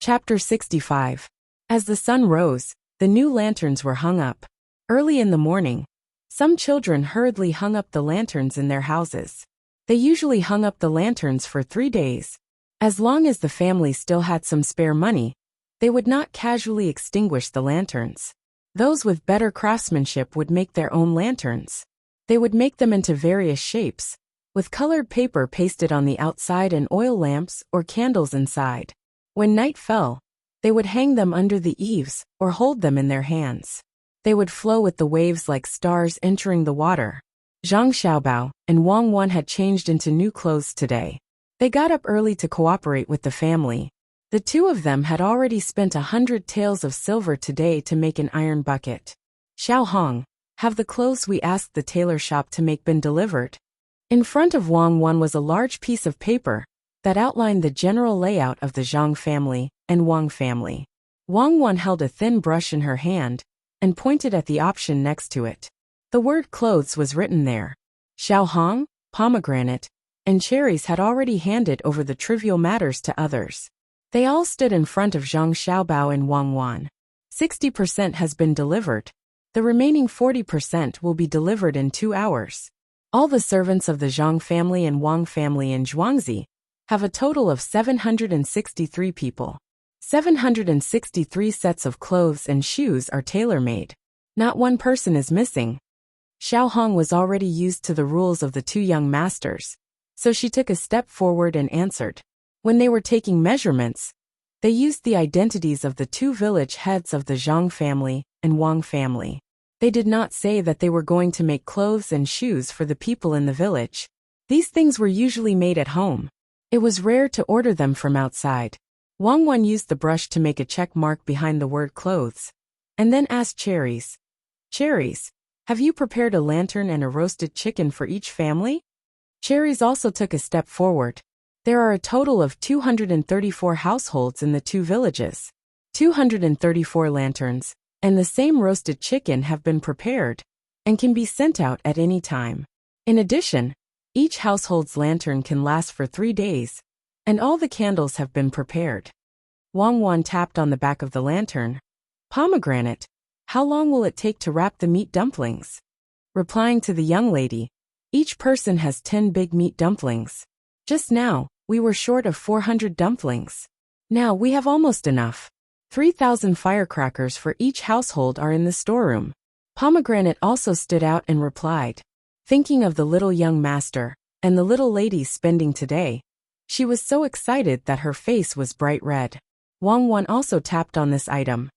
Chapter 65. As the sun rose, the new lanterns were hung up. Early in the morning, some children hurriedly hung up the lanterns in their houses. They usually hung up the lanterns for 3 days. As long as the family still had some spare money, they would not casually extinguish the lanterns. Those with better craftsmanship would make their own lanterns. They would make them into various shapes, with colored paper pasted on the outside and oil lamps or candles inside. When night fell, they would hang them under the eaves or hold them in their hands. They would flow with the waves like stars entering the water. Zhang Xiaobao and Wang Wan had changed into new clothes today. They got up early to cooperate with the family. The two of them had already spent 100 taels of silver today to make an iron bucket. Xiao Hong, have the clothes we asked the tailor shop to make been delivered? In front of Wang Wan was a large piece of paper that outlined the general layout of the Zhang family and Wang family. Wang Wan held a thin brush in her hand and pointed at the option next to it. The word clothes was written there. Xiao Hong, pomegranate, and cherries had already handed over the trivial matters to others. They all stood in front of Zhang Xiaobao and Wang Wan. 60% has been delivered. The remaining 40% will be delivered in 2 hours. All the servants of the Zhang family and Wang family in Zhuangzi have a total of 763 people. 763 sets of clothes and shoes are tailor-made. Not one person is missing. Xiao Hong was already used to the rules of the two young masters, so she took a step forward and answered. When they were taking measurements, they used the identities of the 2 village heads of the Zhang family and Wang family. They did not say that they were going to make clothes and shoes for the people in the village. These things were usually made at home. It was rare to order them from outside. Wang Wan used the brush to make a check mark behind the word clothes, and then asked Cherries, "Cherries, have you prepared a lantern and a roasted chicken for each family?" Cherries also took a step forward. There are a total of 234 households in the 2 villages. 234 lanterns, and the same roasted chicken have been prepared, and can be sent out at any time. In addition, each household's lantern can last for 3 days, and all the candles have been prepared. Wang Wan tapped on the back of the lantern. "Pomegranate, how long will it take to wrap the meat dumplings?" Replying to the young lady, "Each person has 10 big meat dumplings. Just now, we were short of 400 dumplings. Now we have almost enough. 3,000 firecrackers for each household are in the storeroom." Pomegranate also stood out and replied. Thinking of the little young master and the little ladies spending today, she was so excited that her face was bright red. Wang Wan also tapped on this item.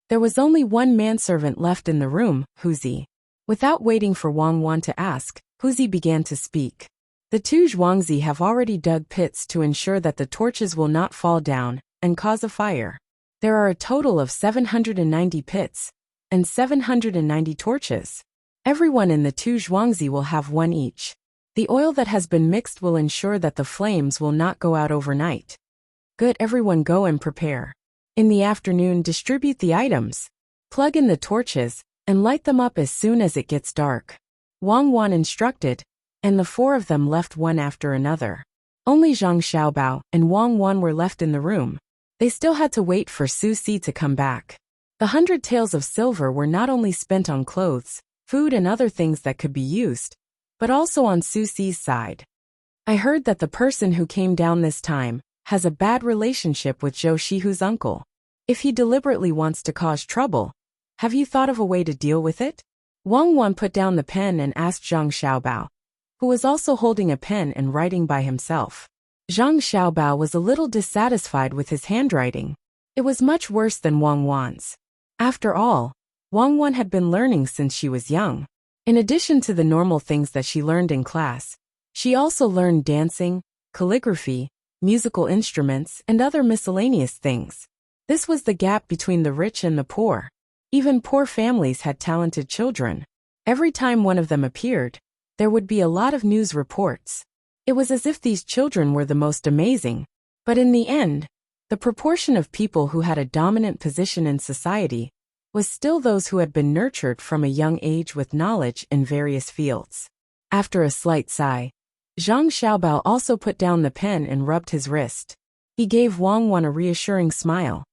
There was only one manservant left in the room, Huzi. Without waiting for Wang Wan to ask, Huzi began to speak. The 2 Zhuangzi have already dug pits to ensure that the torches will not fall down and cause a fire. There are a total of 790 pits and 790 torches. Everyone in the 2 Zhuangzi will have 1 each. The oil that has been mixed will ensure that the flames will not go out overnight. Good, everyone go and prepare. In the afternoon, distribute the items. Plug in the torches and light them up as soon as it gets dark. Wang Wan instructed, and the 4 of them left one after another. Only Zhang Xiaobao and Wang Wan were left in the room. They still had to wait for Su Si to come back. The 100 taels of silver were not only spent on clothes, food and other things that could be used, but also on Su Si's side. "I heard that the person who came down this time has a bad relationship with Zhou Shihu's uncle. If he deliberately wants to cause trouble, have you thought of a way to deal with it?" Wang Wan put down the pen and asked Zhang Xiaobao, who was also holding a pen and writing by himself. Zhang Xiaobao was a little dissatisfied with his handwriting. It was much worse than Wang Wan's. After all, Wang Wan had been learning since she was young. In addition to the normal things that she learned in class, she also learned dancing, calligraphy, musical instruments, and other miscellaneous things. This was the gap between the rich and the poor. Even poor families had talented children. Every time one of them appeared, there would be a lot of news reports. It was as if these children were the most amazing. But in the end, the proportion of people who had a dominant position in society was still those who had been nurtured from a young age with knowledge in various fields. After a slight sigh, Zhang Xiaobao also put down the pen and rubbed his wrist. He gave Wang Wan a reassuring smile.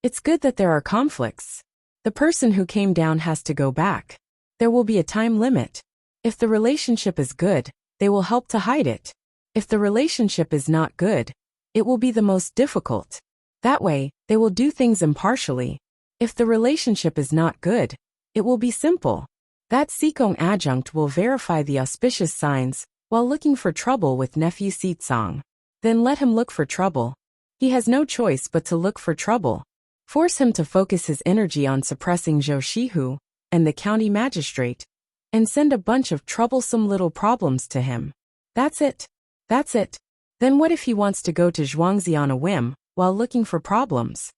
It's good that there are conflicts. The person who came down has to go back. There will be a time limit. If the relationship is good, they will help to hide it. If the relationship is not good, it will be the most difficult. That way, they will do things impartially. If the relationship is not good, it will be simple. That Sikong adjunct will verify the auspicious signs while looking for trouble with nephew Sitsong. Then let him look for trouble. He has no choice but to look for trouble. Force him to focus his energy on suppressing Zhou Shihu and the county magistrate, and send a bunch of troublesome little problems to him. That's it. That's it. Then what if he wants to go to Zhuangzi on a whim, while looking for problems?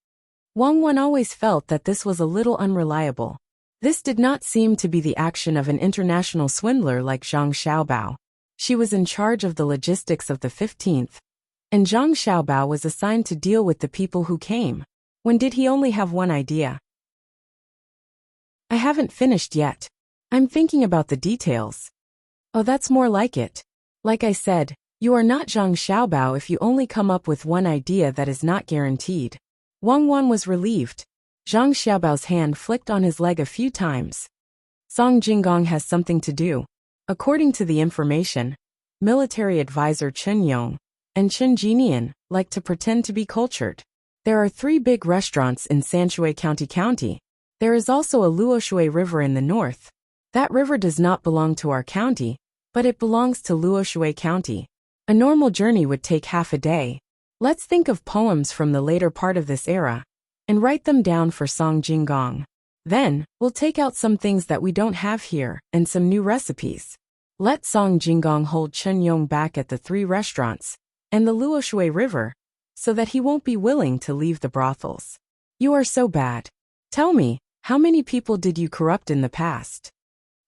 Wang Wan always felt that this was a little unreliable. This did not seem to be the action of an international swindler like Zhang Xiaobao. She was in charge of the logistics of the 15th, and Zhang Xiaobao was assigned to deal with the people who came. When did he only have one idea? I haven't finished yet. I'm thinking about the details. Oh, that's more like it. Like I said, you are not Zhang Xiaobao if you only come up with one idea that is not guaranteed. Wang Wan was relieved. Zhang Xiaobao's hand flicked on his leg a few times. Song Jinggong has something to do. According to the information, military advisor Chen Yong and Chen Jinian like to pretend to be cultured. There are 3 big restaurants in Sanshui County. There is also a Luoshui River in the north. That river does not belong to our county, but it belongs to Luoshui County. A normal journey would take half a day. Let's think of poems from the later part of this era and write them down for Song Jinggong. Then, we'll take out some things that we don't have here and some new recipes. Let Song Jinggong hold Chen Yong back at the 3 restaurants and the Luoshui River, so that he won't be willing to leave the brothels. You are so bad. Tell me, how many people did you corrupt in the past?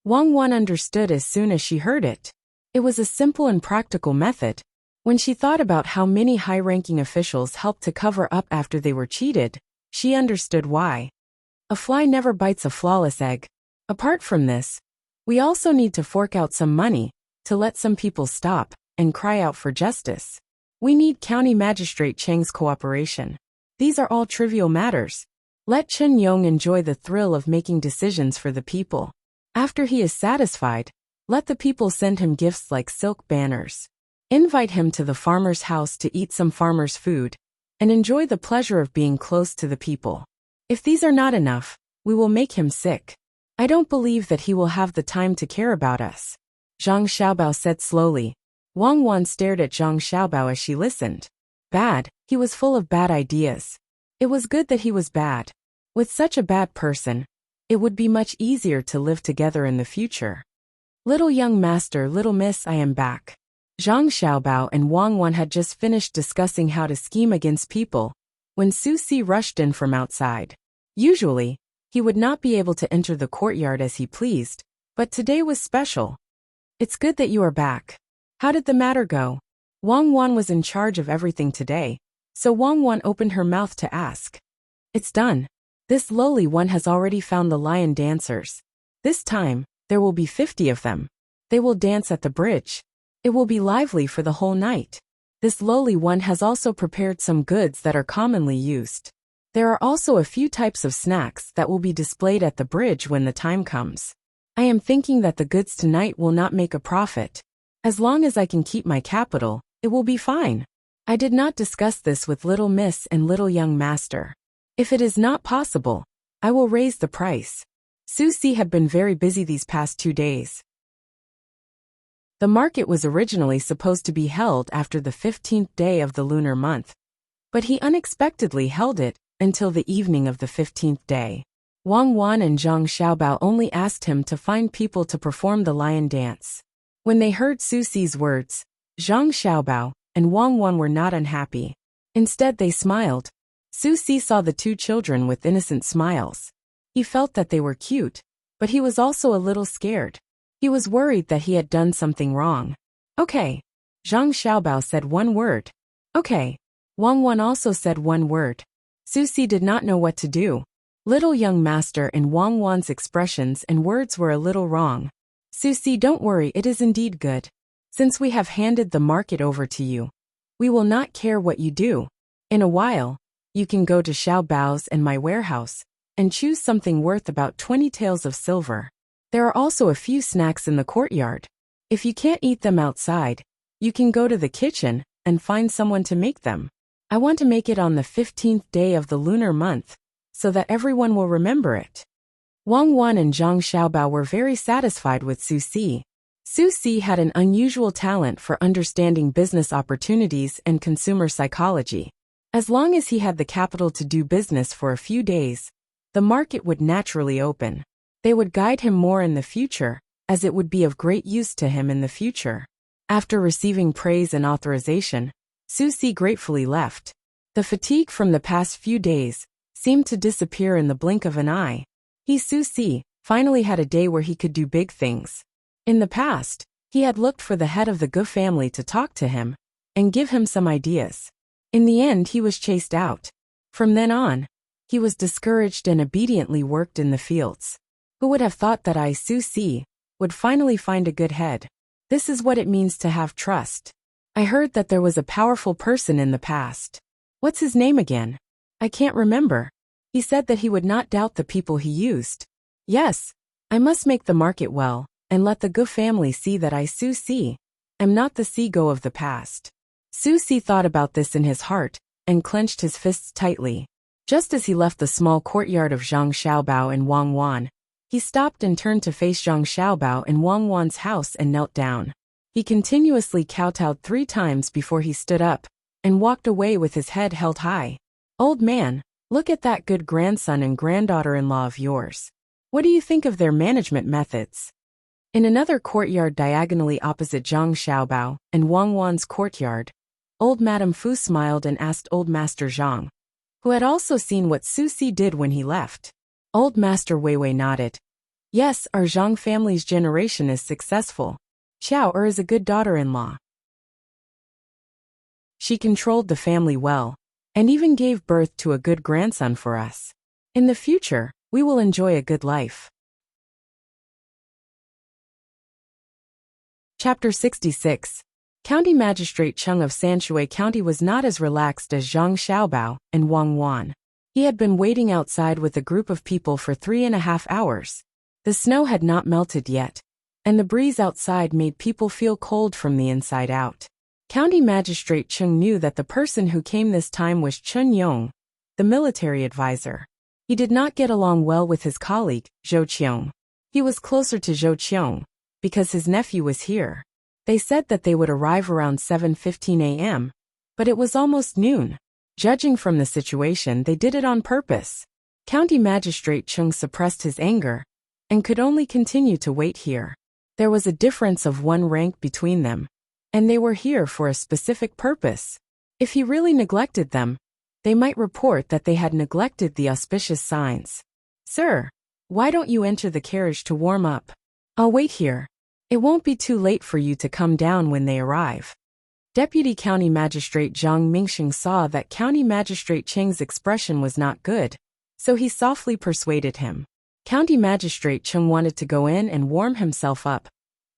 Wang Wan understood as soon as she heard it. It was a simple and practical method. When she thought about how many high-ranking officials helped to cover up after they were cheated, she understood why. A fly never bites a flawless egg. Apart from this, we also need to fork out some money to let some people stop and cry out for justice. We need County Magistrate Cheng's cooperation. These are all trivial matters. Let Chen Yong enjoy the thrill of making decisions for the people. After he is satisfied, let the people send him gifts like silk banners. Invite him to the farmer's house to eat some farmer's food and enjoy the pleasure of being close to the people. If these are not enough, we will make him sick. I don't believe that he will have the time to care about us. Zhang Xiaobao said slowly. Wang Wan stared at Zhang Xiaobao as she listened. Bad, he was full of bad ideas. It was good that he was bad. With such a bad person, it would be much easier to live together in the future. Little young master, little miss, I am back. Zhang Xiaobao and Wang Wan had just finished discussing how to scheme against people when Su Si rushed in from outside. Usually, he would not be able to enter the courtyard as he pleased, but today was special. It's good that you are back. How did the matter go? Wang Wan was in charge of everything today, so Wang Wan opened her mouth to ask. It's done. This lowly one has already found the lion dancers. This time, there will be 50 of them. They will dance at the bridge. It will be lively for the whole night. This lowly one has also prepared some goods that are commonly used. There are also a few types of snacks that will be displayed at the bridge when the time comes. I am thinking that the goods tonight will not make a profit. As long as I can keep my capital, it will be fine. I did not discuss this with little miss and little young master. If it is not possible, I will raise the price. Su Si had been very busy these past 2 days. The market was originally supposed to be held after the 15th day of the lunar month, but he unexpectedly held it until the evening of the 15th day. Wang Wan and Zhang Xiaobao only asked him to find people to perform the lion dance. When they heard Su Si's words, Zhang Xiaobao and Wang Wan were not unhappy. Instead, they smiled. Su Si saw the 2 children with innocent smiles. He felt that they were cute, but he was also a little scared. He was worried that he had done something wrong. Okay. Zhang Xiaobao said one word. Okay. Wang Wan also said one word. Su Si did not know what to do. Little young master and Wang Wan's expressions and words were a little wrong. Su Si, don't worry, it is indeed good. Since we have handed the market over to you, we will not care what you do. In a while, you can go to Xiao Bao's and my warehouse and choose something worth about 20 taels of silver. There are also a few snacks in the courtyard. If you can't eat them outside, you can go to the kitchen and find someone to make them. I want to make it on the 15th day of the lunar month, so that everyone will remember it. Wang Wan and Zhang Xiaobao were very satisfied with Su Si. Su Si had an unusual talent for understanding business opportunities and consumer psychology. As long as he had the capital to do business for a few days, the market would naturally open. They would guide him more in the future, as it would be of great use to him in the future. After receiving praise and authorization, Su Si gratefully left. The fatigue from the past few days seemed to disappear in the blink of an eye. Su Si finally had a day where he could do big things. In the past, he had looked for the head of the Gu family to talk to him and give him some ideas. In the end, he was chased out. From then on, he was discouraged and obediently worked in the fields. Who would have thought that Su Si, would finally find a good head? This is what it means to have trust. I heard that there was a powerful person in the past. What's his name again? I can't remember. He said that he would not doubt the people he used. Yes, I must make the market well, and let the Gu family see that Su Si am not the Seago of the past. Su Si thought about this in his heart, and clenched his fists tightly. Just as he left the small courtyard of Zhang Xiaobao and Wang Wan, he stopped and turned to face Zhang Xiaobao and Wang Wan's house and knelt down. He continuously kowtowed 3 times before he stood up, and walked away with his head held high. Old man, look at that good grandson and granddaughter-in-law of yours. What do you think of their management methods? In another courtyard diagonally opposite Zhang Xiaobao and Wang Wan's courtyard, old Madame Fu smiled and asked old Master Zhang, who had also seen what Su Si did when he left. Old Master Weiwei nodded. Yes, our Zhang family's generation is successful. Xiao Er is a good daughter-in-law. She controlled the family well, and even gave birth to a good grandson for us. In the future, we will enjoy a good life. Chapter 66. County Magistrate Cheng of Sanshui County was not as relaxed as Zhang Xiaobao and Wang Wan. He had been waiting outside with a group of people for 3.5 hours. The snow had not melted yet, and the breeze outside made people feel cold from the inside out. County Magistrate Cheng knew that the person who came this time was Chun Yong, the military advisor. He did not get along well with his colleague, Zhou Qiong. He was closer to Zhou Qiong, because his nephew was here. They said that they would arrive around 7:15 a.m., but it was almost noon. Judging from the situation, they did it on purpose. County Magistrate Chung suppressed his anger, and could only continue to wait here. There was a difference of 1 rank between them, and they were here for a specific purpose. If he really neglected them, they might report that they had neglected the auspicious signs. Sir, why don't you enter the carriage to warm up? I'll wait here. It won't be too late for you to come down when they arrive. Deputy County Magistrate Zhang Mingxing saw that County Magistrate Cheng's expression was not good, so he softly persuaded him. County Magistrate Cheng wanted to go in and warm himself up,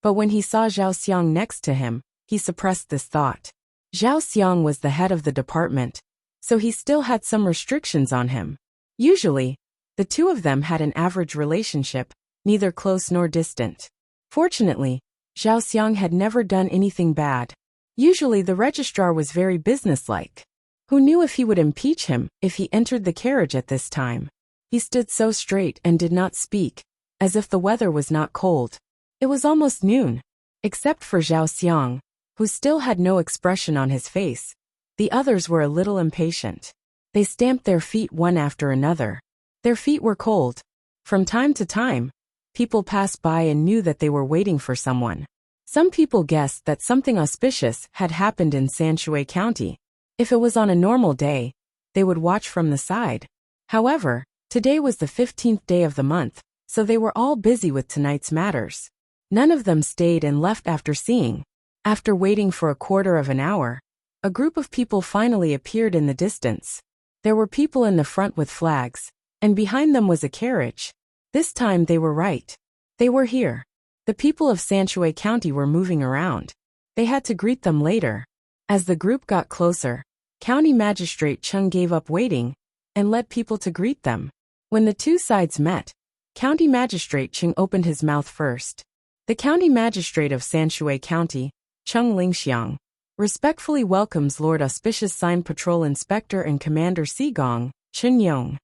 but when he saw Zhao Xiang next to him, he suppressed this thought. Zhao Xiang was the head of the department, so he still had some restrictions on him. Usually, the two of them had an average relationship, neither close nor distant. Fortunately, Zhao Xiang had never done anything bad. Usually the registrar was very businesslike. Who knew if he would impeach him if he entered the carriage at this time? He stood so straight and did not speak, as if the weather was not cold. It was almost noon. Except for Zhao Xiang, who still had no expression on his face, the others were a little impatient. They stamped their feet one after another. Their feet were cold. From time to time, people passed by and knew that they were waiting for someone. Some people guessed that something auspicious had happened in Sanshui County. If it was on a normal day, they would watch from the side. However, today was the 15th day of the month, so they were all busy with tonight's matters. None of them stayed and left after seeing. After waiting for a quarter of an hour, a group of people finally appeared in the distance. There were people in the front with flags, and behind them was a carriage. This time they were right. They were here. The people of Sanshui County were moving around. They had to greet them later. As the group got closer, County Magistrate Chung gave up waiting and led people to greet them. When the two sides met, County Magistrate Chung opened his mouth first. The County Magistrate of Sanshui County, Chung Lingxiang, respectfully welcomes Lord Auspicious Sign Patrol Inspector and Commander Sigong, Chen Yong.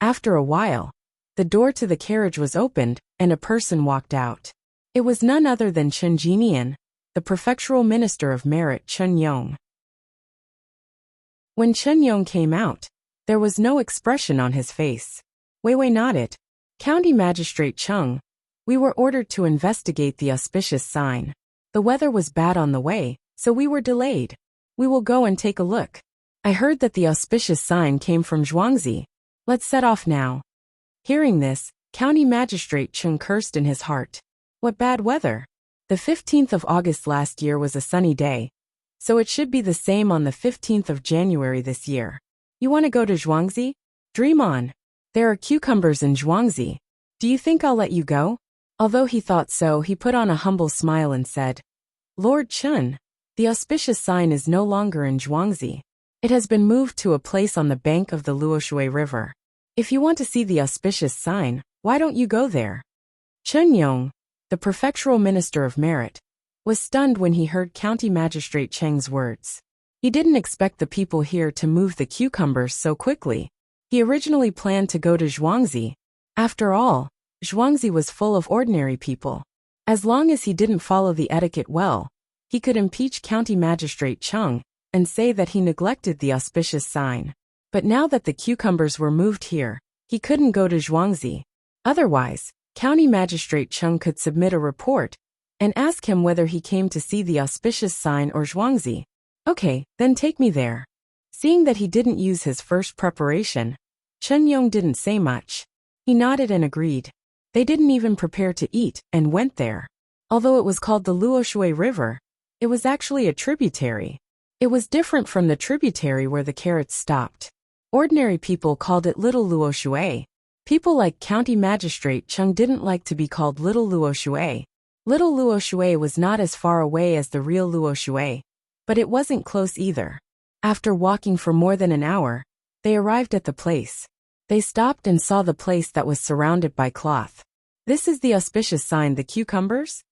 After a while, the door to the carriage was opened, and a person walked out. It was none other than Chen Jinian, the Prefectural Minister of Merit Chen Yong. When Chen Yong came out, there was no expression on his face. Wei Wei nodded. County Magistrate Chung, we were ordered to investigate the auspicious sign. The weather was bad on the way, so we were delayed. We will go and take a look. I heard that the auspicious sign came from Zhuangzi. Let's set off now. Hearing this, County Magistrate Chung cursed in his heart. What bad weather! The 15th of August last year was a sunny day, so it should be the same on the 15th of January this year. You want to go to Zhuangzi? Dream on. There are cucumbers in Zhuangzi. Do you think I'll let you go? Although he thought so, he put on a humble smile and said, Lord Chen, the auspicious sign is no longer in Zhuangzi. It has been moved to a place on the bank of the Luoshui River. If you want to see the auspicious sign, why don't you go there? Chen Yong, the Prefectural Minister of Merit, was stunned when he heard County Magistrate Cheng's words. He didn't expect the people here to move the cucumbers so quickly. He originally planned to go to Zhuangzi. After all, Zhuangzi was full of ordinary people. As long as he didn't follow the etiquette well, he could impeach County Magistrate Chung and say that he neglected the auspicious sign. But now that the cucumbers were moved here, he couldn't go to Zhuangzi. Otherwise, County Magistrate Chung could submit a report and ask him whether he came to see the auspicious sign or Zhuangzi. Okay, then take me there. Seeing that he didn't use his first preparation, Chen Yong didn't say much. He nodded and agreed. They didn't even prepare to eat and went there. Although it was called the Luoshui River, it was actually a tributary. It was different from the tributary where the carrots stopped. Ordinary people called it Little Luoshui. People like County Magistrate Chung didn't like to be called Little Luoshui. Little Luoshui was not as far away as the real Luoshui, but it wasn't close either. After walking for more than an hour, they arrived at the place. They stopped and saw the place that was surrounded by cloth. This is the auspicious sign, the cucumbers?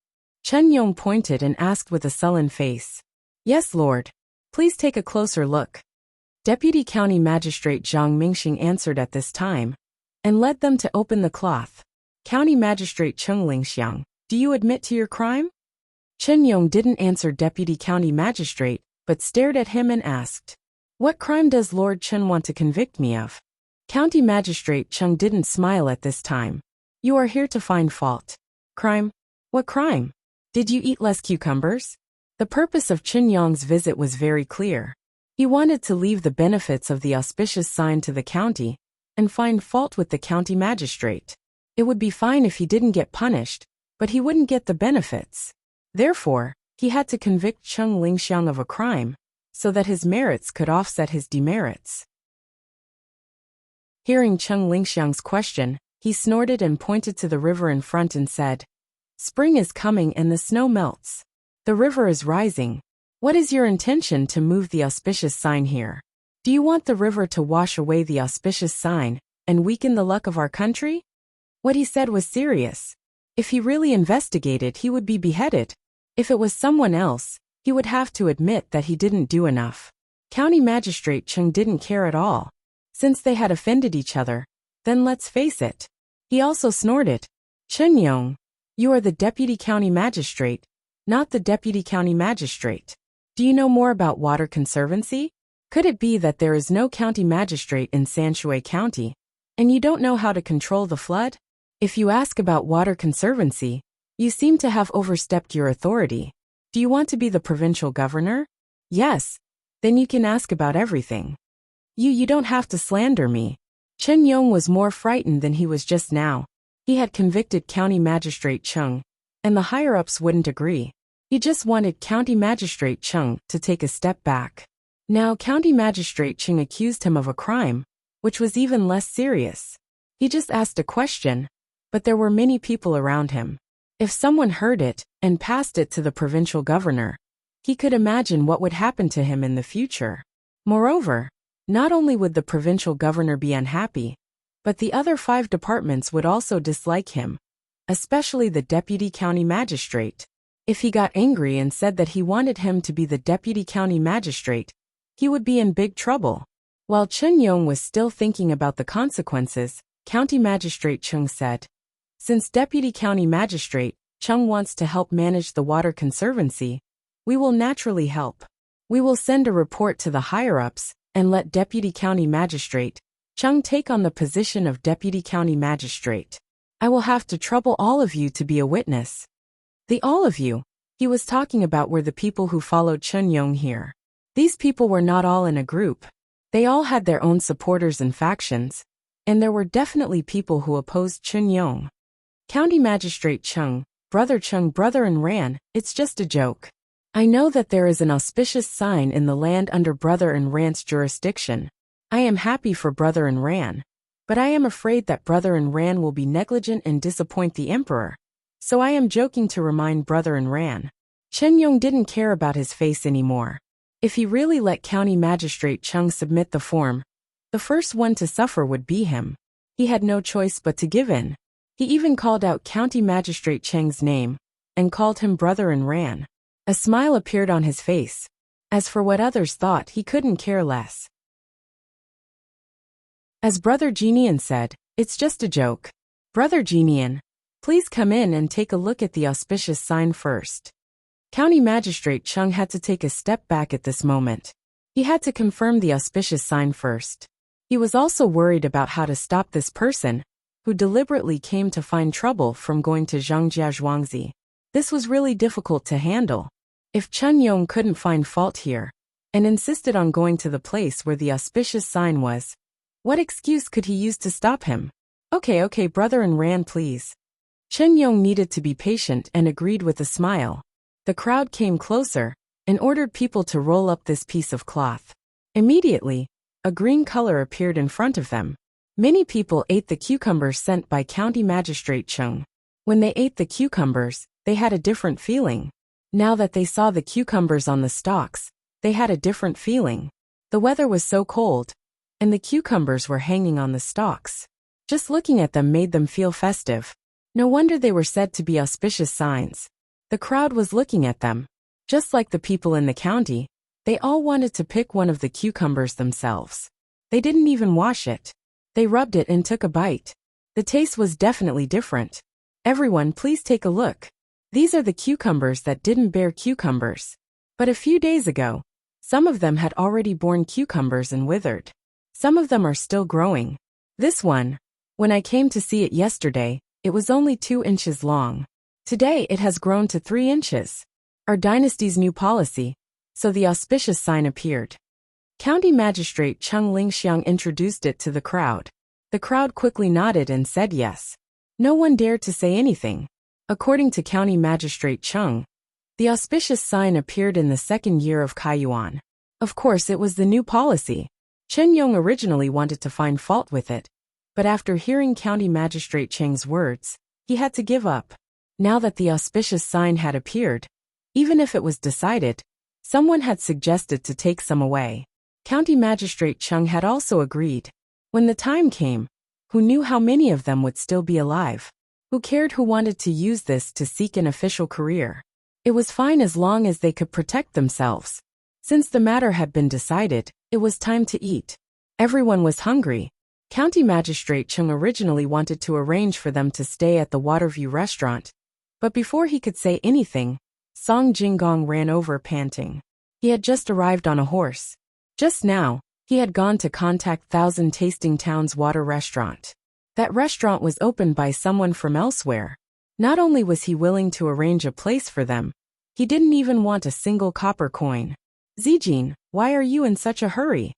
Chen Yong pointed and asked with a sullen face. Yes, Lord. Please take a closer look. Deputy County Magistrate Zhang Mingxing answered at this time and led them to open the cloth. County Magistrate Chung Lingxiang, do you admit to your crime? Chen Yong didn't answer Deputy County Magistrate, but stared at him and asked, What crime does Lord Chen want to convict me of? County Magistrate Chung didn't smile at this time. You are here to find fault. Crime? What crime? Did you eat less cucumbers? The purpose of Chen Yong's visit was very clear. He wanted to leave the benefits of the auspicious sign to the county and find fault with the county magistrate. It would be fine if he didn't get punished, but he wouldn't get the benefits. Therefore, he had to convict Chung Lingxiang of a crime, so that his merits could offset his demerits. Hearing Chung Lingxiang's question, he snorted and pointed to the river in front and said, Spring is coming and the snow melts. The river is rising. What is your intention to move the auspicious sign here? Do you want the river to wash away the auspicious sign and weaken the luck of our country? What he said was serious. If he really investigated, he would be beheaded. If it was someone else, he would have to admit that he didn't do enough. County Magistrate Chung didn't care at all. Since they had offended each other, then let's face it. He also snorted. Chen Yong, you are the Deputy County Magistrate, not the Deputy County Magistrate. Do you know more about water conservancy? Could it be that there is no county magistrate in Sanshui County, and you don't know how to control the flood? If you ask about water conservancy, you seem to have overstepped your authority. Do you want to be the provincial governor? Yes. Then you can ask about everything. You don't have to slander me. Chen Yong was more frightened than he was just now. He had convicted County Magistrate Chung, and the higher-ups wouldn't agree. He just wanted County Magistrate Chung to take a step back. Now County Magistrate Chung accused him of a crime, which was even less serious. He just asked a question, but there were many people around him. If someone heard it and passed it to the provincial governor, he could imagine what would happen to him in the future. Moreover, not only would the provincial governor be unhappy, but the other 5 departments would also dislike him, especially the deputy county magistrate. If he got angry and said that he wanted him to be the deputy county magistrate, he would be in big trouble. While Chen Yong was still thinking about the consequences, County Magistrate Chung said, "Since Deputy County Magistrate Chung wants to help manage the Water Conservancy, we will naturally help. We will send a report to the higher-ups and let Deputy County Magistrate Chung take on the position of Deputy County Magistrate. I will have to trouble all of you to be a witness." The all of you he was talking about were the people who followed Chen Yong here. These people were not all in a group. They all had their own supporters and factions, and there were definitely people who opposed Chen Yong. County Magistrate Chung, brother and Ran, it's just a joke. I know that there is an auspicious sign in the land under Brother and Ran's jurisdiction. I am happy for Brother and Ran, but I am afraid that Brother and Ran will be negligent and disappoint the emperor. So I am joking to remind Brother and Ran. Chen Yong didn't care about his face anymore. If he really let County Magistrate Chung submit the form, the first one to suffer would be him. He had no choice but to give in. He even called out County Magistrate Cheng's name and called him Brother and Ran. A smile appeared on his face. As for what others thought, he couldn't care less. As Brother Genian said, "It's just a joke. Brother Genian, please come in and take a look at the auspicious sign first." County Magistrate Chung had to take a step back at this moment. He had to confirm the auspicious sign first. He was also worried about how to stop this person, who deliberately came to find trouble from going to Zhangjia Zhuangzi. This was really difficult to handle. If Chen Yong couldn't find fault here, and insisted on going to the place where the auspicious sign was, what excuse could he use to stop him? Okay, Brother and Ran, please. Chen Yong needed to be patient and agreed with a smile. The crowd came closer and ordered people to roll up this piece of cloth. Immediately, a green color appeared in front of them. Many people ate the cucumbers sent by County Magistrate Chung. When they ate the cucumbers, they had a different feeling. Now that they saw the cucumbers on the stalks, they had a different feeling. The weather was so cold, and the cucumbers were hanging on the stalks. Just looking at them made them feel festive. No wonder they were said to be auspicious signs. The crowd was looking at them. Just like the people in the county, they all wanted to pick one of the cucumbers themselves. They didn't even wash it. They rubbed it and took a bite. The taste was definitely different. Everyone, please take a look. These are the cucumbers that didn't bear cucumbers. But a few days ago, some of them had already borne cucumbers and withered. Some of them are still growing. This one, when I came to see it yesterday, it was only 2 inches long. Today it has grown to 3 inches. Our dynasty's new policy. So the auspicious sign appeared. County Magistrate Chung Lingxiang introduced it to the crowd. The crowd quickly nodded and said yes. No one dared to say anything. According to County Magistrate Chung, the auspicious sign appeared in the 2nd year of Kaiyuan. Of course, it was the new policy. Chen Yong originally wanted to find fault with it, but after hearing County Magistrate Cheng's words, he had to give up. Now that the auspicious sign had appeared, even if it was decided, someone had suggested to take some away. County Magistrate Chung had also agreed. When the time came, who knew how many of them would still be alive? Who cared who wanted to use this to seek an official career? It was fine as long as they could protect themselves. Since the matter had been decided, it was time to eat. Everyone was hungry. County Magistrate Chung originally wanted to arrange for them to stay at the Waterview restaurant, but before he could say anything, Song Jinggong ran over panting. He had just arrived on a horse. Just now, he had gone to contact Thousand Tasting Town's water restaurant. That restaurant was opened by someone from elsewhere. Not only was he willing to arrange a place for them, he didn't even want a single copper coin. Zijin, why are you in such a hurry?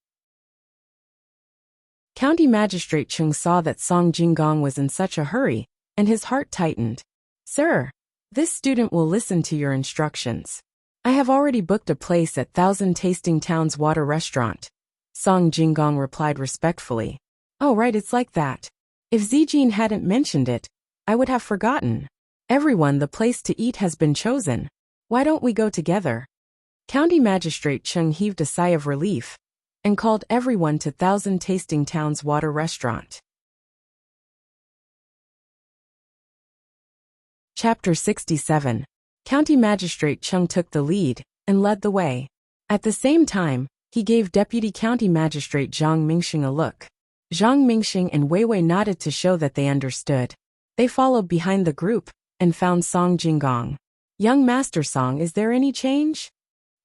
County Magistrate Chung saw that Song Jinggong was in such a hurry, and his heart tightened. Sir, this student will listen to your instructions. I have already booked a place at Thousand Tasting Town's water restaurant. Song Jinggong replied respectfully. Oh right, it's like that. If Zijin hadn't mentioned it, I would have forgotten. Everyone, the place to eat has been chosen. Why don't we go together? County Magistrate Chung heaved a sigh of relief. and called everyone to Thousand Tasting Town's water restaurant. Chapter 67. County Magistrate Chung took the lead and led the way. At the same time, he gave Deputy County Magistrate Zhang Mingxing a look. Zhang Mingxing and Wei Wei nodded to show that they understood. They followed behind the group and found Song Jinggong. "Young Master Song, is there any change?"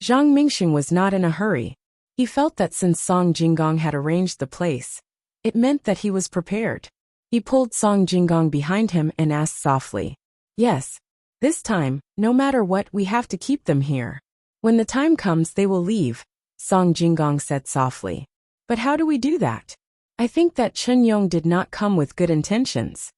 Zhang Mingxing was not in a hurry. He felt that since Song Jinggong had arranged the place, it meant that he was prepared. He pulled Song Jinggong behind him and asked softly, "Yes. This time, no matter what, we have to keep them here. When the time comes, they will leave," Song Jinggong said softly. "But how do we do that? I think that Chen Yong did not come with good intentions."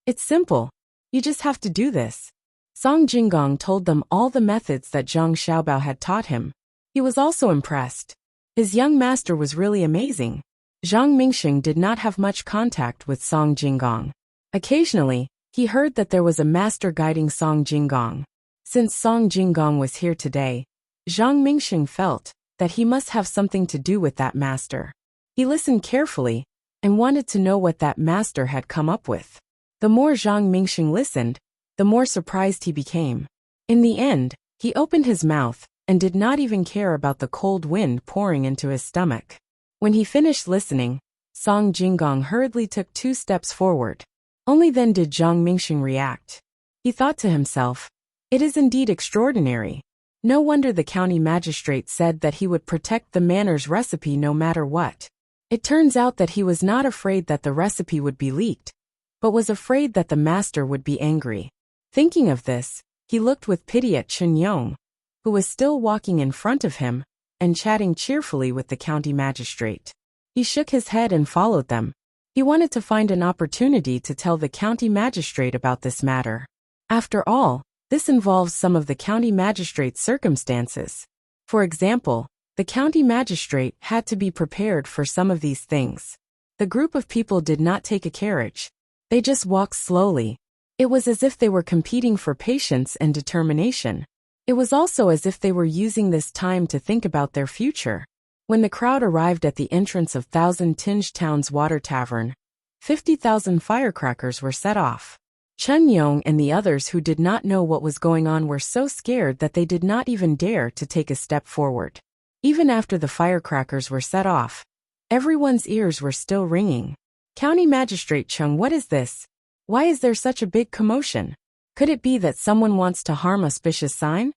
"It's simple. You just have to do this." Song Jinggong told them all the methods that Zhang Xiaobao had taught him. He was also impressed. His young master was really amazing. Zhang Mingxing did not have much contact with Song Jinggong. Occasionally, he heard that there was a master guiding Song Jinggong. Since Song Jinggong was here today, Zhang Mingxing felt that he must have something to do with that master. He listened carefully and wanted to know what that master had come up with. The more Zhang Mingxing listened, the more surprised he became. In the end, he opened his mouth and did not even care about the cold wind pouring into his stomach. When he finished listening, Song Jinggong hurriedly took 2 steps forward. Only then did Zhang Mingxing react. He thought to himself, "It is indeed extraordinary. No wonder the county magistrate said that he would protect the manor's recipe no matter what." It turns out that he was not afraid that the recipe would be leaked, but was afraid that the master would be angry. Thinking of this, he looked with pity at Chen Yong, who was still walking in front of him and chatting cheerfully with the county magistrate. He shook his head and followed them. He wanted to find an opportunity to tell the county magistrate about this matter. After all, this involves some of the county magistrate's circumstances. For example, the county magistrate had to be prepared for some of these things. The group of people did not take a carriage. They just walked slowly. It was as if they were competing for patience and determination. It was also as if they were using this time to think about their future. When the crowd arrived at the entrance of Thousand Tinge Town's water tavern, 50,000 firecrackers were set off. Chen Yong and the others who did not know what was going on were so scared that they did not even dare to take a step forward. Even after the firecrackers were set off, everyone's ears were still ringing. "County Magistrate Chung, what is this? Why is there such a big commotion? Could it be that someone wants to harm auspicious sign?"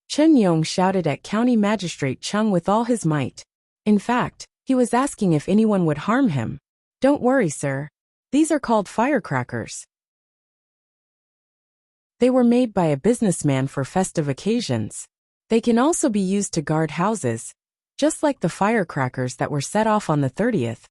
Chen Yong shouted at County Magistrate Chung with all his might. In fact, he was asking if anyone would harm him. "Don't worry, sir. These are called firecrackers. They were made by a businessman for festive occasions. They can also be used to guard houses, just like the firecrackers that were set off on the 30th.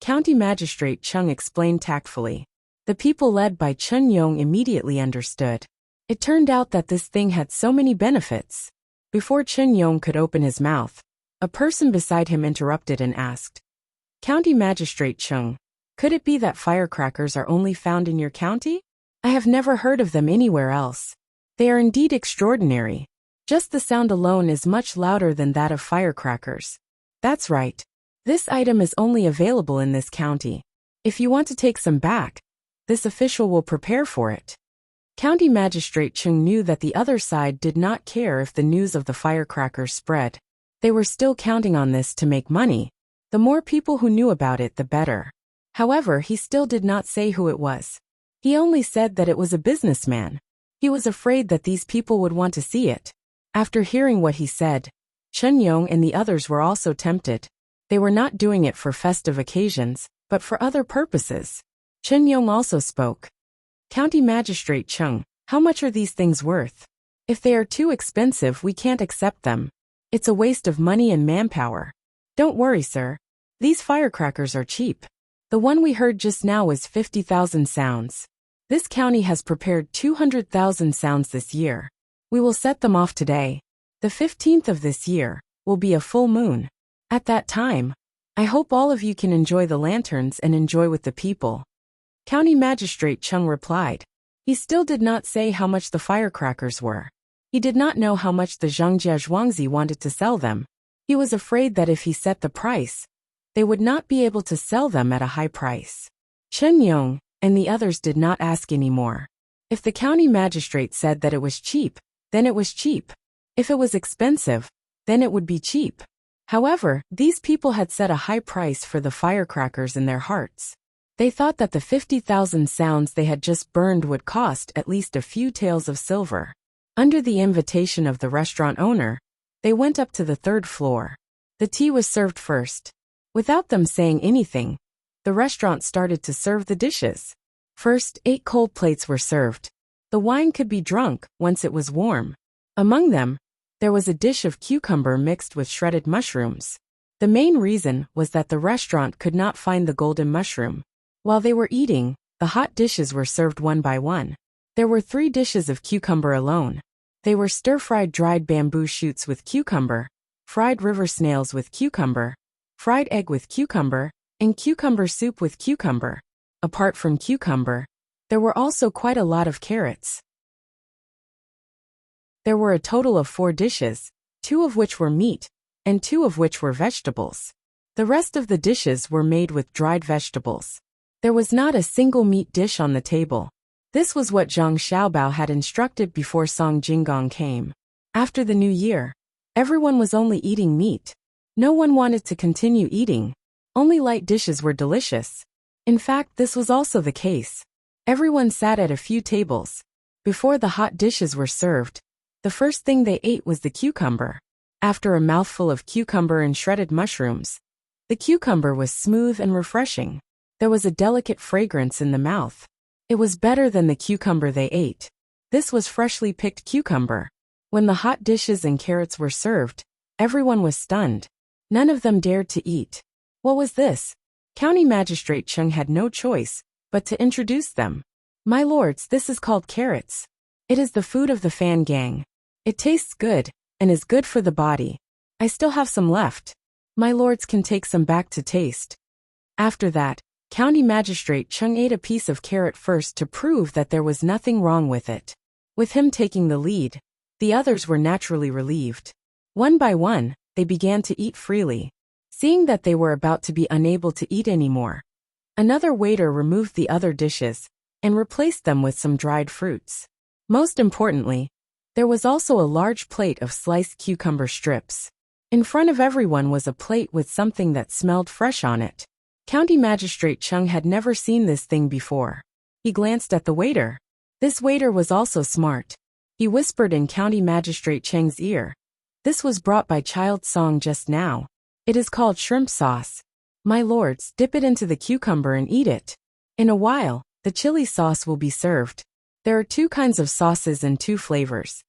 County Magistrate Chung explained tactfully. The people led by Chen Yong immediately understood. It turned out that this thing had so many benefits. Before Chen Yong could open his mouth, a person beside him interrupted and asked, "County Magistrate Chung, could it be that firecrackers are only found in your county? I have never heard of them anywhere else. They are indeed extraordinary. Just the sound alone is much louder than that of firecrackers." "That's right. This item is only available in this county. If you want to take some back, this official will prepare for it." County Magistrate Chung knew that the other side did not care if the news of the firecrackers spread. They were still counting on this to make money. The more people who knew about it, the better. However, he still did not say who it was. He only said that it was a businessman. He was afraid that these people would want to see it. After hearing what he said, Chen Yong and the others were also tempted. They were not doing it for festive occasions, but for other purposes. Chen Yong also spoke. "County Magistrate Chung, how much are these things worth? If they are too expensive, we can't accept them. It's a waste of money and manpower." "Don't worry, sir. These firecrackers are cheap. The one we heard just now was 50,000 sounds. This county has prepared 200,000 sounds this year. We will set them off today. The 15th of this year will be a full moon. At that time, I hope all of you can enjoy the lanterns and enjoy with the people." County Magistrate Chung replied. He still did not say how much the firecrackers were. He did not know how much the Zhangjia Zhuangzi wanted to sell them. He was afraid that if he set the price, they would not be able to sell them at a high price. Chen Yong and the others did not ask anymore. If the county magistrate said that it was cheap, then it was cheap. If it was expensive, then it would be cheap. However, these people had set a high price for the firecrackers in their hearts. They thought that the 50,000 sounds they had just burned would cost at least a few taels of silver. Under the invitation of the restaurant owner, they went up to the 3rd floor. The tea was served first. Without them saying anything, the restaurant started to serve the dishes. First, 8 cold plates were served. The wine could be drunk once it was warm. Among them, there was a dish of cucumber mixed with shredded mushrooms. The main reason was that the restaurant could not find the golden mushroom. While they were eating, the hot dishes were served one by one. There were 3 dishes of cucumber alone. They were stir-fried dried bamboo shoots with cucumber, fried river snails with cucumber, fried egg with cucumber, and cucumber soup with cucumber. Apart from cucumber, there were also quite a lot of carrots. There were a total of 4 dishes, 2 of which were meat, and 2 of which were vegetables. The rest of the dishes were made with dried vegetables. There was not a single meat dish on the table. This was what Zhang Xiaobao had instructed before Song Jinggong came. After the new year, everyone was only eating meat. No one wanted to continue eating. Only light dishes were delicious. In fact, this was also the case. Everyone sat at a few tables. Before the hot dishes were served, the first thing they ate was the cucumber. After a mouthful of cucumber and shredded mushrooms, the cucumber was smooth and refreshing. There was a delicate fragrance in the mouth. It was better than the cucumber they ate. This was freshly picked cucumber. When the hot dishes and carrots were served, everyone was stunned. None of them dared to eat. What was this? County Magistrate Cheng had no choice but to introduce them. My lords, this is called carrots. It is the food of the Fan gang. It tastes good and is good for the body. I still have some left. My lords can take some back to taste. After that, County Magistrate Cheng ate a piece of carrot first to prove that there was nothing wrong with it. With him taking the lead, the others were naturally relieved. One by one, they began to eat freely. Seeing that they were about to be unable to eat anymore, another waiter removed the other dishes and replaced them with some dried fruits. Most importantly, there was also a large plate of sliced cucumber strips. In front of everyone was a plate with something that smelled fresh on it. County Magistrate Cheng had never seen this thing before. He glanced at the waiter. This waiter was also smart. He whispered in County Magistrate Cheng's ear. This was brought by Child Song just now. It is called shrimp sauce. My lords, dip it into the cucumber and eat it. In a while, the chili sauce will be served. There are 2 kinds of sauces and 2 flavors.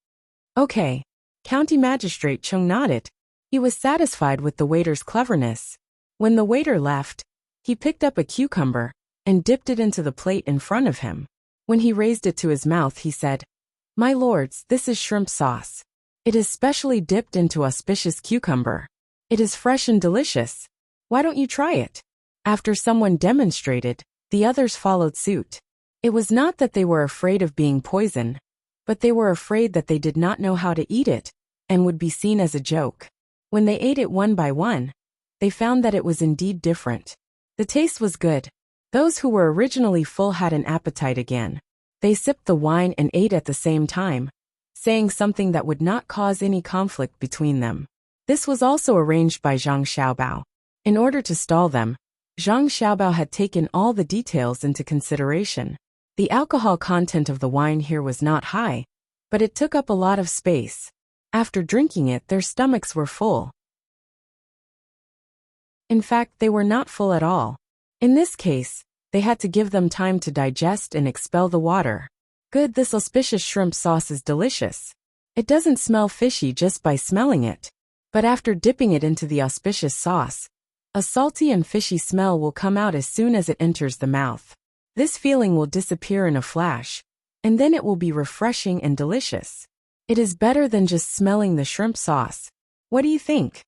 Okay. County Magistrate Cheng nodded. He was satisfied with the waiter's cleverness. When the waiter left, he picked up a cucumber and dipped it into the plate in front of him. When he raised it to his mouth, he said, My lords, this is shrimp sauce. It is specially dipped into auspicious cucumber. It is fresh and delicious. Why don't you try it? After someone demonstrated, the others followed suit. It was not that they were afraid of being poisoned, but they were afraid that they did not know how to eat it and would be seen as a joke. When they ate it one by one, they found that it was indeed different. The taste was good. Those who were originally full had an appetite again. They sipped the wine and ate at the same time, saying something that would not cause any conflict between them. This was also arranged by Zhang Xiaobao. In order to stall them, Zhang Xiaobao had taken all the details into consideration. The alcohol content of the wine here was not high, but it took up a lot of space. After drinking it, their stomachs were full. In fact, they were not full at all. In this case, they had to give them time to digest and expel the water. Good, this auspicious shrimp sauce is delicious. It doesn't smell fishy just by smelling it. But after dipping it into the auspicious sauce, a salty and fishy smell will come out as soon as it enters the mouth. This feeling will disappear in a flash, and then it will be refreshing and delicious. It is better than just smelling the shrimp sauce. What do you think?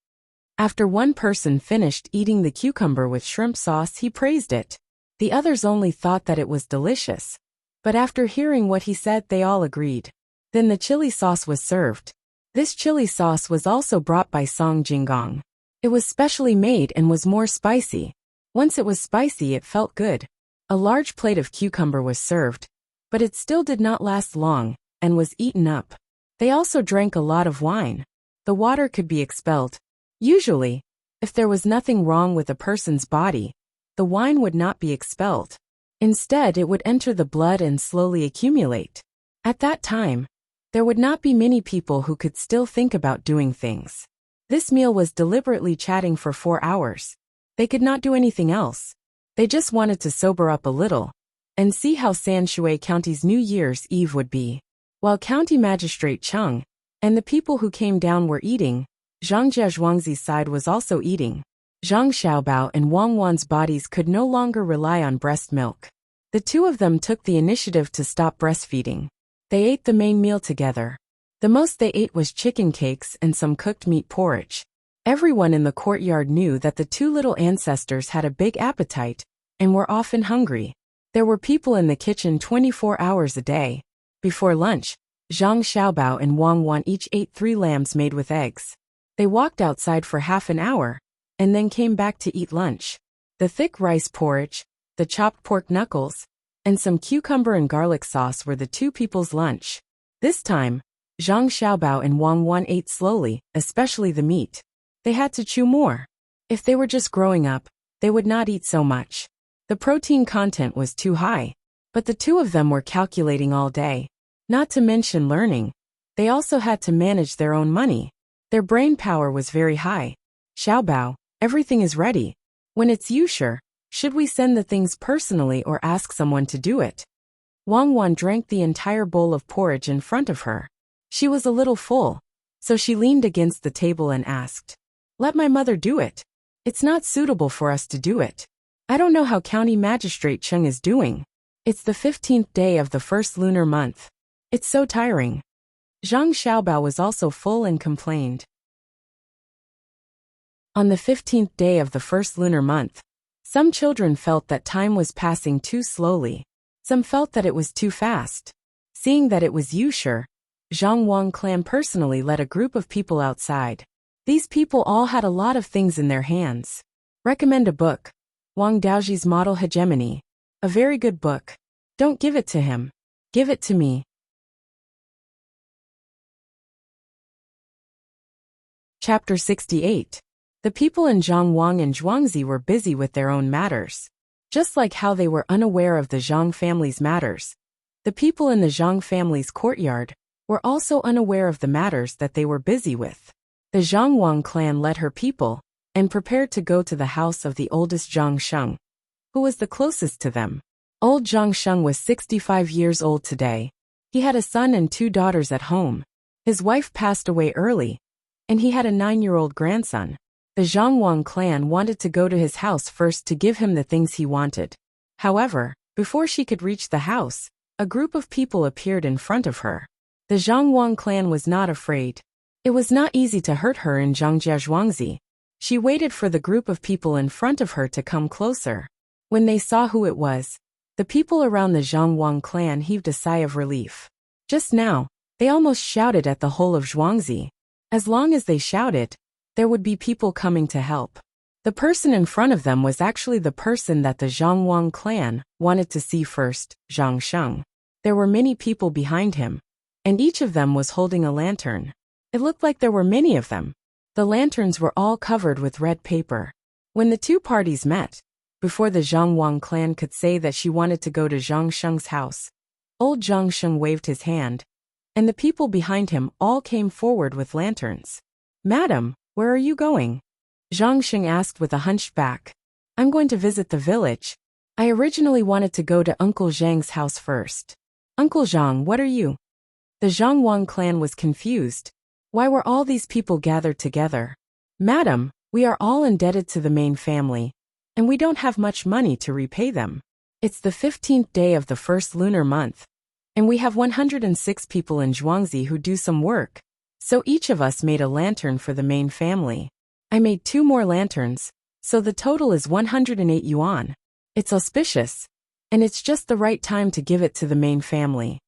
After one person finished eating the cucumber with shrimp sauce, he praised it. The others only thought that it was delicious. But after hearing what he said, they all agreed. Then the chili sauce was served. This chili sauce was also brought by Song Jinggong. It was specially made and was more spicy. Once it was spicy, it felt good. A large plate of cucumber was served, but it still did not last long, and was eaten up. They also drank a lot of wine. The water could be expelled. Usually, if there was nothing wrong with a person's body, the wine would not be expelled. Instead, it would enter the blood and slowly accumulate. At that time, there would not be many people who could still think about doing things. This meal was deliberately chatting for 4 hours. They could not do anything else. They just wanted to sober up a little and see how Sanshui County's New Year's Eve would be. While County Magistrate Chung and the people who came down were eating, Zhang Jiazhuangzi's side was also eating. Zhang Xiaobao and Wang Wan's bodies could no longer rely on breast milk. The two of them took the initiative to stop breastfeeding. They ate the main meal together. The most they ate was chicken cakes and some cooked meat porridge. Everyone in the courtyard knew that the two little ancestors had a big appetite and were often hungry. There were people in the kitchen 24 hours a day. Before lunch, Zhang Xiaobao and Wang Wan each ate 3 lambs made with eggs. They walked outside for half an hour and then came back to eat lunch. The thick rice porridge, the chopped pork knuckles, and some cucumber and garlic sauce were the two people's lunch. This time, Zhang Xiaobao and Wang Wan ate slowly, especially the meat. They had to chew more. If they were just growing up, they would not eat so much. The protein content was too high. But the two of them were calculating all day. Not to mention learning. They also had to manage their own money. Their brain power was very high. Xiaobao, everything is ready. When it's you, sure. Should we send the things personally or ask someone to do it? Wang Wan drank the entire bowl of porridge in front of her. She was a little full, so she leaned against the table and asked, "Let my mother do it. It's not suitable for us to do it. I don't know how County Magistrate Chung is doing. It's the 15th day of the first lunar month. It's so tiring." Zhang Xiaobao was also full and complained. On the 15th day of the first lunar month, some children felt that time was passing too slowly. Some felt that it was too fast. Seeing that it was Yusher, Zhang Wang clan personally led a group of people outside. These people all had a lot of things in their hands. Recommend a book. Wang Daoji's Model Hegemony. A very good book. Don't give it to him. Give it to me. Chapter 68. The people in Zhangwang and Zhuangzi were busy with their own matters. Just like how they were unaware of the Zhang family's matters, the people in the Zhang family's courtyard were also unaware of the matters that they were busy with. The Zhangwang clan led her people and prepared to go to the house of the oldest Zhang Sheng, who was the closest to them. Old Zhang Sheng was 65 years old today. He had a son and 2 daughters at home. His wife passed away early, and he had a 9-year-old grandson. The Zhangwang clan wanted to go to his house first to give him the things he wanted. However, before she could reach the house, a group of people appeared in front of her. The Zhangwang clan was not afraid. It was not easy to hurt her in Zhangjiazhuangzi. She waited for the group of people in front of her to come closer. When they saw who it was, the people around the Zhangwang clan heaved a sigh of relief. Just now, they almost shouted at the whole of Zhuangzi. As long as they shouted, there would be people coming to help. The person in front of them was actually the person that the Zhangwang clan wanted to see first, Zhang Sheng. There were many people behind him, and each of them was holding a lantern. It looked like there were many of them. The lanterns were all covered with red paper. When the two parties met, before the Zhangwang clan could say that she wanted to go to Zhang Sheng's house, old Zhang Sheng waved his hand, and the people behind him all came forward with lanterns. "Madam, where are you going?" Zhang Sheng asked with a hunched back. "I'm going to visit the village. I originally wanted to go to Uncle Zhang's house first." "Uncle Zhang, what are you?" The Zhangwang clan was confused. Why were all these people gathered together? "Madam, we are all indebted to the main family, and we don't have much money to repay them. It's the 15th day of the first lunar month, and we have 106 people in Zhuangzi who do some work. So each of us made a lantern for the main family. I made 2 more lanterns, so the total is 108 yuan. It's auspicious, and it's just the right time to give it to the main family."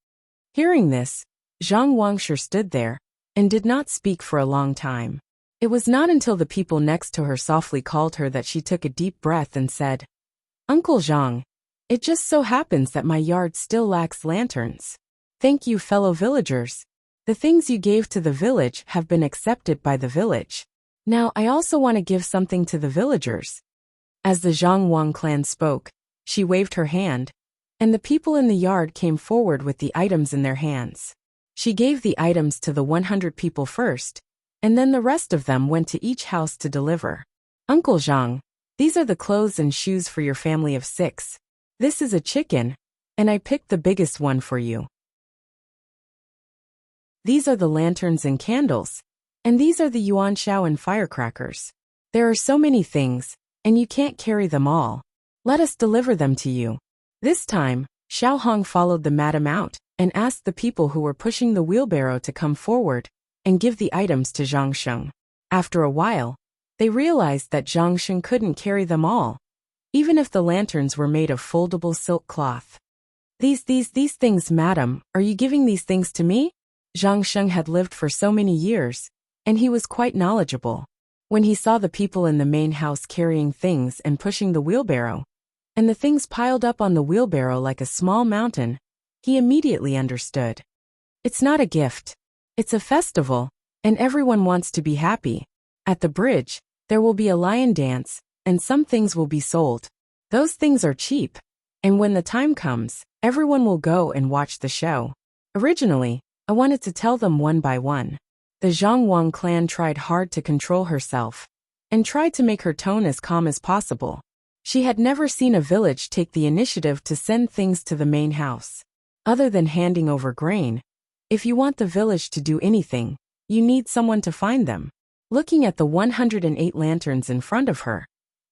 Hearing this, Zhang Wangsher stood there and did not speak for a long time. It was not until the people next to her softly called her that she took a deep breath and said, "Uncle Zhang, it just so happens that my yard still lacks lanterns. Thank you, fellow villagers. The things you gave to the village have been accepted by the village. Now I also want to give something to the villagers." As the Zhang Wang clan spoke, she waved her hand, and the people in the yard came forward with the items in their hands. She gave the items to the 100 people first, and then the rest of them went to each house to deliver. "Uncle Zhang, these are the clothes and shoes for your family of 6. This is a chicken, and I picked the biggest one for you. These are the lanterns and candles, and these are the yuan shao and firecrackers. There are so many things, and you can't carry them all. Let us deliver them to you." This time, Xiao Hong followed the madam out and asked the people who were pushing the wheelbarrow to come forward and give the items to Zhang Sheng. After a while, they realized that Zhang Sheng couldn't carry them all, even if the lanterns were made of foldable silk cloth. These things, madam, are you giving these things to me?" Zhang Sheng had lived for so many years, and he was quite knowledgeable. When he saw the people in the main house carrying things and pushing the wheelbarrow, and the things piled up on the wheelbarrow like a small mountain, he immediately understood. It's not a gift. It's a festival, and everyone wants to be happy. At the bridge, there will be a lion dance, and some things will be sold. Those things are cheap, and when the time comes, everyone will go and watch the show. Originally, I wanted to tell them one by one. The Zhang Wang clan tried hard to control herself, and tried to make her tone as calm as possible. She had never seen a village take the initiative to send things to the main house. Other than handing over grain, if you want the village to do anything, you need someone to find them. Looking at the 108 lanterns in front of her,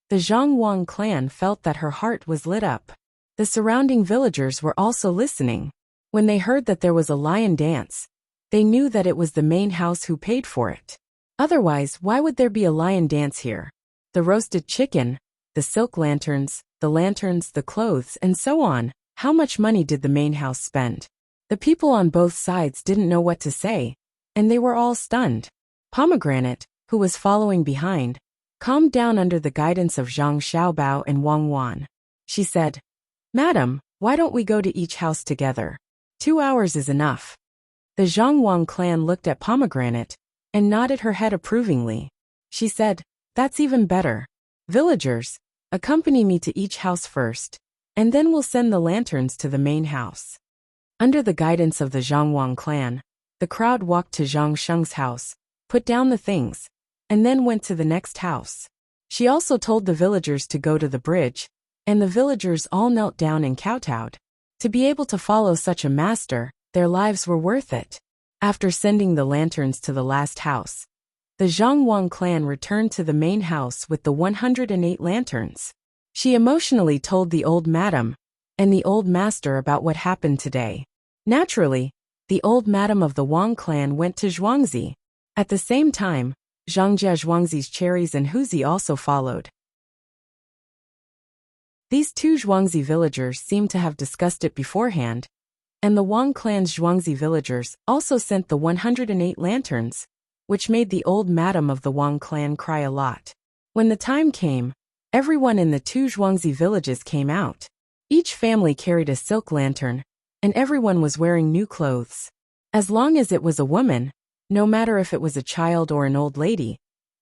the Zhang Wang clan felt that her heart was lit up. The surrounding villagers were also listening. When they heard that there was a lion dance, they knew that it was the main house who paid for it. Otherwise, why would there be a lion dance here? The roasted chicken, the silk lanterns, the clothes, and so on. How much money did the main house spend? The people on both sides didn't know what to say, and they were all stunned. Pomegranate, who was following behind, calmed down under the guidance of Zhang Xiaobao and Wang Wan. She said, "Madam, why don't we go to each house together? 2 hours is enough." The Zhang Wang clan looked at Pomegranate and nodded her head approvingly. She said, "That's even better. Villagers, accompany me to each house first, and then we'll send the lanterns to the main house." Under the guidance of the Zhang Wang clan, the crowd walked to Zhang Sheng's house, put down the things, and then went to the next house. She also told the villagers to go to the bridge, and the villagers all knelt down and kowtowed. To be able to follow such a master, their lives were worth it. After sending the lanterns to the last house, the Zhang Wang clan returned to the main house with the 108 lanterns. She emotionally told the old madam and the old master about what happened today. Naturally, the old madam of the Wang clan went to Zhuangzi. At the same time, Zhangjia Zhuangzi's cherries and Huzi also followed. These 2 Zhuangzi villagers seemed to have discussed it beforehand, and the Wang clan's Zhuangzi villagers also sent the 108 lanterns, which made the old madam of the Wang clan cry a lot. When the time came, everyone in the 2 Zhuangzi villages came out. Each family carried a silk lantern, and everyone was wearing new clothes. As long as it was a woman, no matter if it was a child or an old lady,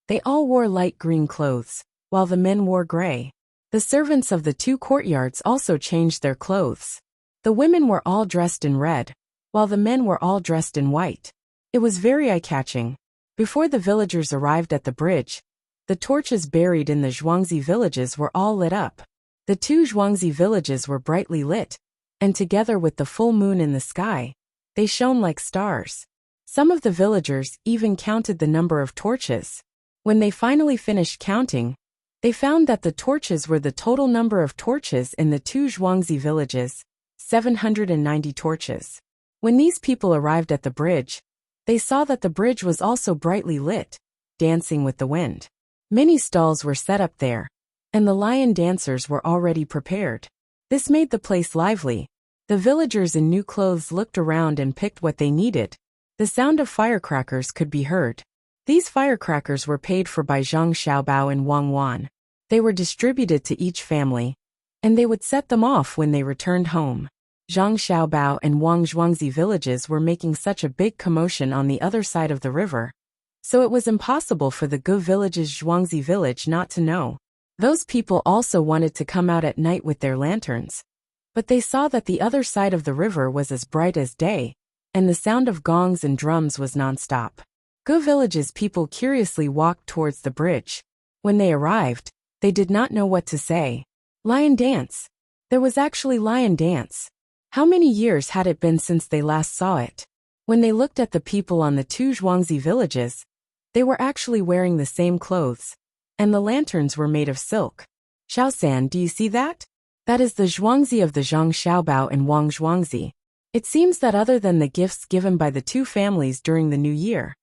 they all wore light green clothes, while the men wore gray. The servants of the 2 courtyards also changed their clothes. The women were all dressed in red, while the men were all dressed in white. It was very eye-catching. Before the villagers arrived at the bridge, the torches buried in the Zhuangzi villages were all lit up. The 2 Zhuangzi villages were brightly lit, and together with the full moon in the sky, they shone like stars. Some of the villagers even counted the number of torches. When they finally finished counting, they found that the torches were the total number of torches in the 2 Zhuangzi villages, 790 torches. When these people arrived at the bridge, they saw that the bridge was also brightly lit, dancing with the wind. Many stalls were set up there, and the lion dancers were already prepared. This made the place lively. The villagers in new clothes looked around and picked what they needed, The sound of firecrackers could be heard. These firecrackers were paid for by Zhang Xiaobao and Wang Wan. They were distributed to each family, and they would set them off when they returned home. Zhang Xiaobao and Wang Zhuangzi villages were making such a big commotion on the other side of the river, so it was impossible for the Gu village's Zhuangzi village not to know. Those people also wanted to come out at night with their lanterns, but they saw that the other side of the river was as bright as day, and the sound of gongs and drums was non-stop. Gu village's people curiously walked towards the bridge. When they arrived, they did not know what to say. Lion dance. There was actually lion dance. How many years had it been since they last saw it? When they looked at the people on the two Zhuangzi villages, they were actually wearing the same clothes, and the lanterns were made of silk. Xiaosan, do you see that? That is the Zhuangzi of the Zhang Xiaobao and Wang Zhuangzi. It seems that other than the gifts given by the two families during the new year,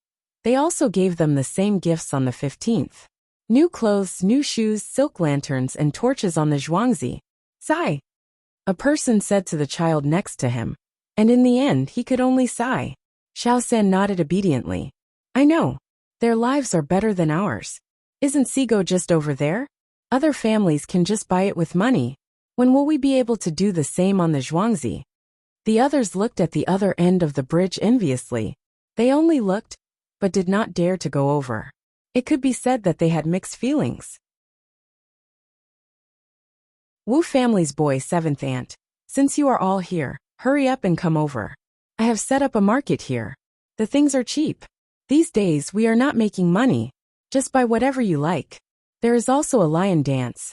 they also gave them the same gifts on the 15th. New clothes, new shoes, silk lanterns, and torches on the Zhuangzi. Sigh. A person said to the child next to him, and in the end he could only sigh. Xiaosan nodded obediently. I know. Their lives are better than ours. Isn't Sigo just over there? Other families can just buy it with money. When will we be able to do the same on the Zhuangzi? The others looked at the other end of the bridge enviously. They only looked, but did not dare to go over. It could be said that they had mixed feelings. Wu family's boy, 7th aunt. Since you are all here, hurry up and come over. I have set up a market here. The things are cheap. These days we are not making money. Just buy whatever you like. There is also a lion dance.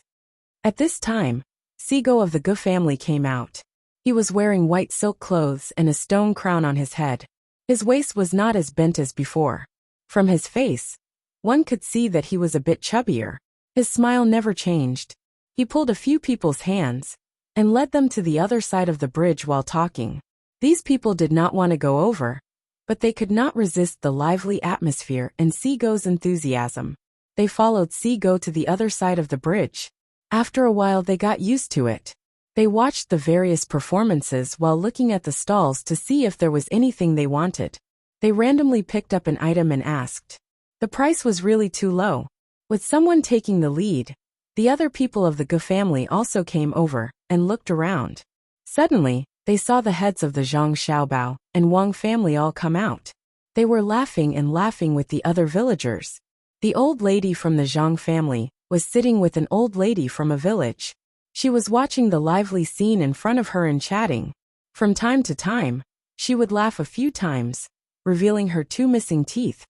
At this time, Sigo of the Gu family came out. He was wearing white silk clothes and a stone crown on his head. His waist was not as bent as before. From his face, one could see that he was a bit chubbier. His smile never changed. He pulled a few people's hands and led them to the other side of the bridge while talking. These people did not want to go over, but they could not resist the lively atmosphere and Sigo's enthusiasm. They followed Sigo to the other side of the bridge. After a while they got used to it. They watched the various performances while looking at the stalls to see if there was anything they wanted. They randomly picked up an item and asked. The price was really too low. With someone taking the lead, the other people of the Gu family also came over and looked around. Suddenly, they saw the heads of the Zhang Xiaobao and Wang family all come out. They were laughing and laughing with the other villagers. The old lady from the Zhang family was sitting with an old lady from a village. She was watching the lively scene in front of her and chatting. From time to time, she would laugh a few times, revealing her 2 missing teeth,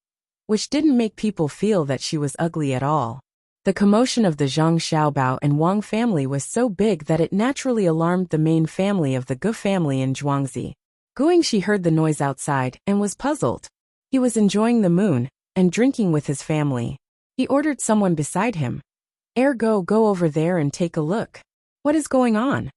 which didn't make people feel that she was ugly at all. The commotion of the Zhang Xiaobao and Wang family was so big that it naturally alarmed the main family of the Gu family in Zhuangzi. Guangxi heard the noise outside and was puzzled. He was enjoying the moon and drinking with his family. He ordered someone beside him. Ergo, go over there and take a look. What is going on?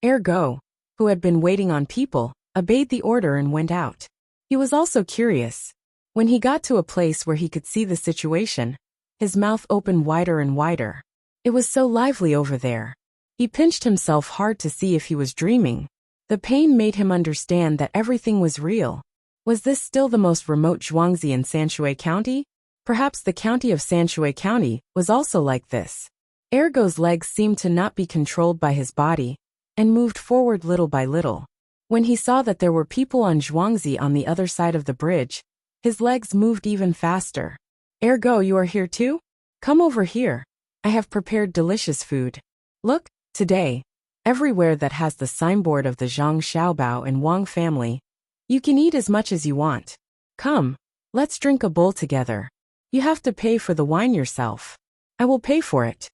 Ergo, who had been waiting on people, obeyed the order and went out. He was also curious. When he got to a place where he could see the situation, his mouth opened wider and wider. It was so lively over there. He pinched himself hard to see if he was dreaming. The pain made him understand that everything was real. Was this still the most remote Zhuangzi in Sanshui County? Perhaps the county of Sanshui County was also like this. Ergo's legs seemed to not be controlled by his body, and moved forward little by little. When he saw that there were people on Zhuangzi on the other side of the bridge, his legs moved even faster. Ergo, you are here too? Come over here. I have prepared delicious food. Look, today, everywhere that has the signboard of the Zhang Xiaobao and Wang family, you can eat as much as you want. Come, let's drink a bowl together. You have to pay for the wine yourself. I will pay for it.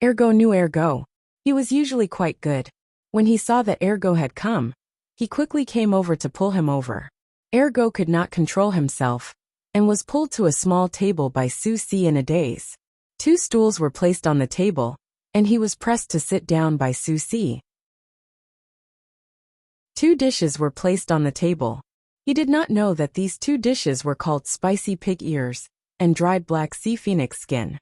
Ergo knew Ergo. He was usually quite good. When he saw that Ergo had come, he quickly came over to pull him over. Ergo could not control himself, and was pulled to a small table by Su Si in a daze. 2 stools were placed on the table, and he was pressed to sit down by Su Si. 2 dishes were placed on the table. He did not know that these 2 dishes were called spicy pig ears and dried black sea phoenix skin.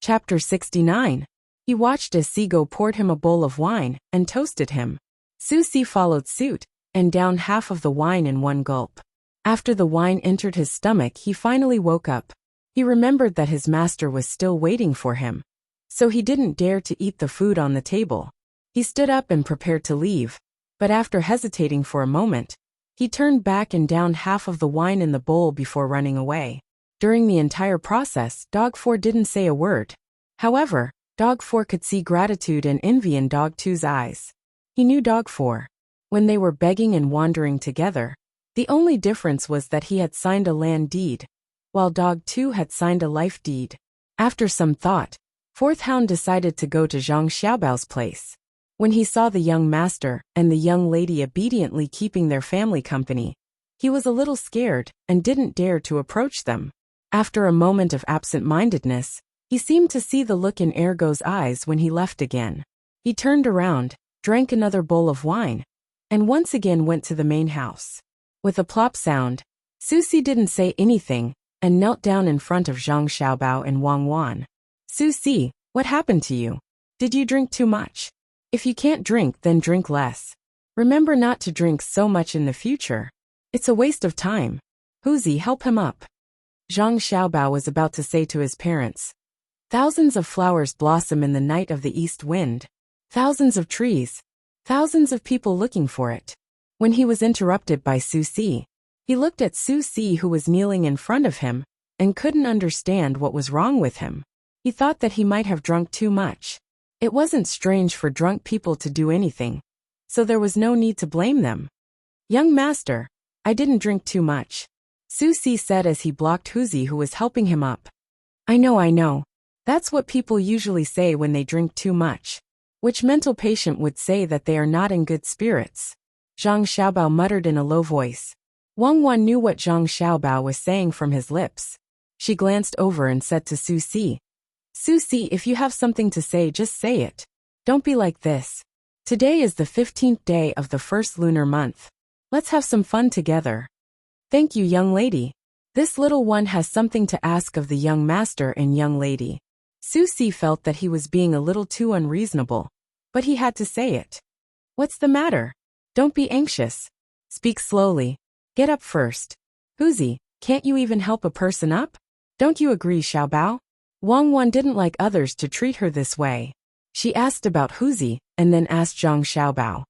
Chapter 69. He watched as Sigo poured him a bowl of wine and toasted him. Susi followed suit, and downed half of the wine in one gulp. After the wine entered his stomach, he finally woke up. He remembered that his master was still waiting for him, so he didn't dare to eat the food on the table. He stood up and prepared to leave, but after hesitating for a moment, he turned back and downed half of the wine in the bowl before running away. During the entire process, Dog 4 didn't say a word. However, Dog 4 could see gratitude and envy in Dog 2's eyes. He knew Dog 4. When they were begging and wandering together, the only difference was that he had signed a land deed, while Dog 2 had signed a life deed. After some thought, Fourth Hound decided to go to Zhang Xiaobao's place. When he saw the young master and the young lady obediently keeping their family company, he was a little scared and didn't dare to approach them. After a moment of absent-mindedness, he seemed to see the look in Ergo's eyes when he left again. He turned around, drank another bowl of wine, and once again went to the main house. With a plop sound, Susi didn't say anything and knelt down in front of Zhang Xiaobao and Wang Wan. Susi, what happened to you? Did you drink too much? If you can't drink, then drink less. Remember not to drink so much in the future. It's a waste of time. Huzi, help him up. Zhang Xiaobao was about to say to his parents, thousands of flowers blossom in the night of the east wind. Thousands of trees. Thousands of people looking for it. When he was interrupted by Susi, he looked at Susi, who was kneeling in front of him, and couldn't understand what was wrong with him. He thought that he might have drunk too much. It wasn't strange for drunk people to do anything, so there was no need to blame them. Young master, I didn't drink too much, Susi said as he blocked Huzi, who was helping him up. I know. That's what people usually say when they drink too much. Which mental patient would say that they are not in good spirits? Zhang Xiaobao muttered in a low voice. Wang Wan knew what Zhang Xiaobao was saying from his lips. She glanced over and said to Susi, Susi, if you have something to say, just say it. Don't be like this. Today is the 15th day of the first lunar month. Let's have some fun together. Thank you, young lady. This little one has something to ask of the young master and young lady. Susi felt that he was being a little too unreasonable, but he had to say it. What's the matter? Don't be anxious. Speak slowly. Get up first. Huzi, can't you even help a person up? Don't you agree, Xiaobao? Wang Wan didn't like others to treat her this way. She asked about Huzi, and then asked Zhang Xiaobao.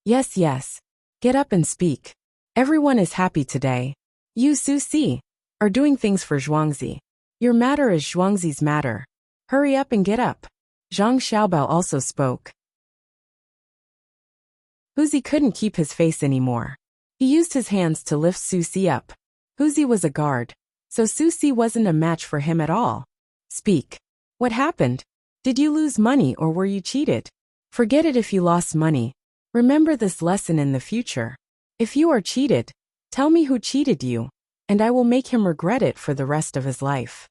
Yes. Get up and speak. Everyone is happy today. You, Susi, are doing things for Zhuangzi. Your matter is Zhuangzi's matter. Hurry up and get up. Zhang Xiaobao also spoke. Huzi couldn't keep his face anymore. He used his hands to lift Susi up. Huzi was a guard, so Susi wasn't a match for him at all. Speak. What happened? Did you lose money or were you cheated? Forget it if you lost money. Remember this lesson in the future. If you are cheated, tell me who cheated you, and I will make him regret it for the rest of his life.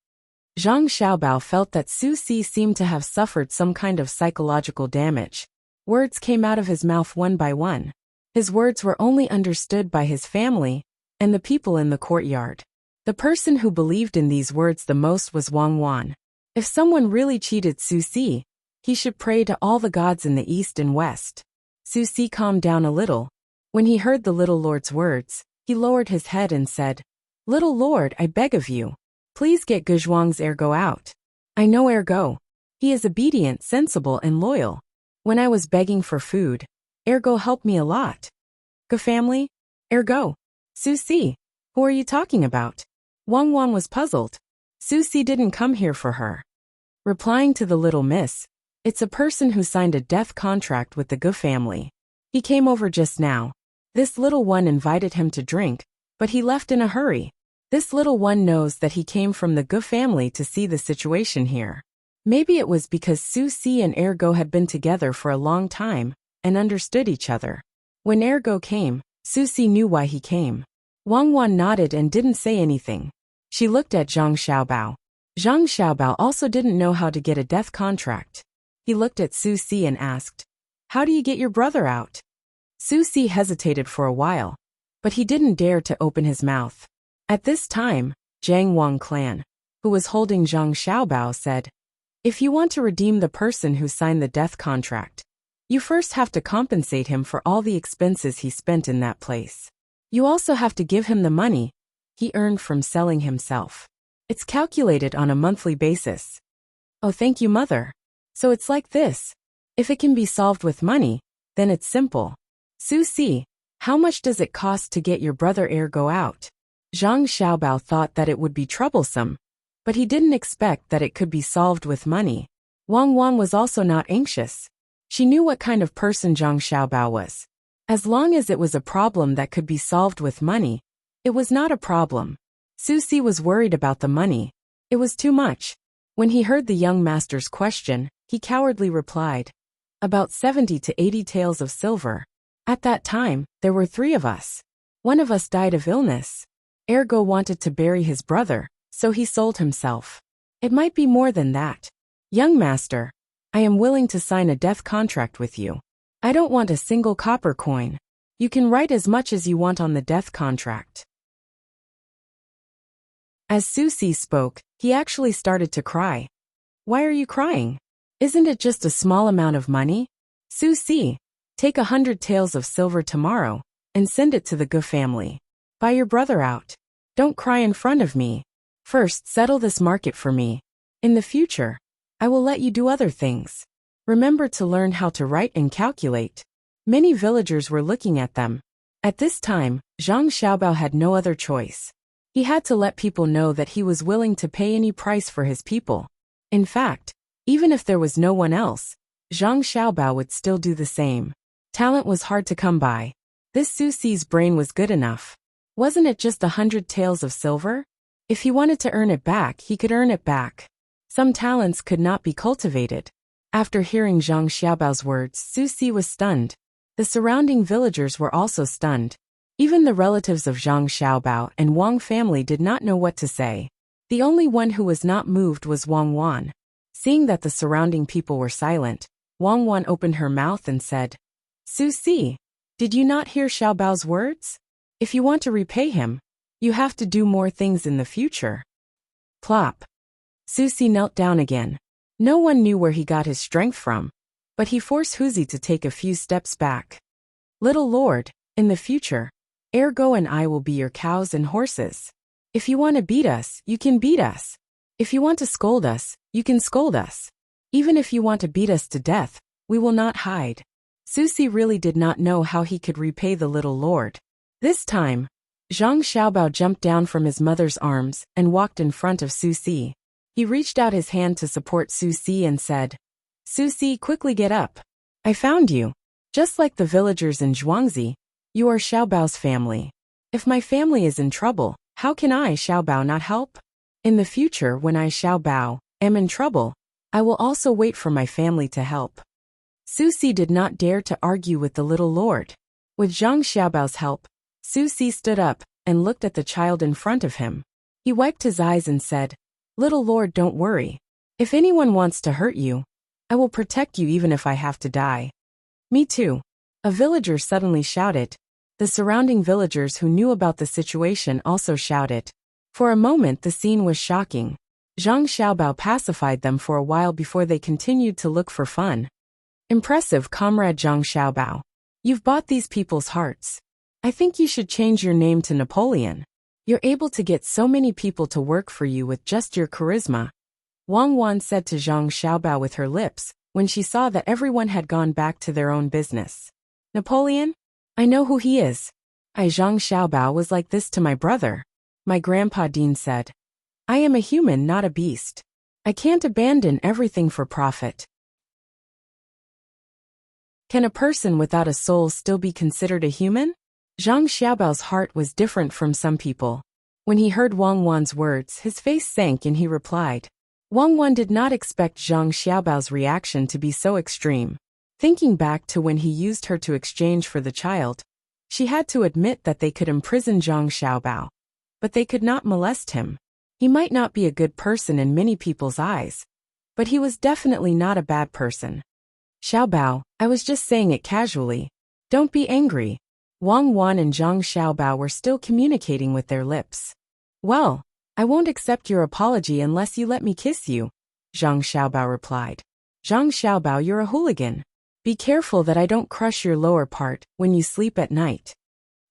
Zhang Xiaobao felt that Susi seemed to have suffered some kind of psychological damage. Words came out of his mouth one by one. His words were only understood by his family and the people in the courtyard. The person who believed in these words the most was Wang Wan. If someone really cheated Susi, he should pray to all the gods in the east and west. Susi calmed down a little. When he heard the little lord's words, he lowered his head and said, Little lord, I beg of you, please get Guzhuang's Ergo out. I know Ergo. He is obedient, sensible, and loyal. When I was begging for food, Ergo helped me a lot. Gu family? Ergo. Susi. Who are you talking about? Wang Wan was puzzled. Susi didn't come here for her. Replying to the little miss, it's a person who signed a death contract with the Gu family. He came over just now. This little one invited him to drink, but he left in a hurry. This little one knows that he came from the Gu family to see the situation here. Maybe it was because Susi and Ergo had been together for a long time and understood each other. When Ergo came, Susi knew why he came. Wang Wan nodded and didn't say anything. She looked at Zhang Xiaobao. Zhang Xiaobao also didn't know how to get a death contract. He looked at Susi and asked, How do you get your brother out? Susi hesitated for a while, but he didn't dare to open his mouth. At this time, Jiang Wang clan, who was holding Zhang Xiaobao, said, If you want to redeem the person who signed the death contract, You first have to compensate him for all the expenses he spent in that place. You also have to give him the money he earned from selling himself. It's calculated on a monthly basis. Oh, thank you, mother. So it's like this. If it can be solved with money, then it's simple. Susie, how much does it cost to get your brother Ergo out? Zhang Xiaobao thought that it would be troublesome, but he didn't expect that it could be solved with money. Wang Wan was also not anxious. She knew what kind of person Zhang Xiaobao was. As long as it was a problem that could be solved with money, it was not a problem. Susie was worried about the money. It was too much. When he heard the young master's question, he cowardly replied, about 70 to 80 taels of silver. At that time, there were 3 of us. One of us died of illness. Ergo wanted to bury his brother, so he sold himself. It might be more than that. Young master, I am willing to sign a death contract with you. I don't want a single copper coin. You can write as much as you want on the death contract. As Susie spoke, he actually started to cry. Why are you crying? Isn't it just a small amount of money? Susie, take 100 taels of silver tomorrow and send it to the Gu family. Buy your brother out. Don't cry in front of me. First, settle this market for me. In the future, I will let you do other things. Remember to learn how to write and calculate. Many villagers were looking at them. At this time, Zhang Xiaobao had no other choice. He had to let people know that he was willing to pay any price for his people. In fact, even if there was no one else, Zhang Xiaobao would still do the same. Talent was hard to come by. This Susie's brain was good enough. Wasn't it just 100 taels of silver? If he wanted to earn it back, he could earn it back. Some talents could not be cultivated. After hearing Zhang Xiaobao's words, Susie was stunned. The surrounding villagers were also stunned. Even the relatives of Zhang Xiaobao and Wang family did not know what to say. The only one who was not moved was Wang Wan. Seeing that the surrounding people were silent, Wang Wan opened her mouth and said, Susie, did you not hear Xiaobao's words? If you want to repay him, you have to do more things in the future. Plop. Susie knelt down again. No one knew where he got his strength from, but he forced Huzi to take a few steps back. Little Lord, in the future, Ergo and I will be your cows and horses. If you want to beat us, you can beat us. If you want to scold us, you can scold us. Even if you want to beat us to death, we will not hide. Susie really did not know how he could repay the little lord. This time, Zhang Xiaobao jumped down from his mother's arms and walked in front of Susie. He reached out his hand to support Susie and said, Susie, quickly get up. I found you. Just like the villagers in Zhuangzi, you are Xiaobao's family. If my family is in trouble, how can I, Xiaobao, not help? In the future, when I, Xiaobao, am in trouble, I will also wait for my family to help. Susie did not dare to argue with the little lord. With Zhang Xiaobao's help, Susie stood up and looked at the child in front of him. He wiped his eyes and said, Little lord, don't worry. If anyone wants to hurt you, I will protect you even if I have to die. Me too. A villager suddenly shouted. The surrounding villagers who knew about the situation also shouted. For a moment the scene was shocking. Zhang Xiaobao pacified them for a while before they continued to look for fun. Impressive, Comrade Zhang Xiaobao. You've bought these people's hearts. I think you should change your name to Napoleon. You're able to get so many people to work for you with just your charisma. Wang Wan said to Zhang Xiaobao with her lips, when she saw that everyone had gone back to their own business. Napoleon? I know who he is. Zhang Xiaobao was like this to my brother. My grandpa Dean said. I am a human, not a beast. I can't abandon everything for profit. Can a person without a soul still be considered a human? Zhang Xiaobao's heart was different from some people. When he heard Wang Wan's words, his face sank and he replied. Wang Wan did not expect Zhang Xiaobao's reaction to be so extreme. Thinking back to when he used her to exchange for the child, she had to admit that they could imprison Zhang Xiaobao. But they could not molest him. He might not be a good person in many people's eyes, but he was definitely not a bad person. Xiaobao, I was just saying it casually. Don't be angry. Wang Wan and Zhang Xiaobao were still communicating with their lips. Well, I won't accept your apology unless you let me kiss you, Zhang Xiaobao replied. Zhang Xiaobao, you're a hooligan. Be careful that I don't crush your lower part when you sleep at night.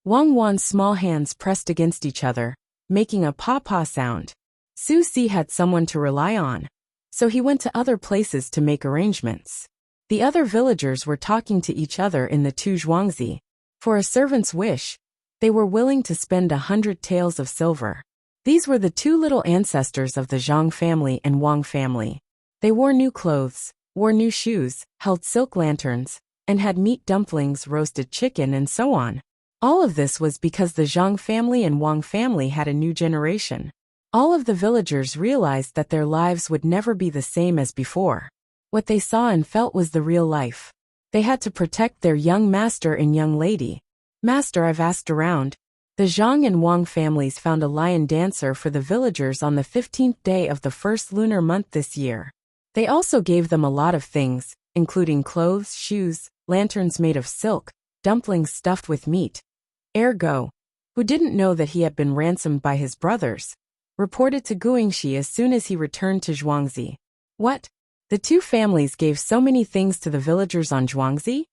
Wang Wan's small hands pressed against each other, making a paw-paw sound. Su Si had someone to rely on, so he went to other places to make arrangements. The other villagers were talking to each other in the Tu Zhuangzi. For a servant's wish, they were willing to spend 100 taels of silver. These were the two little ancestors of the Zhang family and Wang family. They wore new clothes, wore new shoes, held silk lanterns, and had meat dumplings, roasted chicken, and so on. All of this was because the Zhang family and Wang family had a new generation. All of the villagers realized that their lives would never be the same as before. What they saw and felt was the real life. They had to protect their young master and young lady. Master, I've asked around. The Zhang and Wang families found a lion dancer for the villagers on the 15th day of the first lunar month this year. They also gave them a lot of things, including clothes, shoes, lanterns made of silk, dumplings stuffed with meat. Ergo, who didn't know that he had been ransomed by his brothers, reported to Guingxi as soon as he returned to Zhuangzi. What? The two families gave so many things to the villagers on Zhuangzi?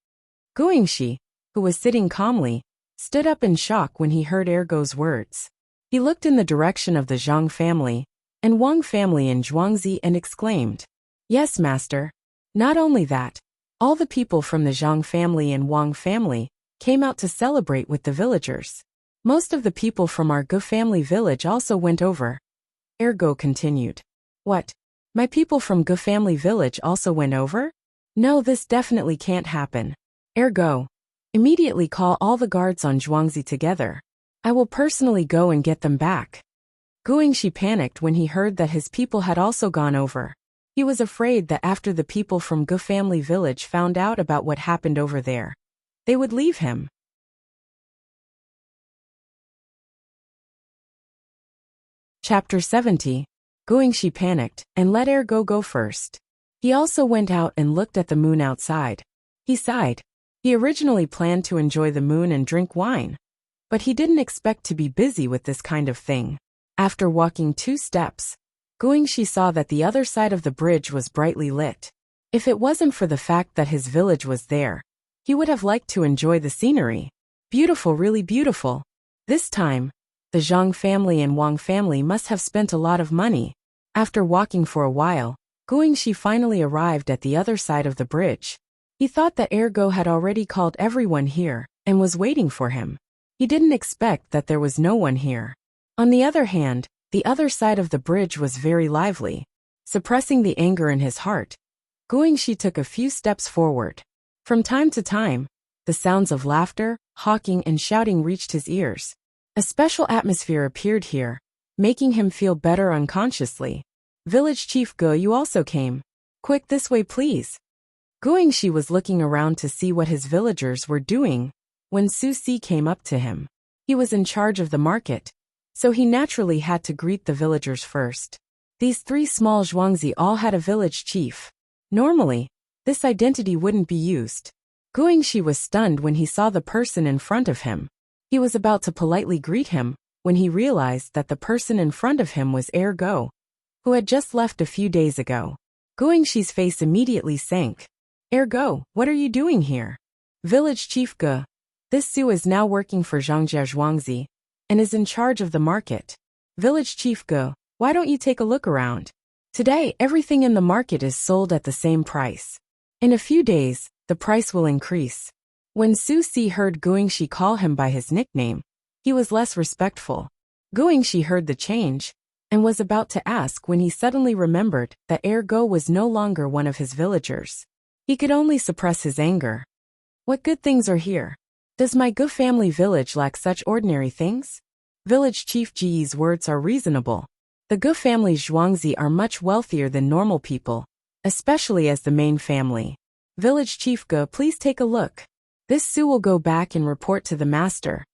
Guingxi, who was sitting calmly, stood up in shock when he heard Ergo's words. He looked in the direction of the Zhang family and Wang family in Zhuangzi and exclaimed, "Yes, master." Not only that, all the people from the Zhang family and Wang family came out to celebrate with the villagers. Most of the people from our Gu family village also went over. Ergo continued. What? My people from Gu family village also went over? No, this definitely can't happen. Ergo, immediately call all the guards on Zhuangzi together. I will personally go and get them back. Guingxi panicked when he heard that his people had also gone over. He was afraid that after the people from Gu family village found out about what happened over there, they would leave him. Chapter 70. Guingxi panicked and let Ergo go first. He also went out and looked at the moon outside. He sighed. He originally planned to enjoy the moon and drink wine, but he didn't expect to be busy with this kind of thing. After walking 2 steps, Guingxi saw that the other side of the bridge was brightly lit. If it wasn't for the fact that his village was there, he would have liked to enjoy the scenery. Beautiful, really beautiful. This time, the Zhang family and Wang family must have spent a lot of money. After walking for a while, Guingxi finally arrived at the other side of the bridge. He thought that Ergo had already called everyone here and was waiting for him. He didn't expect that there was no one here. On the other hand, the other side of the bridge was very lively. Suppressing the anger in his heart, Guingxi took a few steps forward. From time to time, the sounds of laughter, hawking, and shouting reached his ears. A special atmosphere appeared here, making him feel better unconsciously. Village Chief Gu, you also came. Quick, this way please. Guingxi was looking around to see what his villagers were doing when Su Si came up to him. He was in charge of the market, so he naturally had to greet the villagers first. These 3 small Zhuangzi all had a village chief. Normally, this identity wouldn't be used. Guingxi was stunned when he saw the person in front of him. He was about to politely greet him when he realized that the person in front of him was Ergo, who had just left a few days ago. Guingxi's face immediately sank. Ergo, what are you doing here? Village Chief Gu. This Su is now working for Zhangjia Zhuangzi and is in charge of the market. Village Chief Gu, why don't you take a look around? Today, everything in the market is sold at the same price. In a few days, the price will increase. When Su Si heard Guingxi call him by his nickname, he was less respectful. Guingxi heard the change and was about to ask when he suddenly remembered that Ergo was no longer one of his villagers. He could only suppress his anger. What good things are here? Does my Gu family village lack such ordinary things? Village Chief Ji's words are reasonable. The Gu family's Zhuangzi are much wealthier than normal people, especially as the main family. Village Chief Gu, please take a look. This Su will go back and report to the master.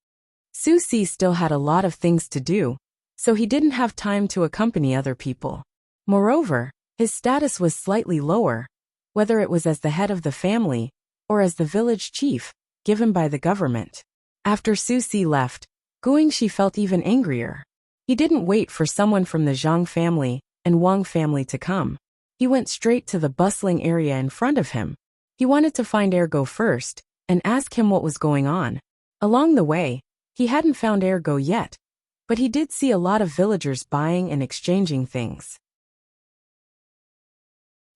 Su Si still had a lot of things to do, so he didn't have time to accompany other people. Moreover, his status was slightly lower, whether it was as the head of the family or as the village chief, given by the government. After Su Si left, Guingxi felt even angrier. He didn't wait for someone from the Zhang family and Wang family to come. He went straight to the bustling area in front of him. He wanted to find Ergo first and ask him what was going on. Along the way, he hadn't found Ergo yet, but he did see a lot of villagers buying and exchanging things.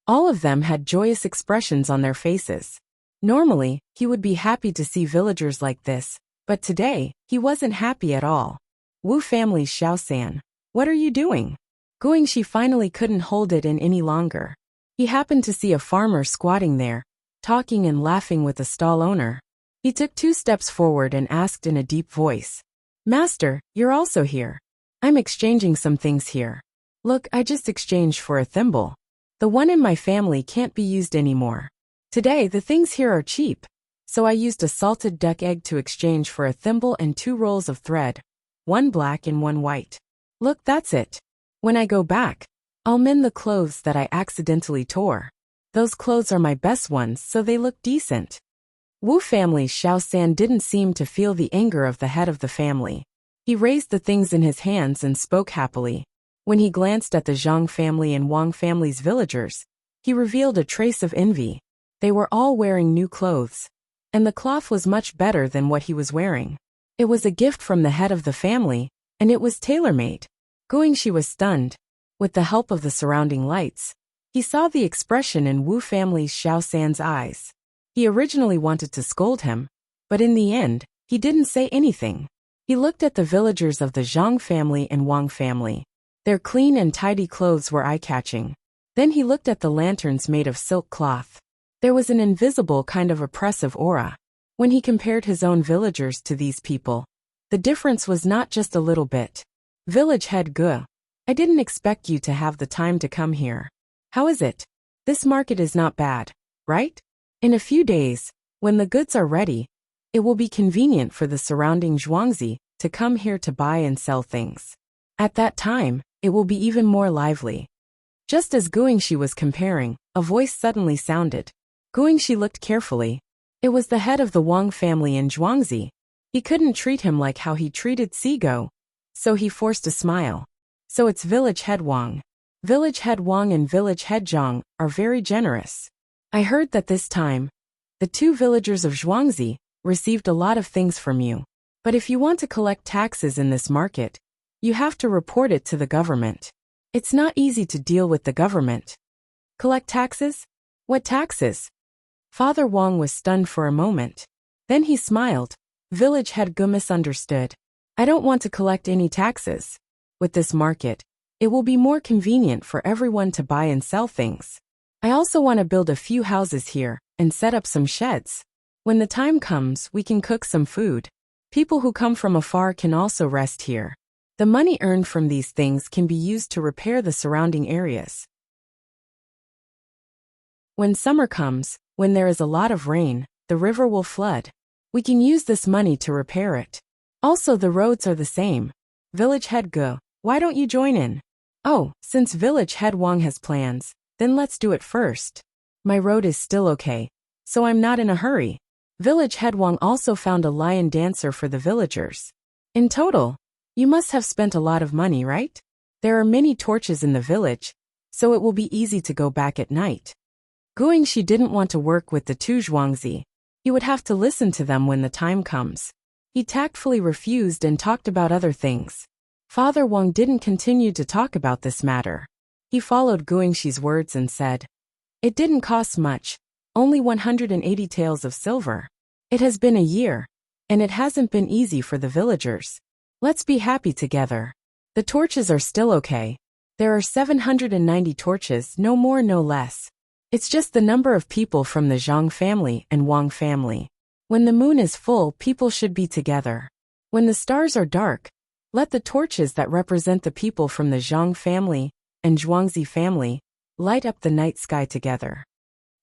All of them had joyous expressions on their faces. Normally, he would be happy to see villagers like this, but today, he wasn't happy at all. Wu family's Xiaosan, what are you doing? Guangxi finally couldn't hold it in any longer. He happened to see a farmer squatting there, talking and laughing with a stall owner. He took 2 steps forward and asked in a deep voice, "Master, you're also here. I'm exchanging some things here. Look, I just exchanged for a thimble. The one in my family can't be used anymore. Today the things here are cheap, so I used a salted duck egg to exchange for a thimble and 2 rolls of thread, 1 black and 1 white. Look, that's it. When I go back, I'll mend the clothes that I accidentally tore. Those clothes are my best ones, so they look decent." Wu family's Xiaosan didn't seem to feel the anger of the head of the family. He raised the things in his hands and spoke happily. When he glanced at the Zhang family and Wang family's villagers, he revealed a trace of envy. They were all wearing new clothes, and the cloth was much better than what he was wearing. It was a gift from the head of the family, and it was tailor-made. Guangxi was stunned. With the help of the surrounding lights, he saw the expression in Wu family's Xiaosan's eyes. He originally wanted to scold him, but in the end, he didn't say anything. He looked at the villagers of the Zhang family and Wang family. Their clean and tidy clothes were eye-catching. Then he looked at the lanterns made of silk cloth. There was an invisible kind of oppressive aura. When he compared his own villagers to these people, the difference was not just a little bit. Village head Gu, I didn't expect you to have the time to come here. How is it? This market is not bad, right? In a few days, when the goods are ready, it will be convenient for the surrounding Zhuangzi to come here to buy and sell things. At that time, it will be even more lively. Just as Guangxi was comparing, a voice suddenly sounded. Guangxi looked carefully. It was the head of the Wang family in Zhuangzi. He couldn't treat him like how he treated Sigo, so he forced a smile. So it's village head Wang. Village head Wang and village head Zhang are very generous. I heard that this time, the 2 villagers of Zhuangzi received a lot of things from you. But if you want to collect taxes in this market, you have to report it to the government. It's not easy to deal with the government. Collect taxes? What taxes? Father Wang was stunned for a moment. Then he smiled. Village head Gu misunderstood. I don't want to collect any taxes. With this market, it will be more convenient for everyone to buy and sell things. I also want to build a few houses here and set up some sheds. When the time comes, we can cook some food. People who come from afar can also rest here. The money earned from these things can be used to repair the surrounding areas. When summer comes, when there is a lot of rain, the river will flood. We can use this money to repair it. Also, the roads are the same. Village head Gu, why don't you join in? Oh, since village head Wang has plans, then let's do it first. My road is still okay, so I'm not in a hurry. Village head Wang also found a lion dancer for the villagers. In total, you must have spent a lot of money, right? There are many torches in the village, so it will be easy to go back at night. Guangxi didn't want to work with the 2 Zhuangzi. He would have to listen to them when the time comes. He tactfully refused and talked about other things. Father Wang didn't continue to talk about this matter. He followed Guangxi's words and said, "It didn't cost much, only 180 taels of silver. It has been a year, and it hasn't been easy for the villagers. Let's be happy together. The torches are still okay. There are 790 torches, no more no less. It's just the number of people from the Zhang family and Wang family. When the moon is full, people should be together. When the stars are dark, let the torches that represent the people from the Zhang family and Zhuangzi family light up the night sky together."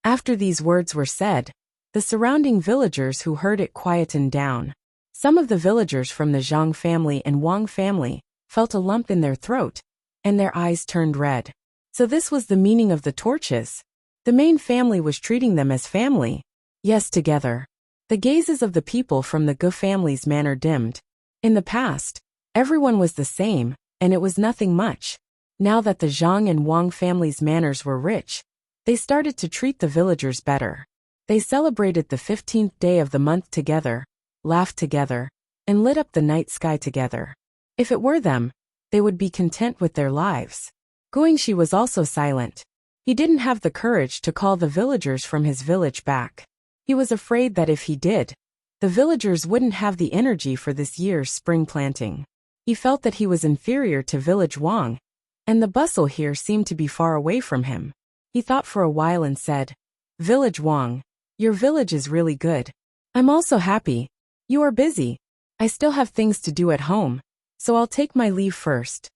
After these words were said, the surrounding villagers who heard it quietened down. Some of the villagers from the Zhang family and Wang family felt a lump in their throat, and their eyes turned red. So this was the meaning of the torches. The main family was treating them as family. Yes, together. The gazes of the people from the Gu family's manner dimmed. In the past, everyone was the same, and it was nothing much. Now that the Zhang and Wang families' manners were rich, they started to treat the villagers better. They celebrated the 15th day of the month together, laughed together, and lit up the night sky together. If it were them, they would be content with their lives. Guangxi was also silent. He didn't have the courage to call the villagers from his village back. He was afraid that if he did, the villagers wouldn't have the energy for this year's spring planting. He felt that he was inferior to village Wang, and the bustle here seemed to be far away from him. He thought for a while and said, "Village Wang, your village is really good. I'm also happy. You are busy. I still have things to do at home, so I'll take my leave first."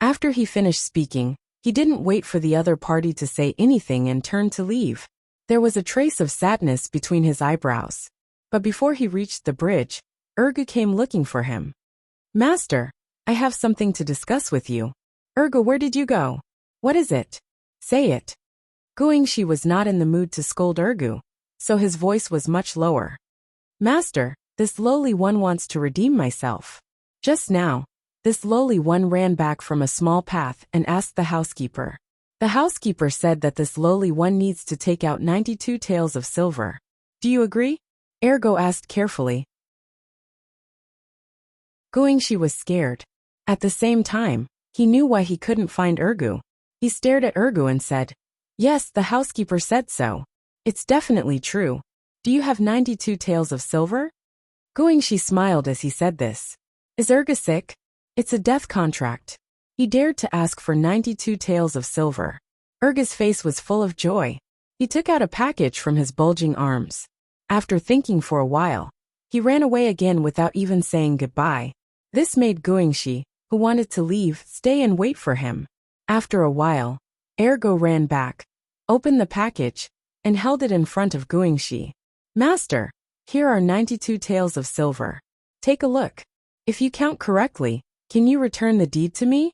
After he finished speaking, he didn't wait for the other party to say anything and turned to leave. There was a trace of sadness between his eyebrows. But before he reached the bridge, Earbook came looking for him. "Master, I have something to discuss with you." "Earbook, where did you go? What is it? Say it." Guangxi was not in the mood to scold Earbook, so his voice was much lower. "Master, this lowly one wants to redeem myself." Just now, this lowly one ran back from a small path and asked the housekeeper. The housekeeper said that this lowly one needs to take out 92 taels of silver. "Do you agree?" Earbook asked carefully. Guangxi was scared. At the same time, he knew why he couldn't find Earbook. He stared at Earbook and said, "Yes, the housekeeper said so. It's definitely true. Do you have 92 taels of silver?" Guangxi smiled as he said this. "Is Earbook sick? It's a death contract." He dared to ask for 92 taels of silver. Earbook's face was full of joy. He took out a package from his bulging arms. After thinking for a while, he ran away again without even saying goodbye. This made Guangxi, who wanted to leave, stay and wait for him. After a while, Earbook ran back, opened the package, and held it in front of Guangxi. "Master, here are 92 taels of silver. Take a look. If you count correctly, can you return the deed to me?"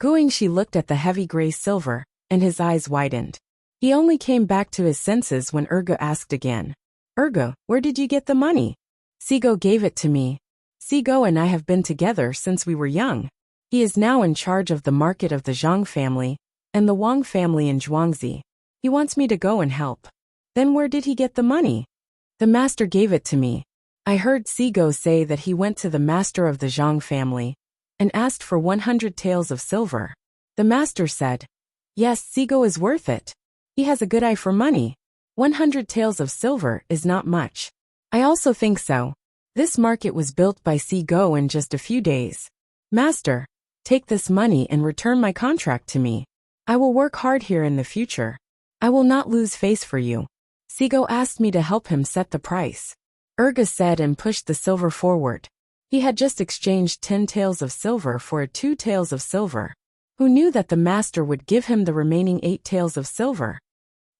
Guangxi looked at the heavy gray silver, and his eyes widened. He only came back to his senses when Earbook asked again. "Earbook, where did you get the money?" "Sigo gave it to me. Sigo and I have been together since we were young. He is now in charge of the market of the Zhang family and the Wang family in Zhuangzi. He wants me to go and help." "Then where did he get the money?" "The master gave it to me. I heard Sigo say that he went to the master of the Zhang family and asked for 100 taels of silver. The master said, 'Yes, Sigo is worth it. He has a good eye for money. 100 taels of silver is not much.' I also think so. This market was built by Sigo in just a few days. Master, take this money and return my contract to me. I will work hard here in the future. I will not lose face for you." Sigo asked me to help him set the price. Earbook said and pushed the silver forward. He had just exchanged 10 taels of silver for 2 taels of silver. Who knew that the master would give him the remaining 8 taels of silver?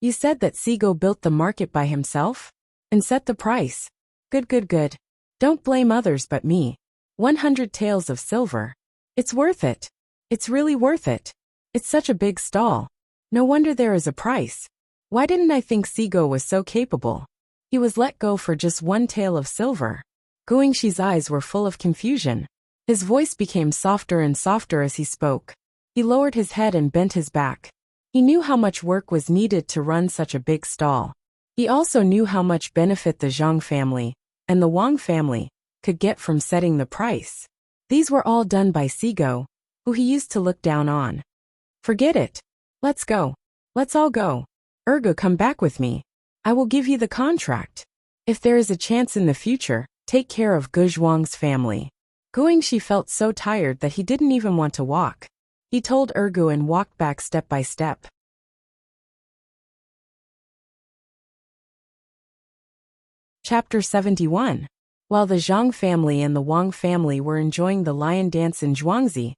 "You said that Sigo built the market by himself? And set the price. Good. Don't blame others but me. 100 taels of silver. It's worth it. It's really worth it. It's such a big stall. No wonder there is a price. Why didn't I think Sigo was so capable?" He was let go for just 1 tael of silver. Guangxi's eyes were full of confusion. His voice became softer and softer as he spoke. He lowered his head and bent his back. He knew how much work was needed to run such a big stall. He also knew how much benefit the Zhang family and the Wang family could get from setting the price. These were all done by Sigo, who he used to look down on. "Forget it. Let's go. Let's all go. Earbook, come back with me. I will give you the contract. If there is a chance in the future, take care of Guzhuang's family." Guangxi felt so tired that he didn't even want to walk. He told Earbook and walked back step by step. Chapter 71. While the Zhang family and the Wang family were enjoying the lion dance in Zhuangzi,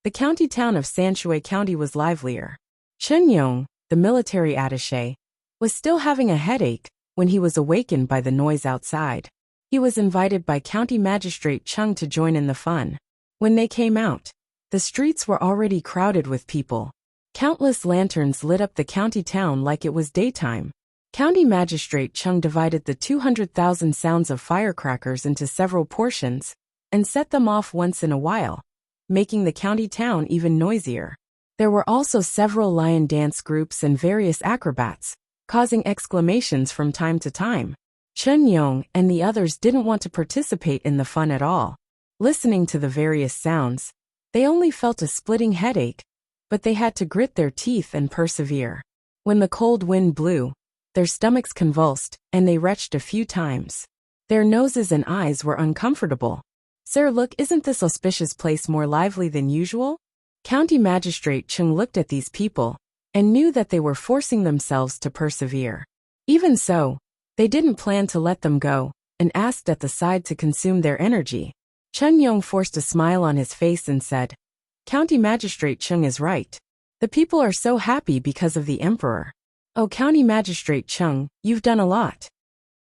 the county town of Sanshui County was livelier. Chen Yong, the military attaché, was still having a headache when he was awakened by the noise outside. He was invited by County Magistrate Chung to join in the fun. When they came out, the streets were already crowded with people. Countless lanterns lit up the county town like it was daytime. County Magistrate Chung divided the 200,000 sounds of firecrackers into several portions and set them off once in a while, making the county town even noisier. There were also several lion dance groups and various acrobats causing exclamations from time to time. Chun Yong and the others didn't want to participate in the fun at all. Listening to the various sounds, they only felt a splitting headache, but they had to grit their teeth and persevere. When the cold wind blew, their stomachs convulsed, and they retched a few times. Their noses and eyes were uncomfortable. Sir, look, isn't this auspicious place more lively than usual? County Magistrate Chung looked at these people, and knew that they were forcing themselves to persevere. Even so, they didn't plan to let them go, and asked at the side to consume their energy. Chun Yong forced a smile on his face and said, County Magistrate Chung is right. The people are so happy because of the Emperor. Oh, County Magistrate Chung, you've done a lot.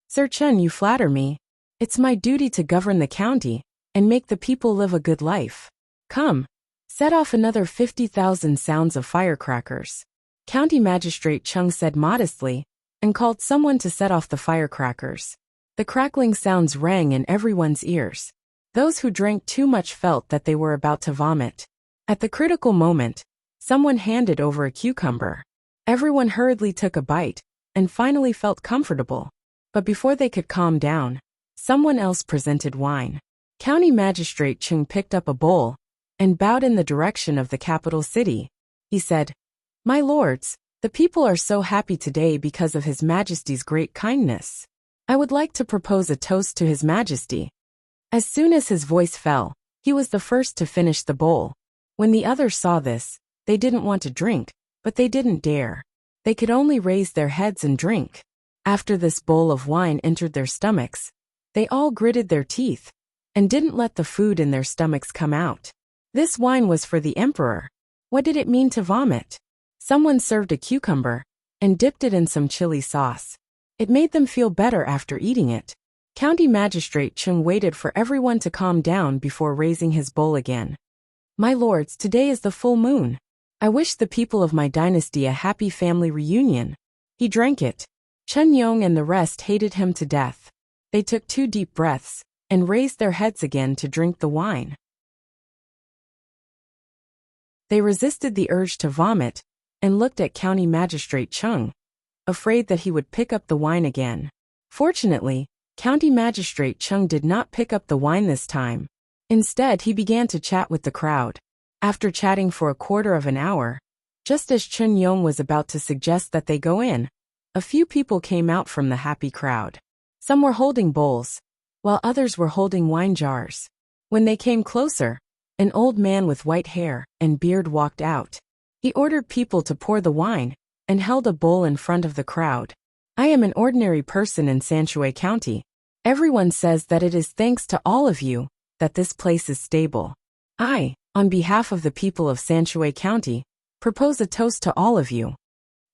Sir Chun, you flatter me. It's my duty to govern the county, and make the people live a good life. Come, set off another 50,000 sounds of firecrackers. County Magistrate Chung said modestly, and called someone to set off the firecrackers. The crackling sounds rang in everyone's ears. Those who drank too much felt that they were about to vomit. At the critical moment, someone handed over a cucumber. Everyone hurriedly took a bite, and finally felt comfortable. But before they could calm down, someone else presented wine. County Magistrate Chung picked up a bowl, and bowed in the direction of the capital city. He said, My lords, the people are so happy today because of His Majesty's great kindness. I would like to propose a toast to His Majesty. As soon as his voice fell, he was the first to finish the bowl. When the others saw this, they didn't want to drink, but they didn't dare. They could only raise their heads and drink. After this bowl of wine entered their stomachs, they all gritted their teeth, and didn't let the food in their stomachs come out. This wine was for the Emperor. What did it mean to vomit? Someone served a cucumber, and dipped it in some chili sauce. It made them feel better after eating it. County Magistrate Chung waited for everyone to calm down before raising his bowl again. My lords, today is the full moon. I wish the people of my dynasty a happy family reunion. He drank it. Chun Yong and the rest hated him to death. They took 2 deep breaths, and raised their heads again to drink the wine. They resisted the urge to vomit, and looked at County Magistrate Chung, afraid that he would pick up the wine again. Fortunately, County Magistrate Chung did not pick up the wine this time. Instead, he began to chat with the crowd. After chatting for a quarter of an hour, just as Chun Yong was about to suggest that they go in, a few people came out from the happy crowd. Some were holding bowls, while others were holding wine jars. When they came closer, an old man with white hair and beard walked out. He ordered people to pour the wine, and held a bowl in front of the crowd. I am an ordinary person in Sanshui County. Everyone says that it is thanks to all of you that this place is stable. I, on behalf of the people of Sanshui County, propose a toast to all of you.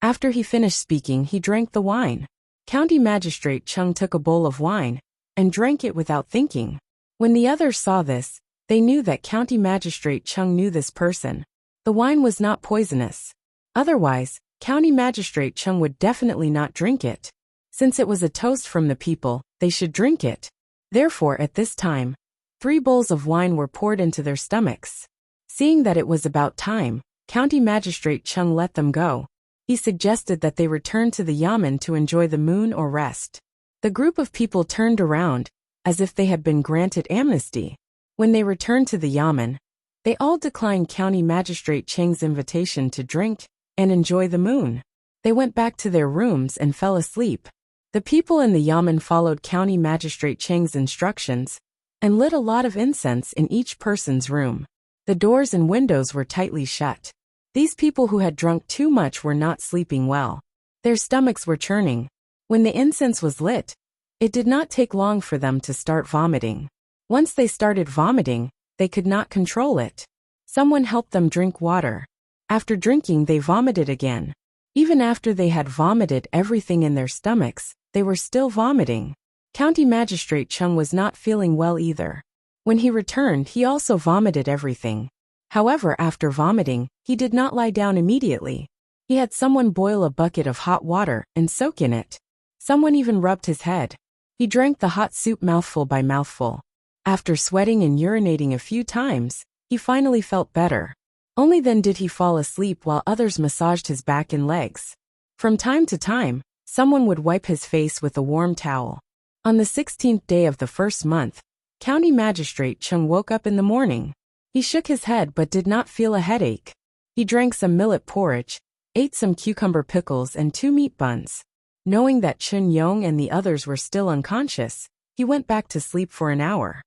After he finished speaking, he drank the wine. County Magistrate Chung took a bowl of wine, and drank it without thinking. When the others saw this, they knew that County Magistrate Chung knew this person. The wine was not poisonous. Otherwise, County Magistrate Chung would definitely not drink it. Since it was a toast from the people, they should drink it. Therefore, at this time, 3 bowls of wine were poured into their stomachs. Seeing that it was about time, County Magistrate Chung let them go. He suggested that they return to the yamen to enjoy the moon or rest. The group of people turned around, as if they had been granted amnesty. When they returned to the yamen, they all declined County Magistrate Cheng's invitation to drink and enjoy the moon. They went back to their rooms and fell asleep. The people in the yamen followed County Magistrate Cheng's instructions, and lit a lot of incense in each person's room. The doors and windows were tightly shut. These people who had drunk too much were not sleeping well. Their stomachs were churning. When the incense was lit, it did not take long for them to start vomiting. Once they started vomiting, they could not control it. Someone helped them drink water. After drinking, they vomited again. Even after they had vomited everything in their stomachs, they were still vomiting. County Magistrate Chung was not feeling well either. When he returned, he also vomited everything. However, after vomiting, he did not lie down immediately. He had someone boil a bucket of hot water and soak in it. Someone even rubbed his head. He drank the hot soup mouthful by mouthful. After sweating and urinating a few times, he finally felt better. Only then did he fall asleep while others massaged his back and legs. From time to time, Someone would wipe his face with a warm towel. On the 16th day of the first month, County Magistrate Chung woke up in the morning. He shook his head but did not feel a headache. He drank some millet porridge, ate some cucumber pickles and 2 meat buns. Knowing that Chun Yong and the others were still unconscious, he went back to sleep for an hour.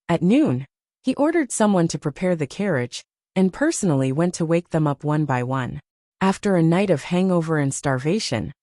At noon, he ordered someone to prepare the carriage, and personally went to wake them up one by one. After a night of hangover and starvation,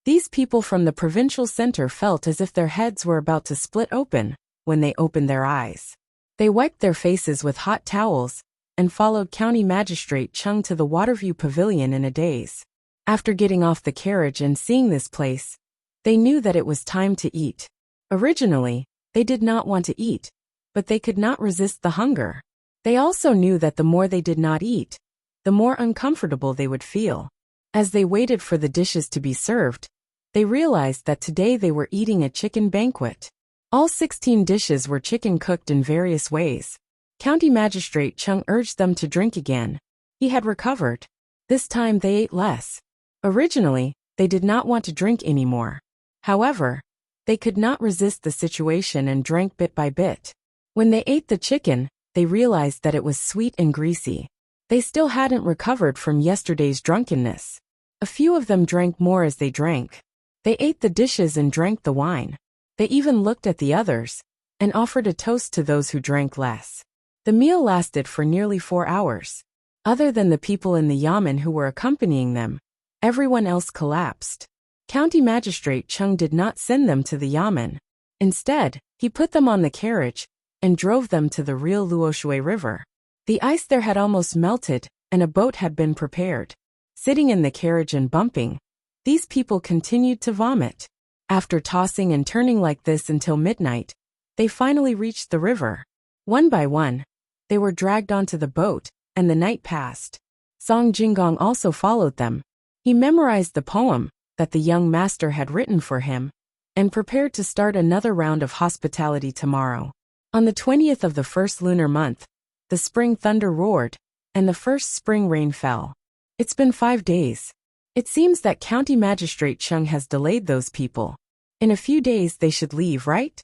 these people from the provincial center felt as if their heads were about to split open when they opened their eyes. They wiped their faces with hot towels and followed County Magistrate Chung to the Waterview Pavilion in a daze. After getting off the carriage and seeing this place, they knew that it was time to eat. Originally, they did not want to eat, but they could not resist the hunger. They also knew that the more they did not eat, the more uncomfortable they would feel. As they waited for the dishes to be served, they realized that today they were eating a chicken banquet. All 16 dishes were chicken cooked in various ways. County Magistrate Chung urged them to drink again. He had recovered. This time they ate less. Originally, they did not want to drink anymore. However, they could not resist the situation and drank bit by bit. When they ate the chicken, they realized that it was sweet and greasy. They still hadn't recovered from yesterday's drunkenness. A few of them drank more as they drank. They ate the dishes and drank the wine. They even looked at the others and offered a toast to those who drank less. The meal lasted for nearly 4 hours. Other than the people in the yamen who were accompanying them, everyone else collapsed. County Magistrate Chung did not send them to the yamen. Instead, he put them on the carriage and drove them to the real Luoshui River. The ice there had almost melted, and a boat had been prepared. Sitting in the carriage and bumping, these people continued to vomit. After tossing and turning like this until midnight, they finally reached the river. One by one, they were dragged onto the boat, and the night passed. Song Jingong also followed them. He memorized the poem that the young master had written for him, and prepared to start another round of hospitality tomorrow. On the 20th of the first lunar month, the spring thunder roared, and the first spring rain fell. It's been 5 days. It seems that County Magistrate Chung has delayed those people. In a few days they should leave, right?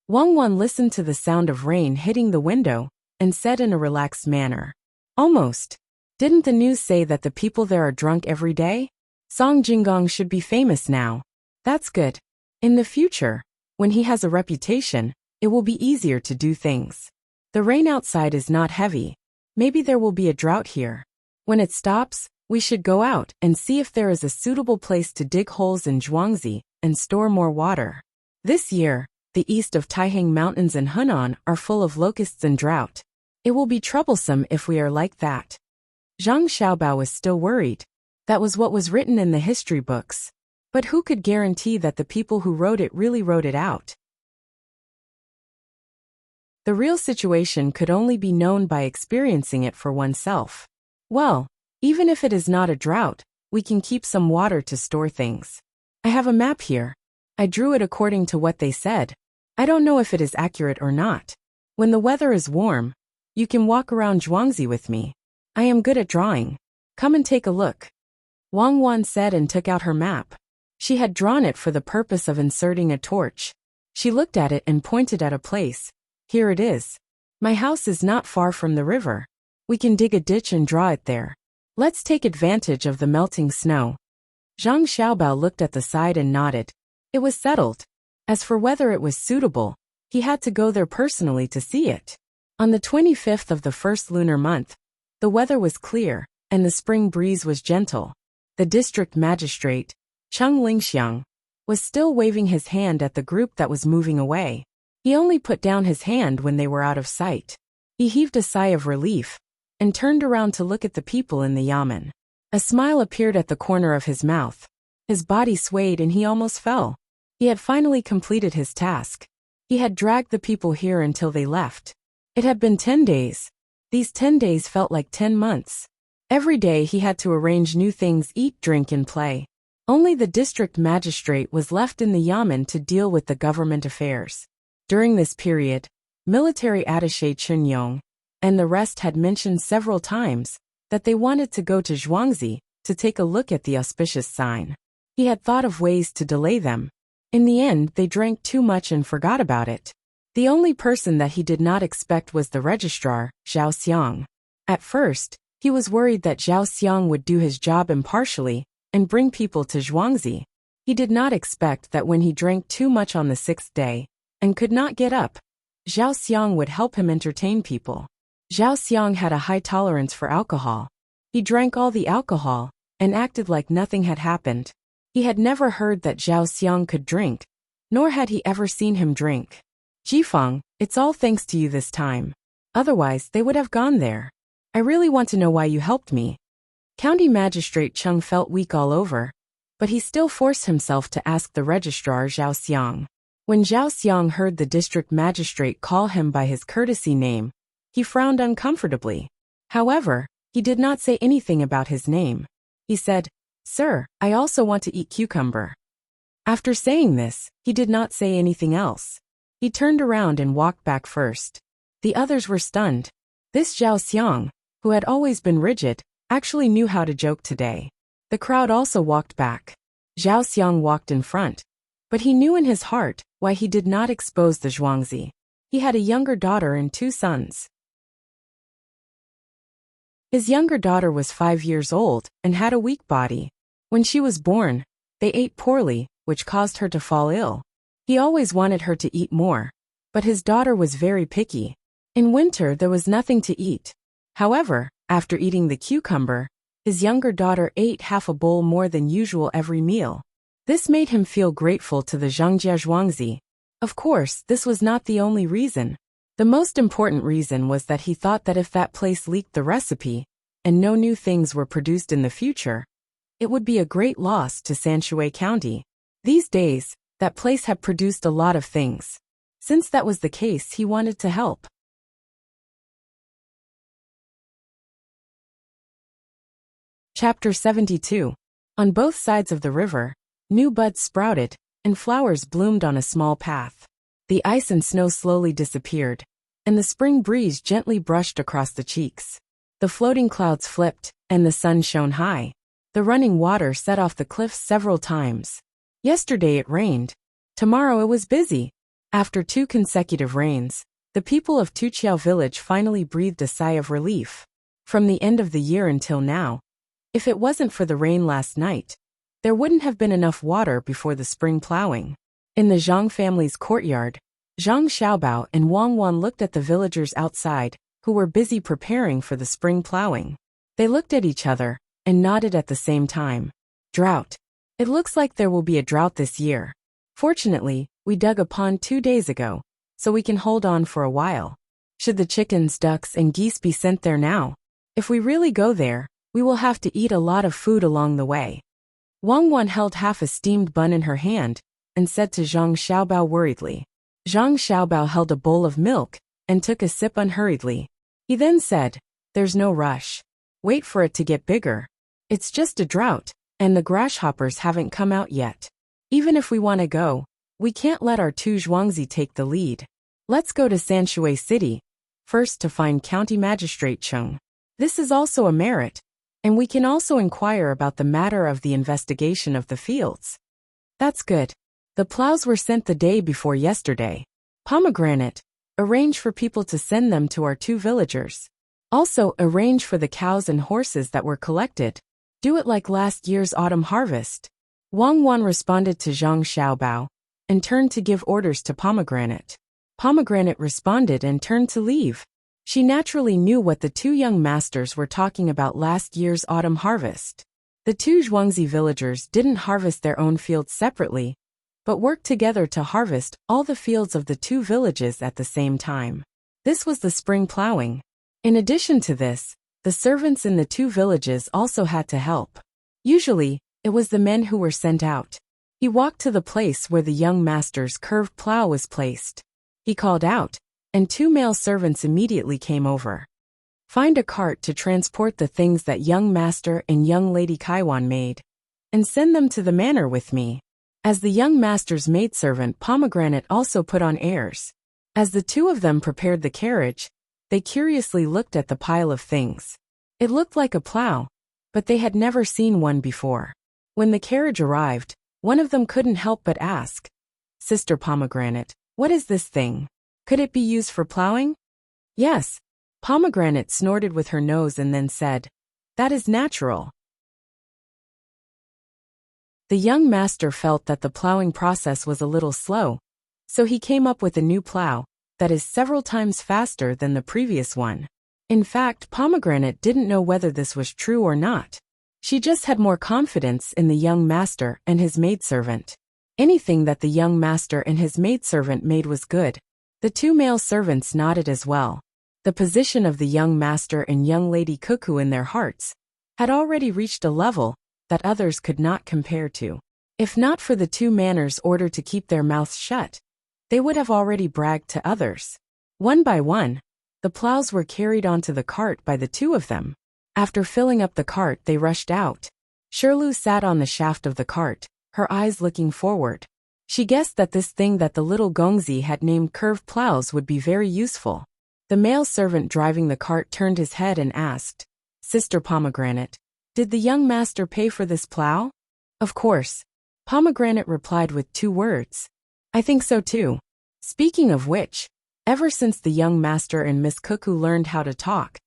Wang Wan listened to the sound of rain hitting the window and said in a relaxed manner, "Almost. Didn't the news say that the people there are drunk every day? Song Jingong should be famous now. That's good. In the future, when he has a reputation, it will be easier to do things. The rain outside is not heavy. Maybe there will be a drought here. When it stops, we should go out and see if there is a suitable place to dig holes in Zhuangzi and store more water. This year, the east of Taihang Mountains and Hunan are full of locusts and drought. It will be troublesome if we are like that." Zhang Xiaobao was still worried. That was what was written in the history books. But who could guarantee that the people who wrote it really wrote it out? The real situation could only be known by experiencing it for oneself. Well, even if it is not a drought, we can keep some water to store things. I have a map here. I drew it according to what they said. I don't know if it is accurate or not. When the weather is warm, you can walk around Zhuangzi with me. I am good at drawing. Come and take a look." Wang Wan said and took out her map. She had drawn it for the purpose of inserting a torch. She looked at it and pointed at a place. "Here it is. My house is not far from the river. We can dig a ditch and draw it there. Let's take advantage of the melting snow." Zhang Xiaobao looked at the side and nodded. It was settled. As for whether it was suitable, he had to go there personally to see it. On the 25th of the first lunar month, the weather was clear, and the spring breeze was gentle. The district magistrate, Chung Lingxiang, was still waving his hand at the group that was moving away. He only put down his hand when they were out of sight. He heaved a sigh of relief and turned around to look at the people in the yamen. A smile appeared at the corner of his mouth. His body swayed and he almost fell. He had finally completed his task. He had dragged the people here until they left. It had been 10 days. These 10 days felt like 10 months. Every day he had to arrange new things, eat, drink, and play. Only the district magistrate was left in the yamen to deal with the government affairs. During this period, military attaché Chun Yong and the rest had mentioned several times that they wanted to go to Zhuangzi to take a look at the auspicious sign. He had thought of ways to delay them. In the end, they drank too much and forgot about it. The only person that he did not expect was the registrar, Zhao Xiang. At first, he was worried that Zhao Xiang would do his job impartially and bring people to Zhuangzi. He did not expect that when he drank too much on the 6th day and could not get up, Zhao Xiang would help him entertain people. Zhao Xiang had a high tolerance for alcohol. He drank all the alcohol and acted like nothing had happened. He had never heard that Zhao Xiang could drink, nor had he ever seen him drink. Jifeng, it's all thanks to you this time. Otherwise, they would have gone there. I really want to know why you helped me. County Magistrate Cheng felt weak all over, but he still forced himself to ask the registrar Zhao Xiang. When Zhao Xiang heard the district magistrate call him by his courtesy name, he frowned uncomfortably. However, he did not say anything about his name. He said, "Sir, I also want to eat cucumber." After saying this, he did not say anything else. He turned around and walked back first. The others were stunned. This Zhao Xiang, who had always been rigid, actually knew how to joke today. The crowd also walked back. Zhao Xiang walked in front. But he knew in his heart why he did not expose the Zhuangzi. He had a younger daughter and 2 sons. His younger daughter was 5 years old and had a weak body. When she was born, they ate poorly, which caused her to fall ill. He always wanted her to eat more, but his daughter was very picky. In winter there was nothing to eat. However, after eating the cucumber, his younger daughter ate half a bowl more than usual every meal. This made him feel grateful to the Zhangjia Zhuangzi. Of course, this was not the only reason. The most important reason was that he thought that if that place leaked the recipe, and no new things were produced in the future, it would be a great loss to Sanshui County. These days, that place had produced a lot of things. Since that was the case, he wanted to help. Chapter 72. On both sides of the river, new buds sprouted, and flowers bloomed on a small path. The ice and snow slowly disappeared, and the spring breeze gently brushed across the cheeks. The floating clouds flipped, and the sun shone high. The running water set off the cliffs several times. Yesterday it rained. Tomorrow it was busy. After 2 consecutive rains, the people of Tuqiao village finally breathed a sigh of relief. From the end of the year until now, if it wasn't for the rain last night, there wouldn't have been enough water before the spring plowing. In the Zhang family's courtyard, Zhang Xiaobao and Wang Wan looked at the villagers outside, who were busy preparing for the spring plowing. They looked at each other and nodded at the same time. Drought. It looks like there will be a drought this year. Fortunately, we dug a pond 2 days ago, so we can hold on for a while. Should the chickens, ducks, and geese be sent there now? If we really go there, we will have to eat a lot of food along the way. Wang Wan held half a steamed bun in her hand and said to Zhang Xiaobao worriedly. Zhang Xiaobao held a bowl of milk and took a sip unhurriedly. He then said, "There's no rush. Wait for it to get bigger. It's just a drought, and the grasshoppers haven't come out yet. Even if we want to go, we can't let our 2 Zhuangzi take the lead. Let's go to Sanshui City, first to find County Magistrate Cheng. This is also a merit, and we can also inquire about the matter of the investigation of the fields." That's good. The plows were sent the day before yesterday. Pomegranate, arrange for people to send them to our 2 villagers. Also, arrange for the cows and horses that were collected. Do it like last year's autumn harvest. Wang Wan responded to Zhang Xiaobao and turned to give orders to Pomegranate. Pomegranate responded and turned to leave. She naturally knew what the 2 young masters were talking about last year's autumn harvest. The 2 Zhuangzi villagers didn't harvest their own fields separately, but worked together to harvest all the fields of the 2 villages at the same time. This was the spring plowing. In addition to this, the servants in the 2 villages also had to help. Usually, it was the men who were sent out. He walked to the place where the young master's curved plow was placed. He called out, and 2 male servants immediately came over. Find a cart to transport the things that young master and young lady Kaiwan made, and send them to the manor with me. As the young master's maidservant Pomegranate also put on airs. As the 2 of them prepared the carriage, they curiously looked at the pile of things. It looked like a plow, but they had never seen one before. When the carriage arrived, one of them couldn't help but ask, "Sister Pomegranate, what is this thing? Could it be used for plowing?" "Yes." Pomegranate snorted with her nose and then said, "That is natural." The young master felt that the plowing process was a little slow, so he came up with a new plow that is several times faster than the previous one. In fact, Pomegranate didn't know whether this was true or not. She just had more confidence in the young master and his maidservant. Anything that the young master and his maidservant made was good. The two male servants nodded as well. The position of the young master and young lady Cuckoo in their hearts had already reached a level that others could not compare to. If not for the two manners ordered to keep their mouths shut, they would have already bragged to others. One by one, the plows were carried onto the cart by the two of them. After filling up the cart, they rushed out. Shirley sat on the shaft of the cart, her eyes looking forward. She guessed that this thing that the little Gongzi had named curved plows would be very useful. The male servant driving the cart turned his head and asked, "Sister Pomegranate, did the young master pay for this plow?" "Of course." Pomegranate replied with 2 words. "I think so too." Speaking of which, ever since the young master and Miss Cuckoo learned how to talk,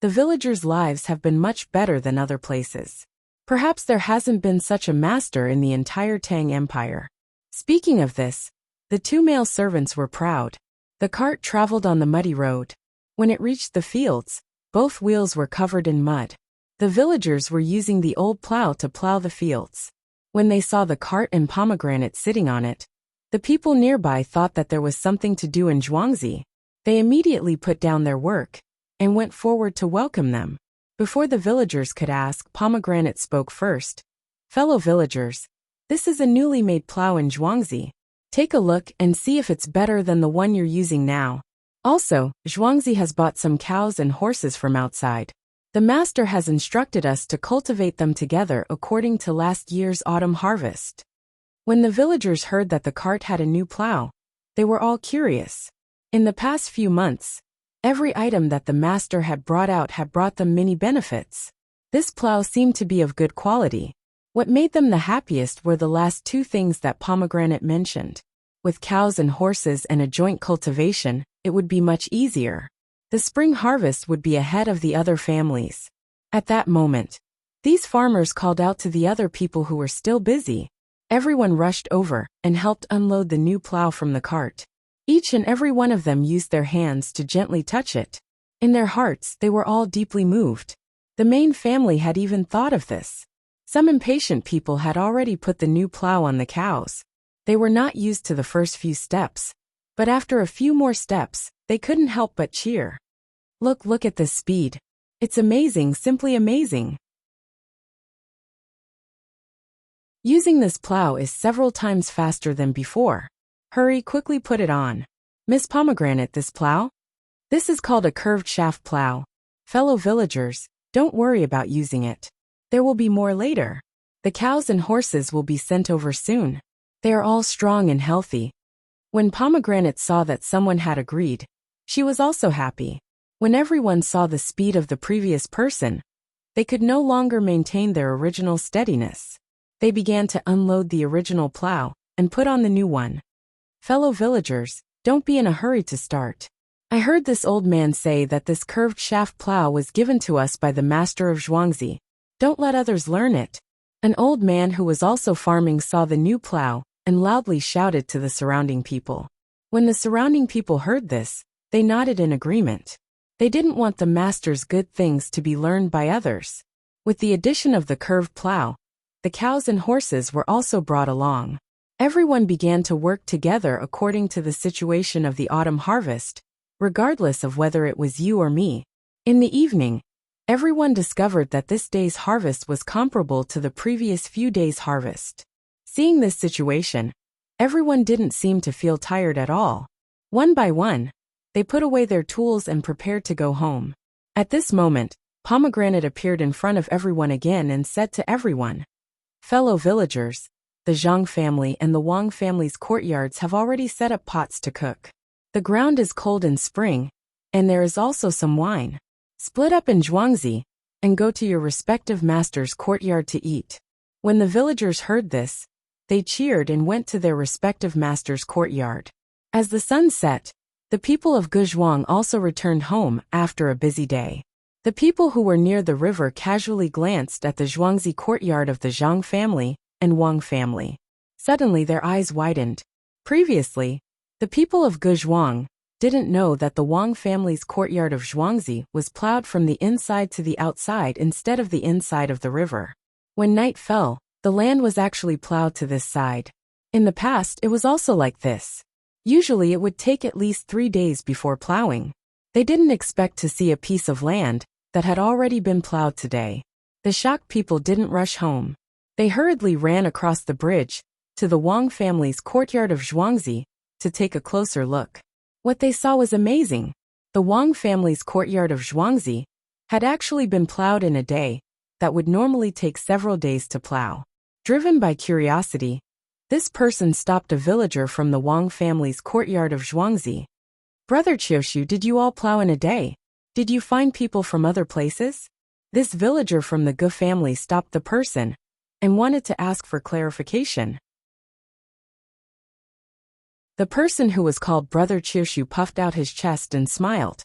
the villagers' lives have been much better than other places. Perhaps there hasn't been such a master in the entire Tang Empire. Speaking of this, the 2 male servants were proud. The cart traveled on the muddy road. When it reached the fields, both wheels were covered in mud. The villagers were using the old plow to plow the fields. When they saw the cart and Pomegranate sitting on it, the people nearby thought that there was something to do in Zhuangzi. They immediately put down their work and went forward to welcome them. Before the villagers could ask, Pomegranate spoke first. "Fellow villagers, this is a newly made plow in Zhuangzi. Take a look and see if it's better than the one you're using now. Also, Zhuangzi has bought some cows and horses from outside. The master has instructed us to cultivate them together according to last year's autumn harvest." When the villagers heard that the cart had a new plow, they were all curious. In the past few months, every item that the master had brought out had brought them many benefits. This plow seemed to be of good quality. What made them the happiest were the last 2 things that Pomegranate mentioned. With cows and horses and a joint cultivation, it would be much easier. The spring harvest would be ahead of the other families. At that moment, these farmers called out to the other people who were still busy. Everyone rushed over and helped unload the new plow from the cart. Each and every one of them used their hands to gently touch it. In their hearts, they were all deeply moved. The main family had even thought of this. Some impatient people had already put the new plow on the cows. They were not used to the first few steps, but after a few more steps, they couldn't help but cheer. Look at this speed. It's amazing, simply amazing. Using this plow is several times faster than before. Hurry, quickly put it on. Miss Pomegranate, this plow? This is called a curved shaft plow. Fellow villagers, don't worry about using it. There will be more later. The cows and horses will be sent over soon. They are all strong and healthy. When Pomegranate saw that someone had agreed, she was also happy. When everyone saw the speed of the previous person, they could no longer maintain their original steadiness. They began to unload the original plow and put on the new one. Fellow villagers, don't be in a hurry to start. I heard this old man say that this curved shaft plow was given to us by the master of Zhuangzi. Don't let others learn it. An old man who was also farming saw the new plow and loudly shouted to the surrounding people. When the surrounding people heard this, they nodded in agreement. They didn't want the master's good things to be learned by others. With the addition of the curved plow, the cows and horses were also brought along. Everyone began to work together according to the situation of the autumn harvest, regardless of whether it was you or me. In the evening, everyone discovered that this day's harvest was comparable to the previous few days' harvest. Seeing this situation, everyone didn't seem to feel tired at all. One by one, they put away their tools and prepared to go home. At this moment, Pomegranate appeared in front of everyone again and said to everyone, "Fellow villagers, the Zhang family and the Wang family's courtyards have already set up pots to cook. The ground is cold in spring, and there is also some wine. Split up in Zhuangzi, and go to your respective master's courtyard to eat. When the villagers heard this, they cheered and went to their respective master's courtyard. As the sun set, the people of Guzhuang also returned home after a busy day. The people who were near the river casually glanced at the Zhuangzi courtyard of the Zhang family and Wang family. Suddenly their eyes widened. Previously, the people of Guzhuang didn't know that the Wang family's courtyard of Zhuangzi was plowed from the inside to the outside instead of the inside of the river. When night fell, the land was actually plowed to this side. In the past, it was also like this. Usually it would take at least 3 days before plowing. They didn't expect to see a piece of land that had already been plowed today. The shocked people didn't rush home. They hurriedly ran across the bridge to the Wang family's courtyard of Zhuangzi to take a closer look. What they saw was amazing. The Wang family's courtyard of Zhuangzi had actually been plowed in a day that would normally take several days to plow. Driven by curiosity, this person stopped a villager from the Wang family's courtyard of Zhuangzi. "Brother Qiushu, did you all plow in a day? Did you find people from other places?" This villager from the Gu family stopped the person and wanted to ask for clarification. The person who was called Brother Qiushu puffed out his chest and smiled.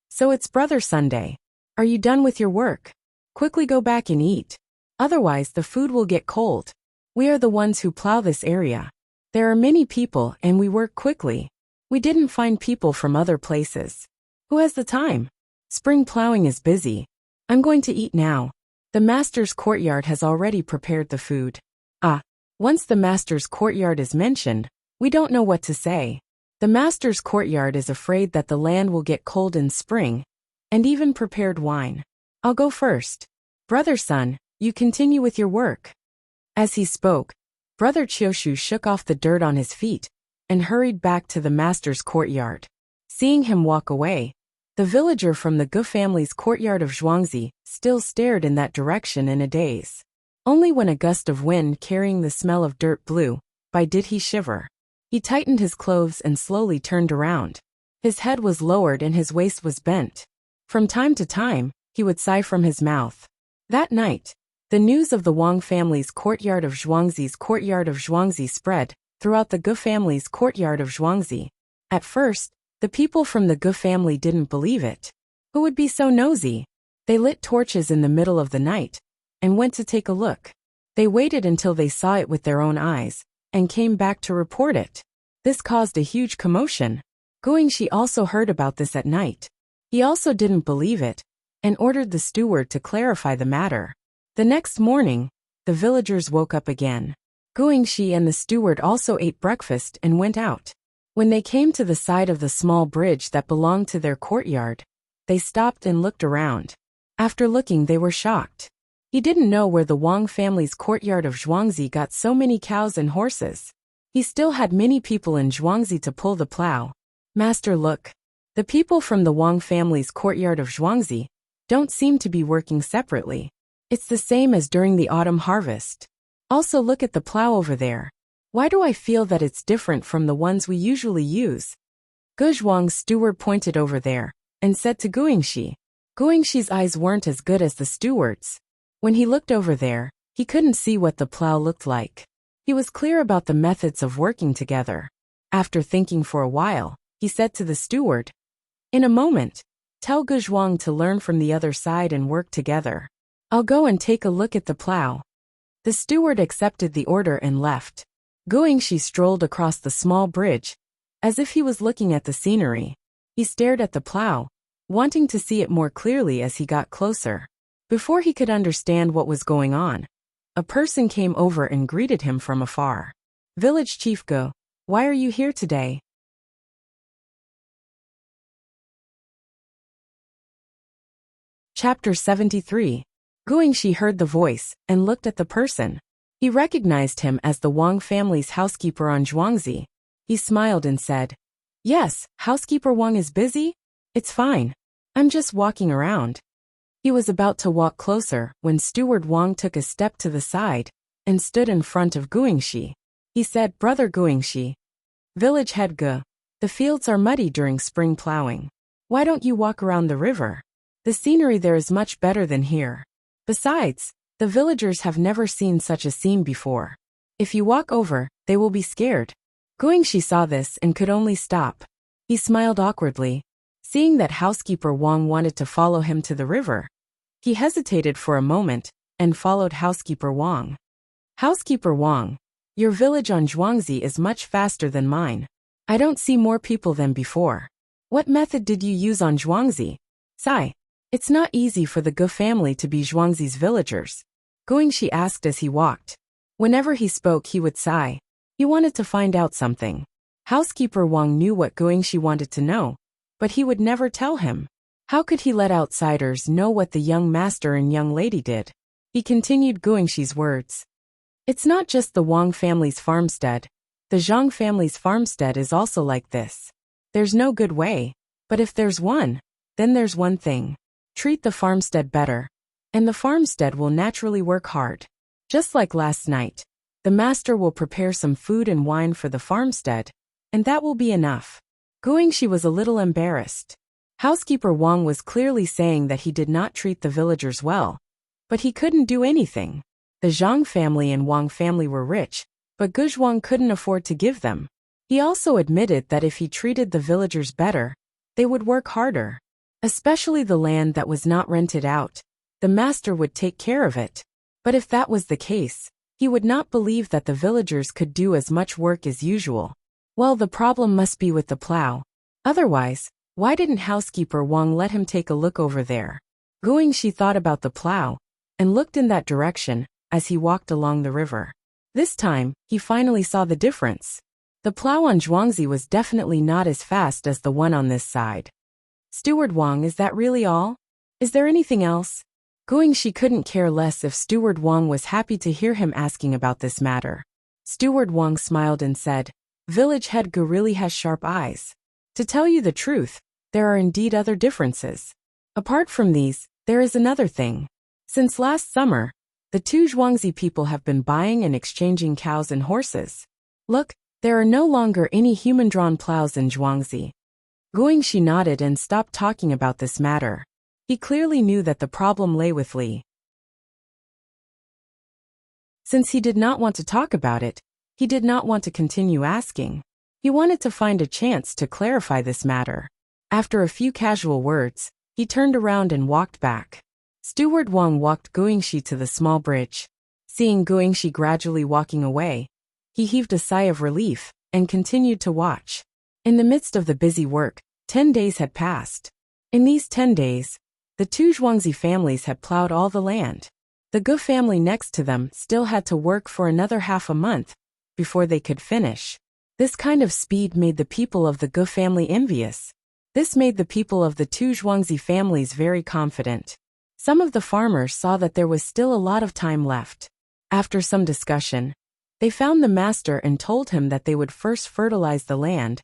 "So it's Brother Sunday. Are you done with your work? Quickly go back and eat. Otherwise the food will get cold. We are the ones who plow this area. There are many people and we work quickly. We didn't find people from other places. Who has the time? Spring plowing is busy. I'm going to eat now. The master's courtyard has already prepared the food." Once the master's courtyard is mentioned, we don't know what to say. The master's courtyard is afraid that the land will get cold in spring, and even prepared wine. "I'll go first. Brother Sun, you continue with your work." As he spoke, Brother Qiushu shook off the dirt on his feet and hurried back to the master's courtyard. Seeing him walk away, the villager from the Gu family's courtyard of Zhuangzi still stared in that direction in a daze. Only when a gust of wind carrying the smell of dirt blew by did he shiver. He tightened his clothes and slowly turned around. His head was lowered and his waist was bent. From time to time, he would sigh from his mouth. That night, the news of the Wang family's courtyard of Zhuangzi spread throughout the Gu family's courtyard of Zhuangzi. At first, the people from the Gu family didn't believe it. Who would be so nosy? They lit torches in the middle of the night and went to take a look. They waited until they saw it with their own eyes and came back to report it. This caused a huge commotion. Guingxi also heard about this at night. He also didn't believe it and ordered the steward to clarify the matter. The next morning, the villagers woke up again. Guingxi and the steward also ate breakfast and went out. When they came to the side of the small bridge that belonged to their courtyard, they stopped and looked around. After looking, they were shocked. He didn't know where the Wang family's courtyard of Zhuangzi got so many cows and horses. He still had many people in Zhuangzi to pull the plow. "Master, look. The people from the Wang family's courtyard of Zhuangzi don't seem to be working separately. It's the same as during the autumn harvest. Also look at the plow over there. Why do I feel that it's different from the ones we usually use?" Guzhuang's steward pointed over there and said to Guingxi. Guingxi's eyes weren't as good as the steward's. When he looked over there, he couldn't see what the plow looked like. He was clear about the methods of working together. After thinking for a while, he said to the steward, "In a moment, tell Guzhuang to learn from the other side and work together. I'll go and take a look at the plow." The steward accepted the order and left. Guingxi strolled across the small bridge, as if he was looking at the scenery. He stared at the plow, wanting to see it more clearly as he got closer. Before he could understand what was going on, a person came over and greeted him from afar. "Village Chief Gu, why are you here today?" Chapter 73. Guingxi heard the voice and looked at the person. He recognized him as the Wang family's housekeeper on Zhuangzi. He smiled and said, "Yes, housekeeper Wang is busy? It's fine. I'm just walking around." He was about to walk closer when Steward Wang took a step to the side and stood in front of Guingxi. He said, "Brother Guingxi, village head Gu, the fields are muddy during spring plowing. Why don't you walk around the river?" The scenery there is much better than here. Besides, the villagers have never seen such a scene before. If you walk over, they will be scared. Guangxi saw this and could only stop. He smiled awkwardly. Seeing that housekeeper Wang wanted to follow him to the river, he hesitated for a moment and followed housekeeper Wang. Housekeeper Wang, your village on Zhuangzi is much faster than mine. I don't see more people than before. What method did you use on Zhuangzi? Sigh. It's not easy for the Gu family to be Zhuangzi's villagers, Guangxi asked as he walked. Whenever he spoke he would sigh. He wanted to find out something. Housekeeper Wang knew what Guangxi wanted to know, but he would never tell him. How could he let outsiders know what the young master and young lady did? He continued Guangxi's words. It's not just the Wang family's farmstead. The Zhang family's farmstead is also like this. There's no good way, but if there's one, then there's one thing. Treat the farmstead better, and the farmstead will naturally work hard. Just like last night, the master will prepare some food and wine for the farmstead, and that will be enough. Guangxi was a little embarrassed. Housekeeper Wang was clearly saying that he did not treat the villagers well, but he couldn't do anything. The Zhang family and Wang family were rich, but Guzhuang couldn't afford to give them. He also admitted that if he treated the villagers better, they would work harder. Especially the land that was not rented out. The master would take care of it. But if that was the case, he would not believe that the villagers could do as much work as usual. Well, the problem must be with the plow. Otherwise, why didn't housekeeper Wang let him take a look over there? Guangxi thought about the plow and looked in that direction as he walked along the river. This time, he finally saw the difference. The plow on Zhuangzi was definitely not as fast as the one on this side. Steward Wang, is that really all? Is there anything else? Guangxi couldn't care less if Steward Wang was happy to hear him asking about this matter. Steward Wang smiled and said, Village head Gu really has sharp eyes. To tell you the truth, there are indeed other differences. Apart from these, there is another thing. Since last summer, the two Zhuangzi people have been buying and exchanging cows and horses. Look, there are no longer any human-drawn plows in Zhuangzi. Guangxi nodded and stopped talking about this matter. He clearly knew that the problem lay with Li. Since he did not want to talk about it, he did not want to continue asking. He wanted to find a chance to clarify this matter. After a few casual words, he turned around and walked back. Steward Wang walked Guangxi to the small bridge. Seeing Guangxi gradually walking away, he heaved a sigh of relief and continued to watch. In the midst of the busy work, 10 days had passed. In these 10 days, the two Zhuangzi families had plowed all the land. The Gu family next to them still had to work for another half a month before they could finish. This kind of speed made the people of the Gu family envious. This made the people of the two Zhuangzi families very confident. Some of the farmers saw that there was still a lot of time left. After some discussion, they found the master and told him that they would first fertilize the land,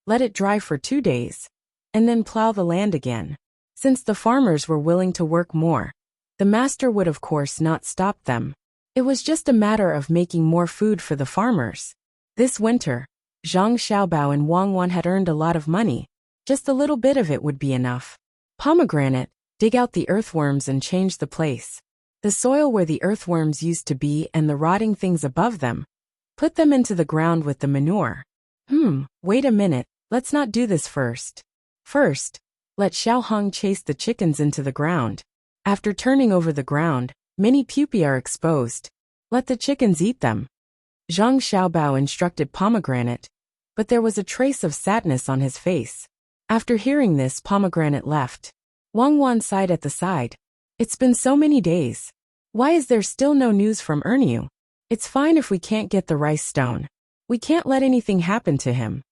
let it dry for 2 days, and then plow the land again. Since the farmers were willing to work more, the master would of course not stop them. It was just a matter of making more food for the farmers. This winter, Zhang Xiaobao and Wang Wan had earned a lot of money. Just a little bit of it would be enough. Pomegranate, dig out the earthworms and change the place. The soil where the earthworms used to be and the rotting things above them. Put them into the ground with the manure. Wait a minute, let's not do this first. First, let Xiao Hong chase the chickens into the ground. After turning over the ground, many pupae are exposed. Let the chickens eat them. Zhang Xiaobao instructed Pomegranate, but there was a trace of sadness on his face. After hearing this, Pomegranate left. Wang Wan sighed at the side. It's been so many days. Why is there still no news from Erniu? It's fine if we can't get the rice stone. We can't let anything happen to him.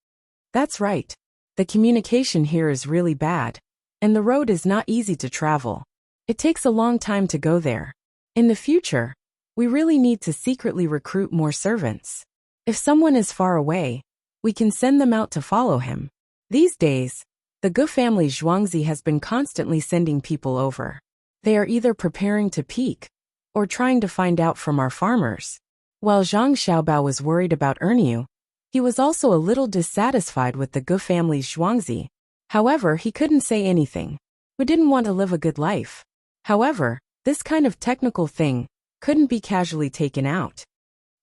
That's right. The communication here is really bad, and the road is not easy to travel. It takes a long time to go there. In the future, we really need to secretly recruit more servants. If someone is far away, we can send them out to follow him. These days, the Gu family Zhuangzi has been constantly sending people over. They are either preparing to peak or trying to find out from our farmers. While Zhang Xiaobao was worried about Erniu, he was also a little dissatisfied with the Gu family's Zhuangzi. However, he couldn't say anything. who didn't want to live a good life. However, this kind of technical thing couldn't be casually taken out.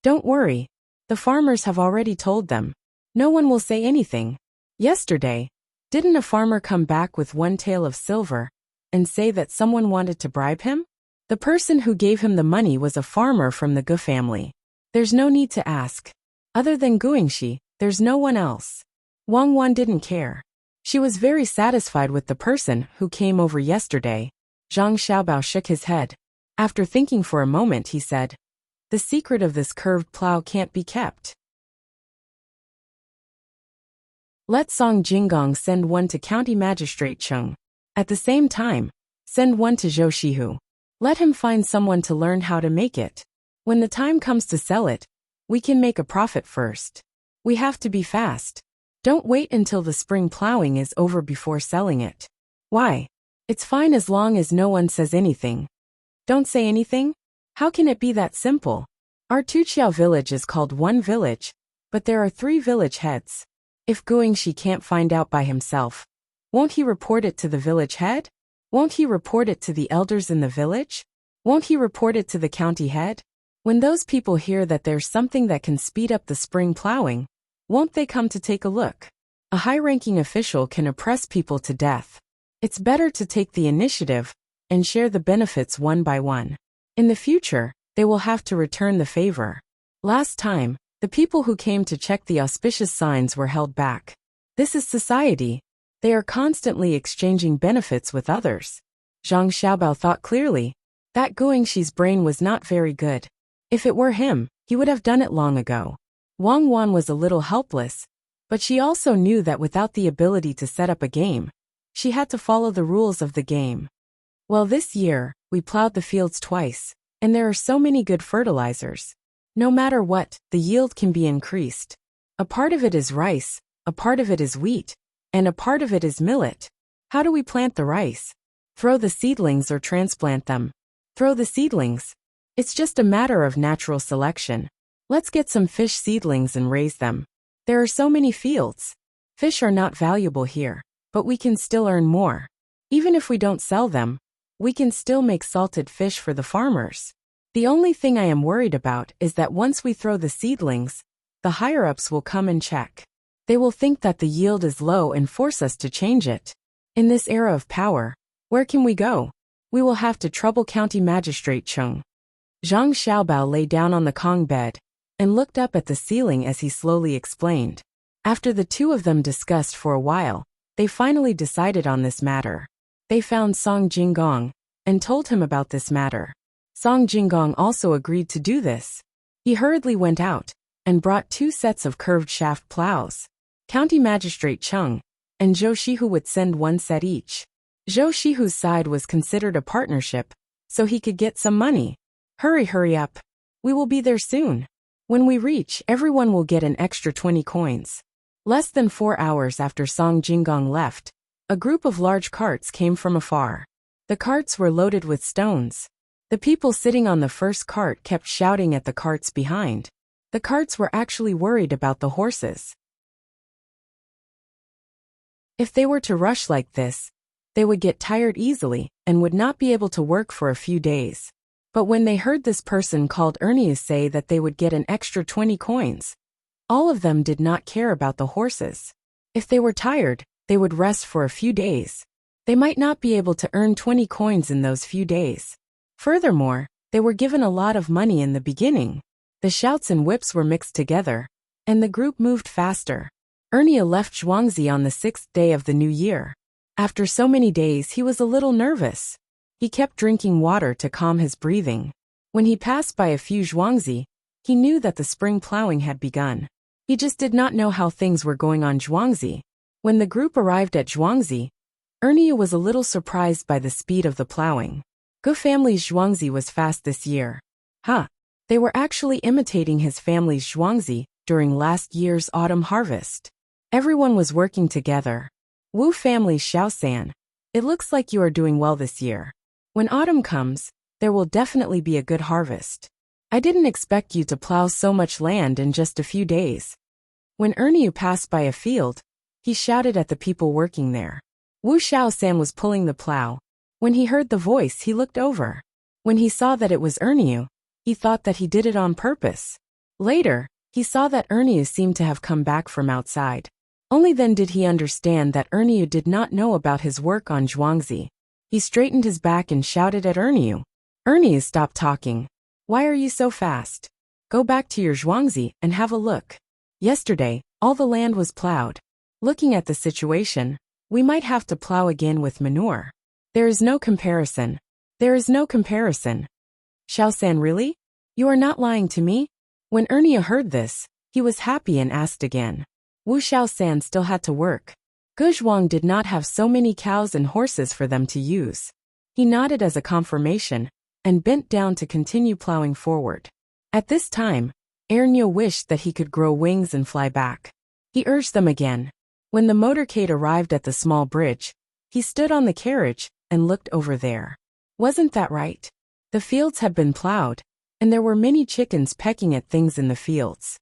Don't worry. The farmers have already told them. No one will say anything. Yesterday, didn't a farmer come back with one tael of silver and say that someone wanted to bribe him? The person who gave him the money was a farmer from the Gu family. There's no need to ask. Other than Guingxi, there's no one else. Wang Wan didn't care. She was very satisfied with the person who came over yesterday. Zhang Xiaobao shook his head. After thinking for a moment, he said, "The secret of this curved plow can't be kept. Let Song Jinggong send one to County Magistrate Cheng. At the same time, send one to Zhou Shihu. Let him find someone to learn how to make it. When the time comes to sell it, we can make a profit first. We have to be fast. Don't wait until the spring plowing is over before selling it." "Why? It's fine as long as no one says anything." "Don't say anything? How can it be that simple? Our Tuqiao village is called one village, but there are 3 village heads. If Guingxi can't find out by himself, won't he report it to the village head? Won't he report it to the elders in the village? Won't he report it to the county head? When those people hear that there's something that can speed up the spring plowing, won't they come to take a look? A high-ranking official can oppress people to death. It's better to take the initiative and share the benefits one by one. In the future, they will have to return the favor. Last time, the people who came to check the auspicious signs were held back. This is society. They are constantly exchanging benefits with others." Zhang Xiaobao thought clearly. That Guingxi's brain was not very good. If it were him, he would have done it long ago. Wang Wan was a little helpless, but she also knew that without the ability to set up a game, she had to follow the rules of the game. "Well, this year, we plowed the fields twice, and there are so many good fertilizers. No matter what, the yield can be increased. A part of it is rice, a part of it is wheat, and a part of it is millet. How do we plant the rice? Throw the seedlings or transplant them? Throw the seedlings. It's just a matter of natural selection. Let's get some fish seedlings and raise them. There are so many fields. Fish are not valuable here, but we can still earn more. Even if we don't sell them, we can still make salted fish for the farmers. The only thing I am worried about is that once we throw the seedlings, the higher-ups will come and check. They will think that the yield is low and force us to change it. In this era of power, where can we go? We will have to trouble County Magistrate Cheng." Zhang Xiaobao lay down on the Kong bed and looked up at the ceiling as he slowly explained. After the two of them discussed for a while, they finally decided on this matter. They found Song Jinggong and told him about this matter. Song Jinggong also agreed to do this. He hurriedly went out and brought 2 sets of curved shaft plows. County Magistrate Cheng and Zhou Shihu would send 1 set each. Zhou Shihu's side was considered a partnership, so he could get some money. Hurry up. We will be there soon. When we reach, everyone will get an extra 20 coins. Less than 4 hours after Song Jinggong left, a group of large carts came from afar. The carts were loaded with stones. The people sitting on the first cart kept shouting at the carts behind. The carts were actually worried about the horses. If they were to rush like this, they would get tired easily and would not be able to work for a few days. But when they heard this person called Ernie say that they would get an extra 20 coins, all of them did not care about the horses. If they were tired, they would rest for a few days. They might not be able to earn 20 coins in those few days. Furthermore, they were given a lot of money in the beginning. The shouts and whips were mixed together, and the group moved faster. Ernie left Zhuangzi on the 6th day of the new year. After so many days, he was a little nervous. He kept drinking water to calm his breathing. When he passed by a few Zhuangzi, he knew that the spring plowing had begun. He just did not know how things were going on Zhuangzi. When the group arrived at Zhuangzi, Ernie was a little surprised by the speed of the plowing. Gu family's Zhuangzi was fast this year. They were actually imitating his family's Zhuangzi during last year's autumn harvest. Everyone was working together. Wu family's Xiaosan, it looks like you are doing well this year. When autumn comes, there will definitely be a good harvest. I didn't expect you to plow so much land in just a few days. When Ernie passed by a field, he shouted at the people working there. Wu Xiaosan was pulling the plow. When he heard the voice, he looked over. When he saw that it was Erniu, he thought that he did it on purpose. Later, he saw that Erniu seemed to have come back from outside. Only then did he understand that Erniu did not know about his work on Zhuangzi. He straightened his back and shouted at Erniu. Erniu, stop talking. Why are you so fast? Go back to your Zhuangzi and have a look. Yesterday, all the land was plowed. Looking at the situation, we might have to plow again with manure. There is no comparison. There is no comparison. Xiaosan, really? You are not lying to me? When Erniu heard this, he was happy and asked again. Wu Xiaosan still had to work. Guzhuang did not have so many cows and horses for them to use. He nodded as a confirmation and bent down to continue plowing forward. At this time, Erniu wished that he could grow wings and fly back. He urged them again. When the motorcade arrived at the small bridge, he stood on the carriage and looked over there. Wasn't that right? The fields had been plowed, and there were many chickens pecking at things in the fields.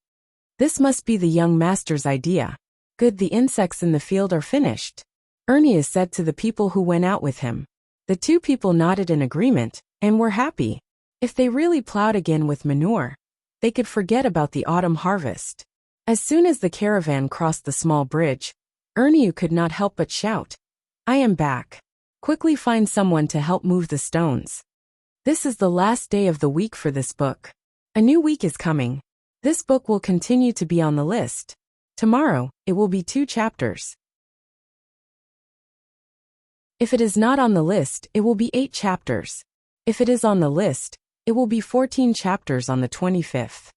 This must be the young master's idea. Good, the insects in the field are finished. Erniu said to the people who went out with him. The two people nodded in agreement and were happy. If they really plowed again with manure, they could forget about the autumn harvest. As soon as the caravan crossed the small bridge, Erniu could not help but shout, I am back. Quickly find someone to help move the stones. This is the last day of the week for this book. A new week is coming. This book will continue to be on the list. Tomorrow, it will be 2 chapters. If it is not on the list, it will be 8 chapters. If it is on the list, it will be 14 chapters on the 25th.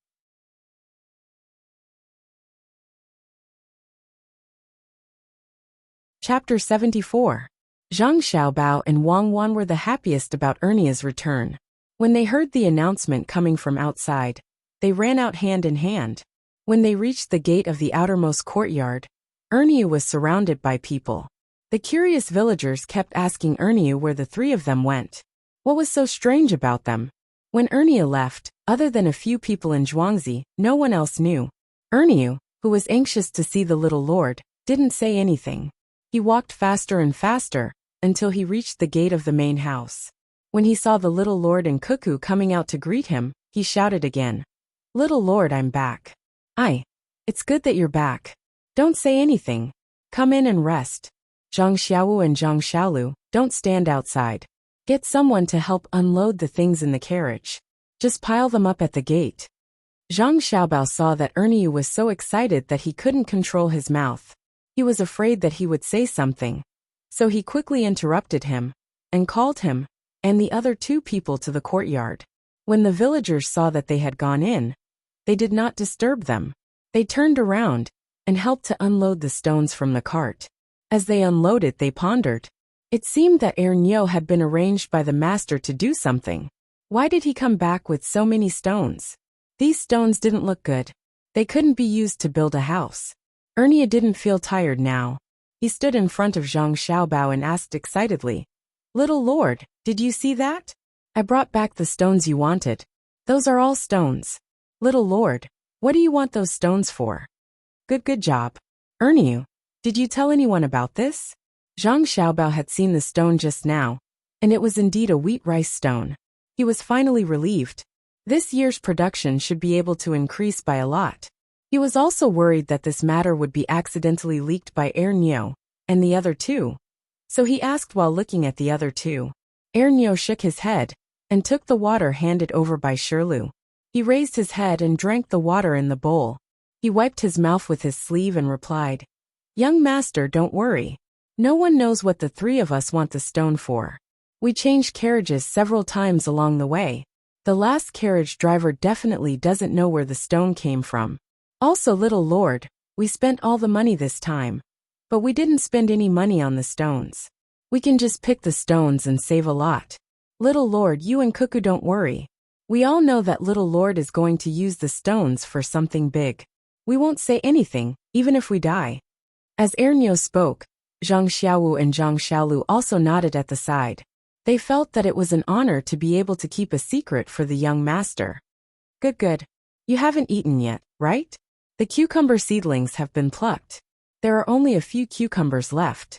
Chapter 74. Zhang Xiaobao and Wang Wan were the happiest about Erniu's return. When they heard the announcement coming from outside, they ran out hand in hand. When they reached the gate of the outermost courtyard, Erniu was surrounded by people. The curious villagers kept asking Erniu where the 3 of them went. What was so strange about them? When Erniu left, other than a few people in Zhuangzi, no one else knew. Erniu, who was anxious to see the little lord, didn't say anything. He walked faster and faster, until he reached the gate of the main house. When he saw the little lord and Cuckoo coming out to greet him, he shouted again. Little lord, I'm back. It's good that you're back. Don't say anything. Come in and rest. Zhang Xiaowu and Zhang Xiaolu, don't stand outside. Get someone to help unload the things in the carriage. Just pile them up at the gate. Zhang Xiaobao saw that Erniu was so excited that he couldn't control his mouth. He was afraid that he would say something. So he quickly interrupted him and called him and the other 2 people to the courtyard. When the villagers saw that they had gone in, they did not disturb them. They turned around and helped to unload the stones from the cart. As they unloaded, they pondered. It seemed that Erniu had been arranged by the master to do something. Why did he come back with so many stones? These stones didn't look good. They couldn't be used to build a house. Erniu didn't feel tired now. He stood in front of Zhang Xiaobao and asked excitedly, Little lord, did you see that? I brought back the stones you wanted. Those are all stones. Little lord, what do you want those stones for? Good job. Erniu, did you tell anyone about this? Zhang Xiaobao had seen the stone just now, and it was indeed a wheat rice stone. He was finally relieved. This year's production should be able to increase by a lot. He was also worried that this matter would be accidentally leaked by Erniu and the other 2. So he asked while looking at the other 2. Erniu shook his head and took the water handed over by Shirlu. He raised his head and drank the water in the bowl. He wiped his mouth with his sleeve and replied, Young master, don't worry. No one knows what the 3 of us want the stone for. We changed carriages several times along the way. The last carriage driver definitely doesn't know where the stone came from. Also, little lord, we spent all the money this time. But we didn't spend any money on the stones. We can just pick the stones and save a lot. Little lord, you and Cuckoo don't worry. We all know that little lord is going to use the stones for something big. We won't say anything, even if we die. As Erniu spoke, Zhang Xiaowu and Zhang Xiaolu also nodded at the side. They felt that it was an honor to be able to keep a secret for the young master. Good. You haven't eaten yet, right? The cucumber seedlings have been plucked. There are only a few cucumbers left.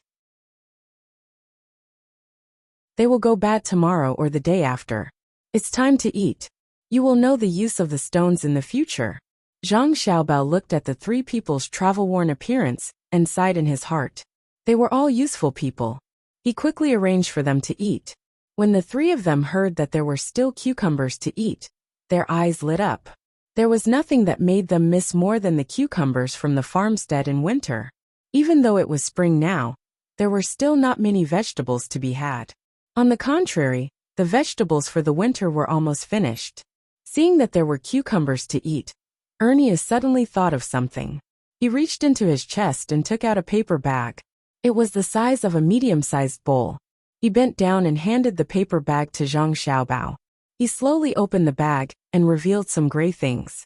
They will go bad tomorrow or the day after. It's time to eat. You will know the use of the stones in the future. Zhang Xiaobao looked at the three people's travel-worn appearance and sighed in his heart. They were all useful people. He quickly arranged for them to eat. When the three of them heard that there were still cucumbers to eat, their eyes lit up. There was nothing that made them miss more than the cucumbers from the farmstead in winter. Even though it was spring now, there were still not many vegetables to be had. On the contrary, the vegetables for the winter were almost finished. Seeing that there were cucumbers to eat, Ernie suddenly thought of something. He reached into his chest and took out a paper bag. It was the size of a medium-sized bowl. He bent down and handed the paper bag to Zhang Xiaobao. He slowly opened the bag and revealed some gray things.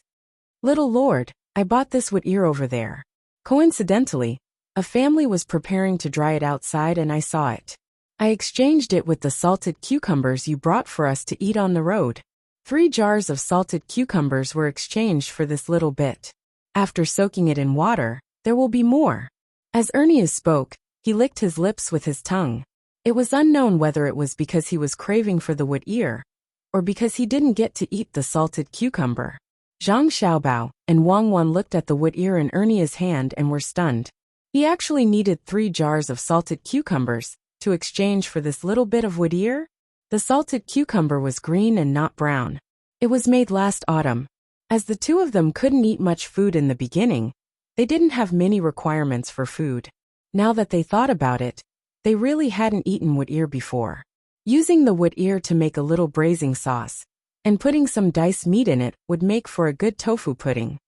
Little Lord, I bought this wood ear over there. Coincidentally, a family was preparing to dry it outside and I saw it. I exchanged it with the salted cucumbers you brought for us to eat on the road. 3 jars of salted cucumbers were exchanged for this little bit. After soaking it in water, there will be more. As Ernie spoke, he licked his lips with his tongue. It was unknown whether it was because he was craving for the wood ear, or because he didn't get to eat the salted cucumber. Zhang Xiaobao and Wang Wan looked at the wood ear in Ernie's hand and were stunned. He actually needed 3 jars of salted cucumbers to exchange for this little bit of wood ear? The salted cucumber was green and not brown. It was made last autumn. As the two of them couldn't eat much food in the beginning, they didn't have many requirements for food. Now that they thought about it, they really hadn't eaten wood ear before. Using the wood ear to make a little braising sauce, and putting some diced meat in it would make for a good tofu pudding.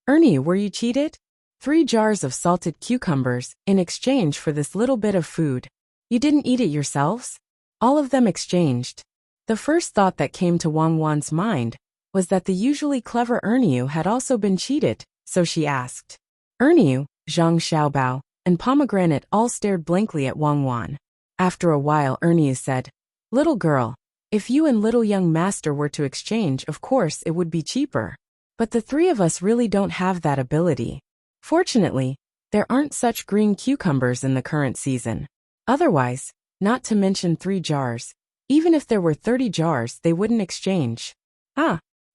Ernie, were you cheated? 3 jars of salted cucumbers in exchange for this little bit of food. You didn't eat it yourselves? All of them exchanged. The first thought that came to Wang Wan's mind was that the usually clever Ernie had also been cheated, so she asked. Ernie, Zhang Xiaobao, and Pomegranate all stared blankly at Wang Wan. After a while Ernie said, Little girl, if you and little young master were to exchange, of course it would be cheaper. But the 3 of us really don't have that ability. Fortunately, there aren't such green cucumbers in the current season. Otherwise, not to mention 3 jars, even if there were 30 jars they wouldn't exchange.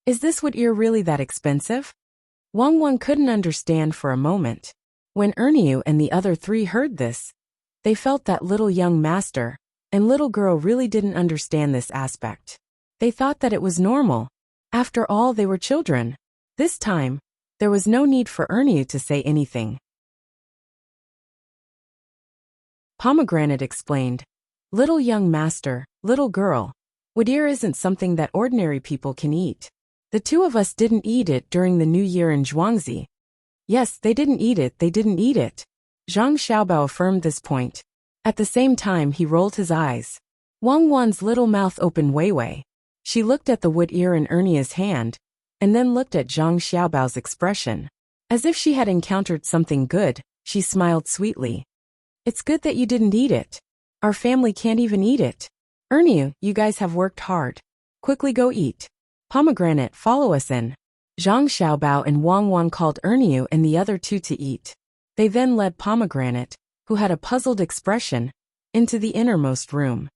Is this wood ear really that expensive? Wang Wan couldn't understand for a moment. When Ernie and the other 3 heard this, they felt that little young master and little girl really didn't understand this aspect. They thought that it was normal. After all, they were children. This time, there was no need for Ernie to say anything. Pomegranate explained, Little young master, little girl, wood ear isn't something that ordinary people can eat. The 2 of us didn't eat it during the New Year in Zhuangzi. Yes, they didn't eat it. Zhang Xiaobao affirmed this point. At the same time he rolled his eyes. Wang Wan's little mouth opened way. She looked at the wood ear in Ernie's hand, and then looked at Zhang Xiaobao's expression. As if she had encountered something good, she smiled sweetly. It's good that you didn't eat it. Our family can't even eat it. Ernie, you guys have worked hard. Quickly go eat. Pomegranate, follow us in. Zhang Xiaobao and Wang Wan called Ernie and the other 2 to eat. They then led Pomegranate, who had a puzzled expression, into the innermost room.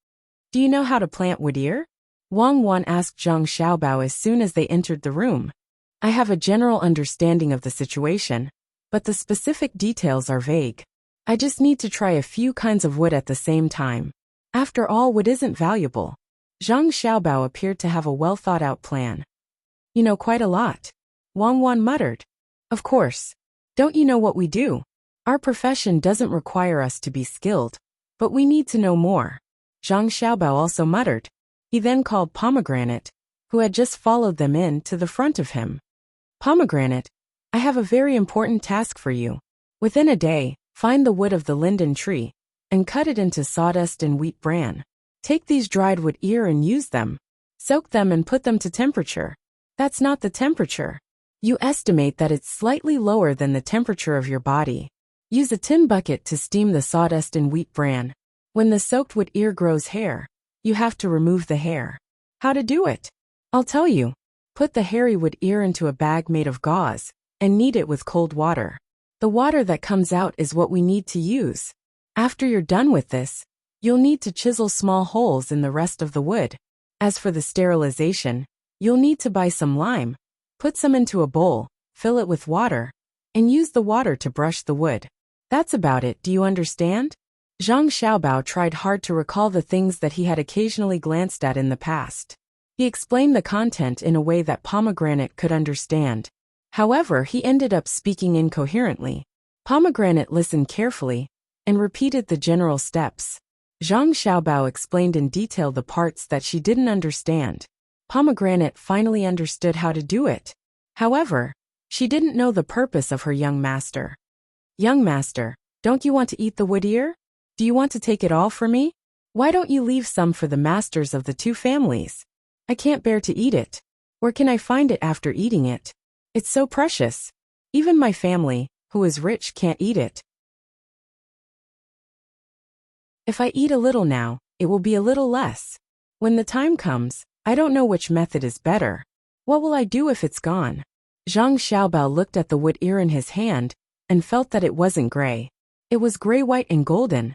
Do you know how to plant wood ear? Wang Wan asked Zhang Xiaobao as soon as they entered the room. I have a general understanding of the situation, but the specific details are vague. I just need to try a few kinds of wood at the same time. After all, wood isn't valuable. Zhang Xiaobao appeared to have a well-thought-out plan. You know quite a lot. Wang Wan muttered. Of course. Don't you know what we do? Our profession doesn't require us to be skilled, but we need to know more. Zhang Xiaobao also muttered. He then called Pomegranate, who had just followed them in, to the front of him. Pomegranate, I have a very important task for you. Within a day, find the wood of the linden tree, and cut it into sawdust and wheat bran. Take these dried wood ear and use them. Soak them and put them to temperature. That's not the temperature. You estimate that it's slightly lower than the temperature of your body. Use a tin bucket to steam the sawdust and wheat bran. When the soaked wood ear grows hair, you have to remove the hair. How to do it? I'll tell you. Put the hairy wood ear into a bag made of gauze, and knead it with cold water. The water that comes out is what we need to use. After you're done with this, You'll need to chisel small holes in the rest of the wood. As for the sterilization, you'll need to buy some lime, put some into a bowl, fill it with water, and use the water to brush the wood. That's about it, do you understand? Zhang Xiaobao tried hard to recall the things that he had occasionally glanced at in the past. He explained the content in a way that Pomegranate could understand. However, he ended up speaking incoherently. Pomegranate listened carefully and repeated the general steps. Zhang Xiaobao explained in detail the parts that she didn't understand. Pomegranate finally understood how to do it. However, she didn't know the purpose of her young master. Young master, don't you want to eat the wood ear? Do you want to take it all for me? Why don't you leave some for the masters of the two families? I can't bear to eat it. Where can I find it after eating it? It's so precious. Even my family, who is rich, can't eat it. If I eat a little now, it will be a little less. When the time comes, I don't know which method is better. What will I do if it's gone? Zhang Xiaobao looked at the wood ear in his hand and felt that it wasn't gray. It was gray, white, and golden.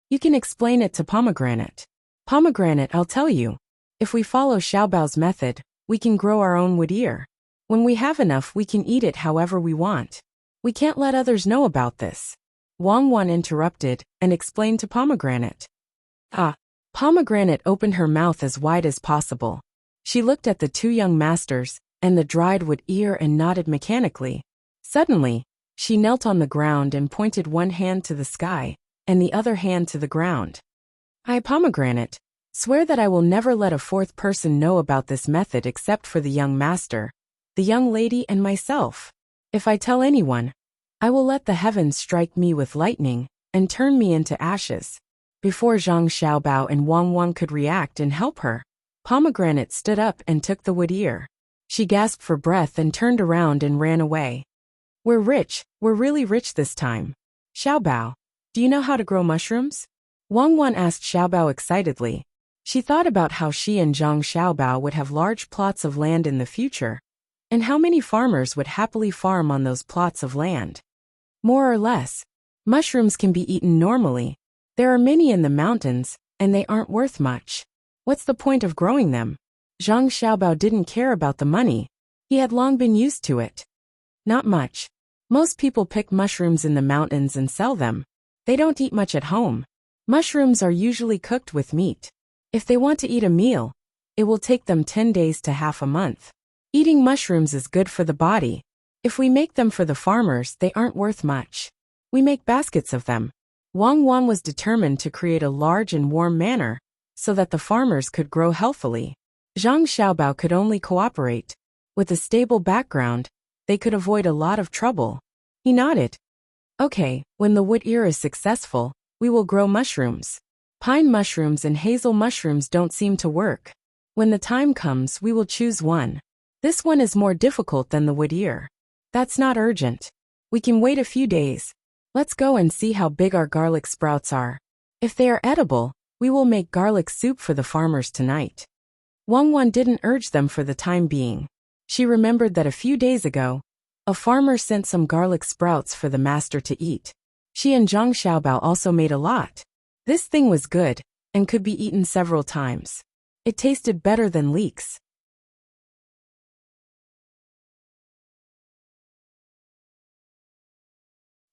You can explain it to Pomegranate. Pomegranate, I'll tell you. If we follow Xiaobao's method, we can grow our own wood ear. When we have enough, we can eat it however we want. We can't let others know about this. Wang Wan interrupted and explained to Pomegranate. Pomegranate opened her mouth as wide as possible. She looked at the two young masters and the dried wood ear and nodded mechanically. Suddenly, she knelt on the ground and pointed one hand to the sky and the other hand to the ground. I, Pomegranate, swear that I will never let a fourth person know about this method except for the young master, the young lady, and myself. If I tell anyone, I will let the heavens strike me with lightning and turn me into ashes. Before Zhang Xiaobao and Wang Wang could react and help her, Pomegranate stood up and took the wood ear. She gasped for breath and turned around and ran away. We're rich, we're really rich this time. Xiaobao, do you know how to grow mushrooms? Wang Wan asked Xiaobao excitedly. She thought about how she and Zhang Xiaobao would have large plots of land in the future, and how many farmers would happily farm on those plots of land. More or less, mushrooms can be eaten normally. There are many in the mountains, and they aren't worth much. What's the point of growing them? Zhang Xiaobao didn't care about the money. He had long been used to it. Not much. Most people pick mushrooms in the mountains and sell them. They don't eat much at home. Mushrooms are usually cooked with meat. If they want to eat a meal, it will take them 10 days to half a month. Eating mushrooms is good for the body. If we make them for the farmers, they aren't worth much. We make baskets of them. Wang Wan was determined to create a large and warm manor so that the farmers could grow healthily. Zhang Xiaobao could only cooperate. With a stable background, they could avoid a lot of trouble. He nodded. Okay, when the wood ear is successful, we will grow mushrooms. Pine mushrooms and hazel mushrooms don't seem to work. When the time comes, we will choose one. This one is more difficult than the wood ear. That's not urgent. We can wait a few days. Let's go and see how big our garlic sprouts are. If they are edible, we will make garlic soup for the farmers tonight. Wang Wan didn't urge them for the time being. She remembered that a few days ago, a farmer sent some garlic sprouts for the master to eat. She and Zhang Xiaobao also made a lot. This thing was good and could be eaten several times. It tasted better than leeks.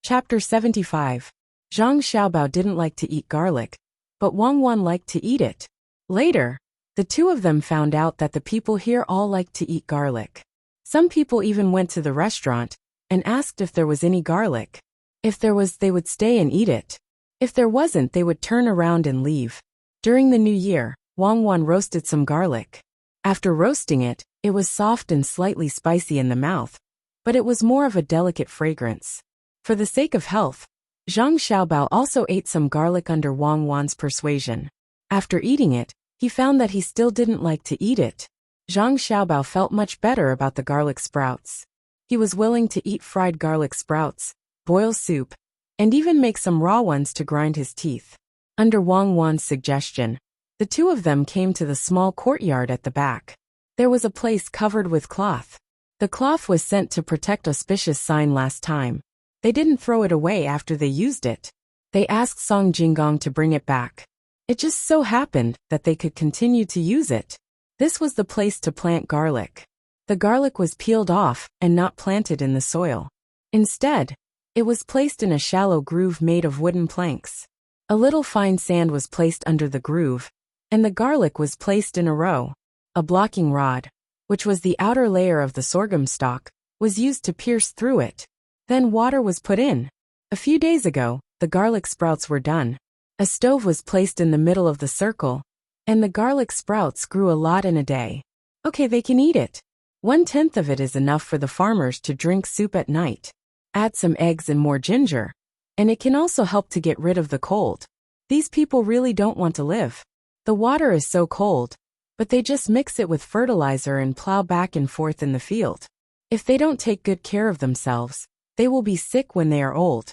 Chapter 75. Zhang Xiaobao didn't like to eat garlic, but Wang Wan liked to eat it. Later, the two of them found out that the people here all liked to eat garlic. Some people even went to the restaurant and asked if there was any garlic. If there was, they would stay and eat it. If there wasn't, they would turn around and leave. During the new year, Wang Wan roasted some garlic. After roasting it, it was soft and slightly spicy in the mouth, but it was more of a delicate fragrance. For the sake of health, Zhang Xiaobao also ate some garlic under Wang Wan's persuasion. After eating it, he found that he still didn't like to eat it. Zhang Xiaobao felt much better about the garlic sprouts. He was willing to eat fried garlic sprouts, boil soup, and even make some raw ones to grind his teeth. Under Wang Wan's suggestion, the two of them came to the small courtyard at the back. There was a place covered with cloth. The cloth was sent to protect auspicious sign last time. They didn't throw it away after they used it. They asked Song Jinggong to bring it back. It just so happened that they could continue to use it. This was the place to plant garlic. The garlic was peeled off and not planted in the soil. Instead, it was placed in a shallow groove made of wooden planks. A little fine sand was placed under the groove, and the garlic was placed in a row. A blocking rod, which was the outer layer of the sorghum stalk, was used to pierce through it. Then water was put in. A few days ago, the garlic sprouts were done. A stove was placed in the middle of the circle, and the garlic sprouts grew a lot in a day. Okay, they can eat it. 1/10 of it is enough for the farmers to drink soup at night. Add some eggs and more ginger, and it can also help to get rid of the cold. These people really don't want to live. The water is so cold, but they just mix it with fertilizer and plow back and forth in the field. If they don't take good care of themselves, they will be sick when they are old.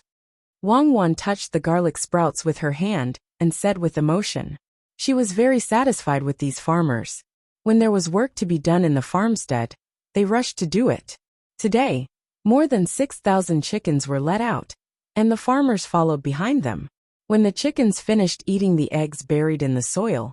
Wang Wan touched the garlic sprouts with her hand and said with emotion. She was very satisfied with these farmers. When there was work to be done in the farmstead, they rushed to do it. Today, more than 6,000 chickens were let out, and the farmers followed behind them. When the chickens finished eating the eggs buried in the soil,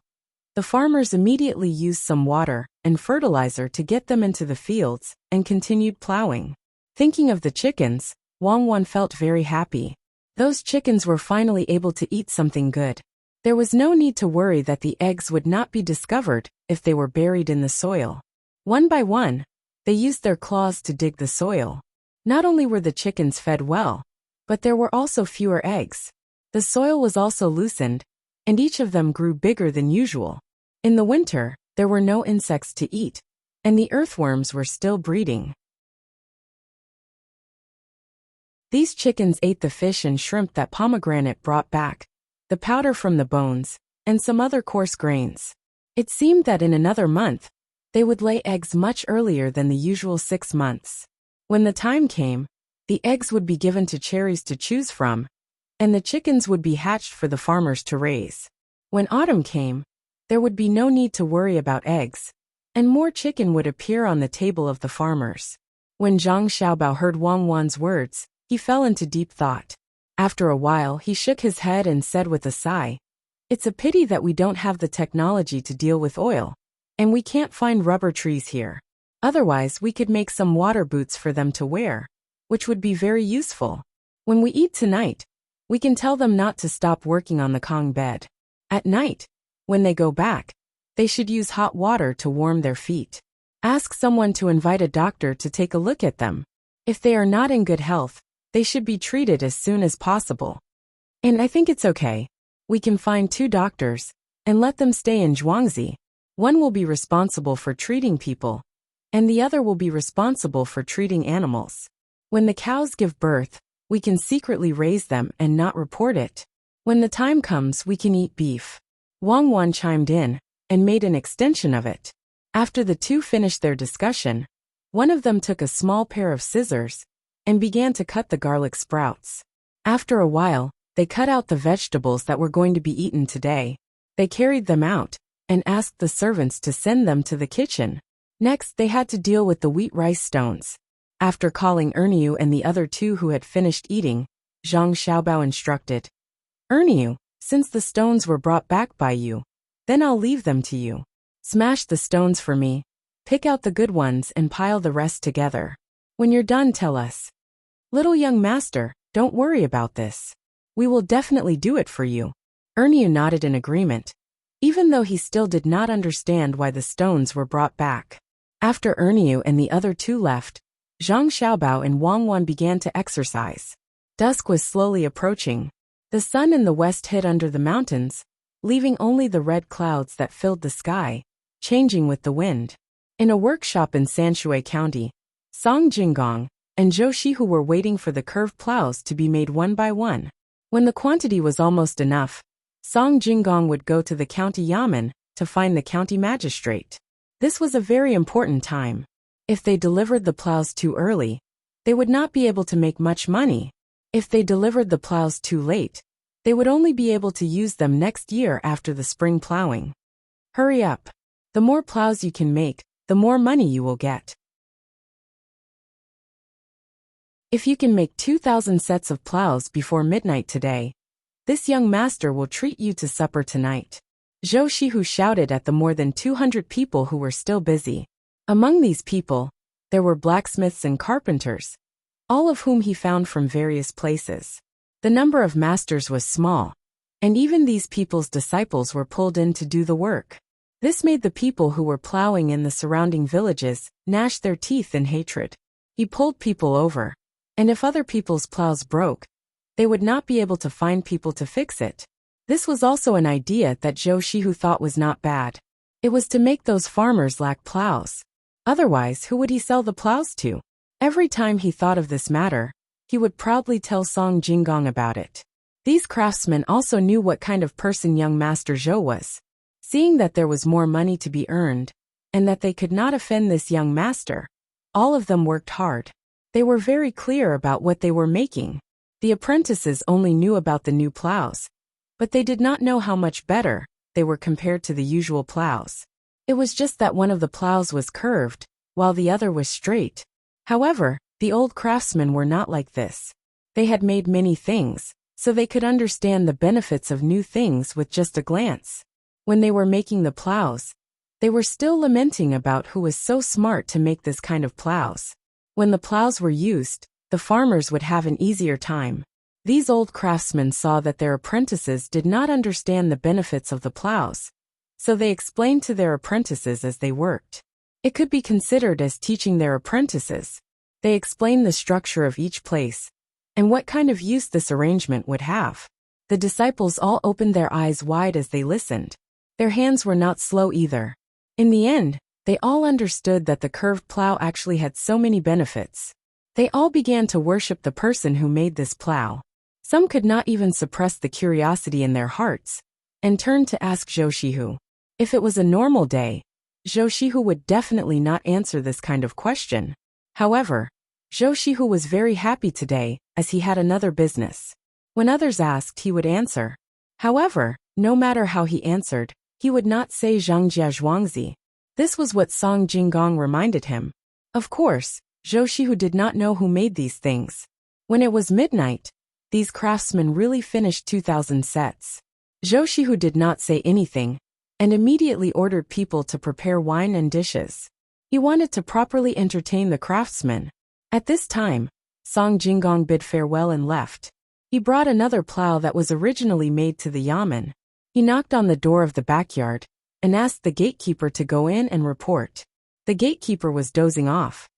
the farmers immediately used some water and fertilizer to get them into the fields and continued plowing. Thinking of the chickens, Wang Wan felt very happy. Those chickens were finally able to eat something good. There was no need to worry that the eggs would not be discovered if they were buried in the soil. One by one, they used their claws to dig the soil. Not only were the chickens fed well, but there were also fewer eggs. The soil was also loosened, and each of them grew bigger than usual. In the winter, there were no insects to eat, and the earthworms were still breeding. These chickens ate the fish and shrimp that Pomegranate brought back, the powder from the bones, and some other coarse grains. It seemed that in another month, they would lay eggs much earlier than the usual 6 months. When the time came, the eggs would be given to cherries to choose from, and the chickens would be hatched for the farmers to raise. When autumn came, there would be no need to worry about eggs, and more chicken would appear on the table of the farmers. When Zhang Xiaobao heard Wang Wan's words, he fell into deep thought. After a while, he shook his head and said with a sigh, "It's a pity that we don't have the technology to deal with oil, and we can't find rubber trees here. Otherwise, we could make some water boots for them to wear, which would be very useful. When we eat tonight, we can tell them not to stop working on the Kong bed. At night, when they go back, they should use hot water to warm their feet. Ask someone to invite a doctor to take a look at them. If they are not in good health, they should be treated as soon as possible. And I think it's okay. We can find 2 doctors and let them stay in Zhuangzi. One will be responsible for treating people, and the other will be responsible for treating animals. When the cows give birth, we can secretly raise them and not report it. When the time comes, we can eat beef." Wang Wan chimed in and made an extension of it. After the 2 finished their discussion, one of them took a small pair of scissors and began to cut the garlic sprouts. After a while, they cut out the vegetables that were going to be eaten today. They carried them out and asked the servants to send them to the kitchen. Next, they had to deal with the wheat rice stones. After calling Erniu and the other 2 who had finished eating, Zhang Xiaobao instructed, "Erniu, since the stones were brought back by you, then I'll leave them to you. Smash the stones for me, pick out the good ones and pile the rest together. When you're done, tell us." "Little young master, don't worry about this. We will definitely do it for you." Erniu nodded in agreement, even though he still did not understand why the stones were brought back. After Erniu and the other 2 left, Zhang Xiaobao and Wang Wan began to exercise. Dusk was slowly approaching. The sun in the west hid under the mountains, leaving only the red clouds that filled the sky, changing with the wind. In a workshop in Sanshui County, Song Jinggong and Zhou Shihu were waiting for the curved plows to be made one by one. When the quantity was almost enough, Song Jinggong would go to the county yamen to find the county magistrate. This was a very important time. If they delivered the plows too early, they would not be able to make much money. If they delivered the plows too late, they would only be able to use them next year after the spring plowing. Hurry up. The more plows you can make, the more money you will get. If you can make 2,000 sets of plows before midnight today, This young master will treat you to supper tonight." Zhou Shihu shouted at the more than 200 people who were still busy. Among these people, there were blacksmiths and carpenters, all of whom he found from various places. The number of masters was small, and even these people's disciples were pulled in to do the work. This made the people who were plowing in the surrounding villages gnash their teeth in hatred. He pulled people over, and if other people's plows broke, they would not be able to find people to fix it. This was also an idea that Zhou Shihu thought was not bad. It was to make those farmers lack plows. Otherwise, who would he sell the plows to? Every time he thought of this matter, he would proudly tell Song Jinggong about it. These craftsmen also knew what kind of person young Master Zhou was. Seeing that there was more money to be earned, and that they could not offend this young master, all of them worked hard. They were very clear about what they were making. The apprentices only knew about the new plows, but they did not know how much better they were compared to the usual plows. It was just that one of the plows was curved, while the other was straight. However, the old craftsmen were not like this. They had made many things, so they could understand the benefits of new things with just a glance. When they were making the plows, they were still lamenting about who was so smart to make this kind of plows. When the plows were used, the farmers would have an easier time. These old craftsmen saw that their apprentices did not understand the benefits of the plows, so they explained to their apprentices as they worked. It could be considered as teaching their apprentices. They explained the structure of each place, and what kind of use this arrangement would have. The disciples all opened their eyes wide as they listened. Their hands were not slow either. In the end, they all understood that the curved plow actually had so many benefits. They all began to worship the person who made this plow. Some could not even suppress the curiosity in their hearts, and turned to ask Zhou Shihu. If it was a normal day, Zhou Shihu would definitely not answer this kind of question. However, Zhou Shihu was very happy today, as he had another business. When others asked, he would answer. However, no matter how he answered, he would not say Zhangjia Zhuangzi. This was what Song Jinggong reminded him. Of course, Zhou Shihu did not know who made these things. When it was midnight, these craftsmen really finished 2,000 sets. Zhou Shihu did not say anything, and immediately ordered people to prepare wine and dishes. He wanted to properly entertain the craftsmen. At this time, Song Jinggong bid farewell and left. He brought another plow that was originally made to the yamen. He knocked on the door of the backyard, and asked the gatekeeper to go in and report. The gatekeeper was dozing off.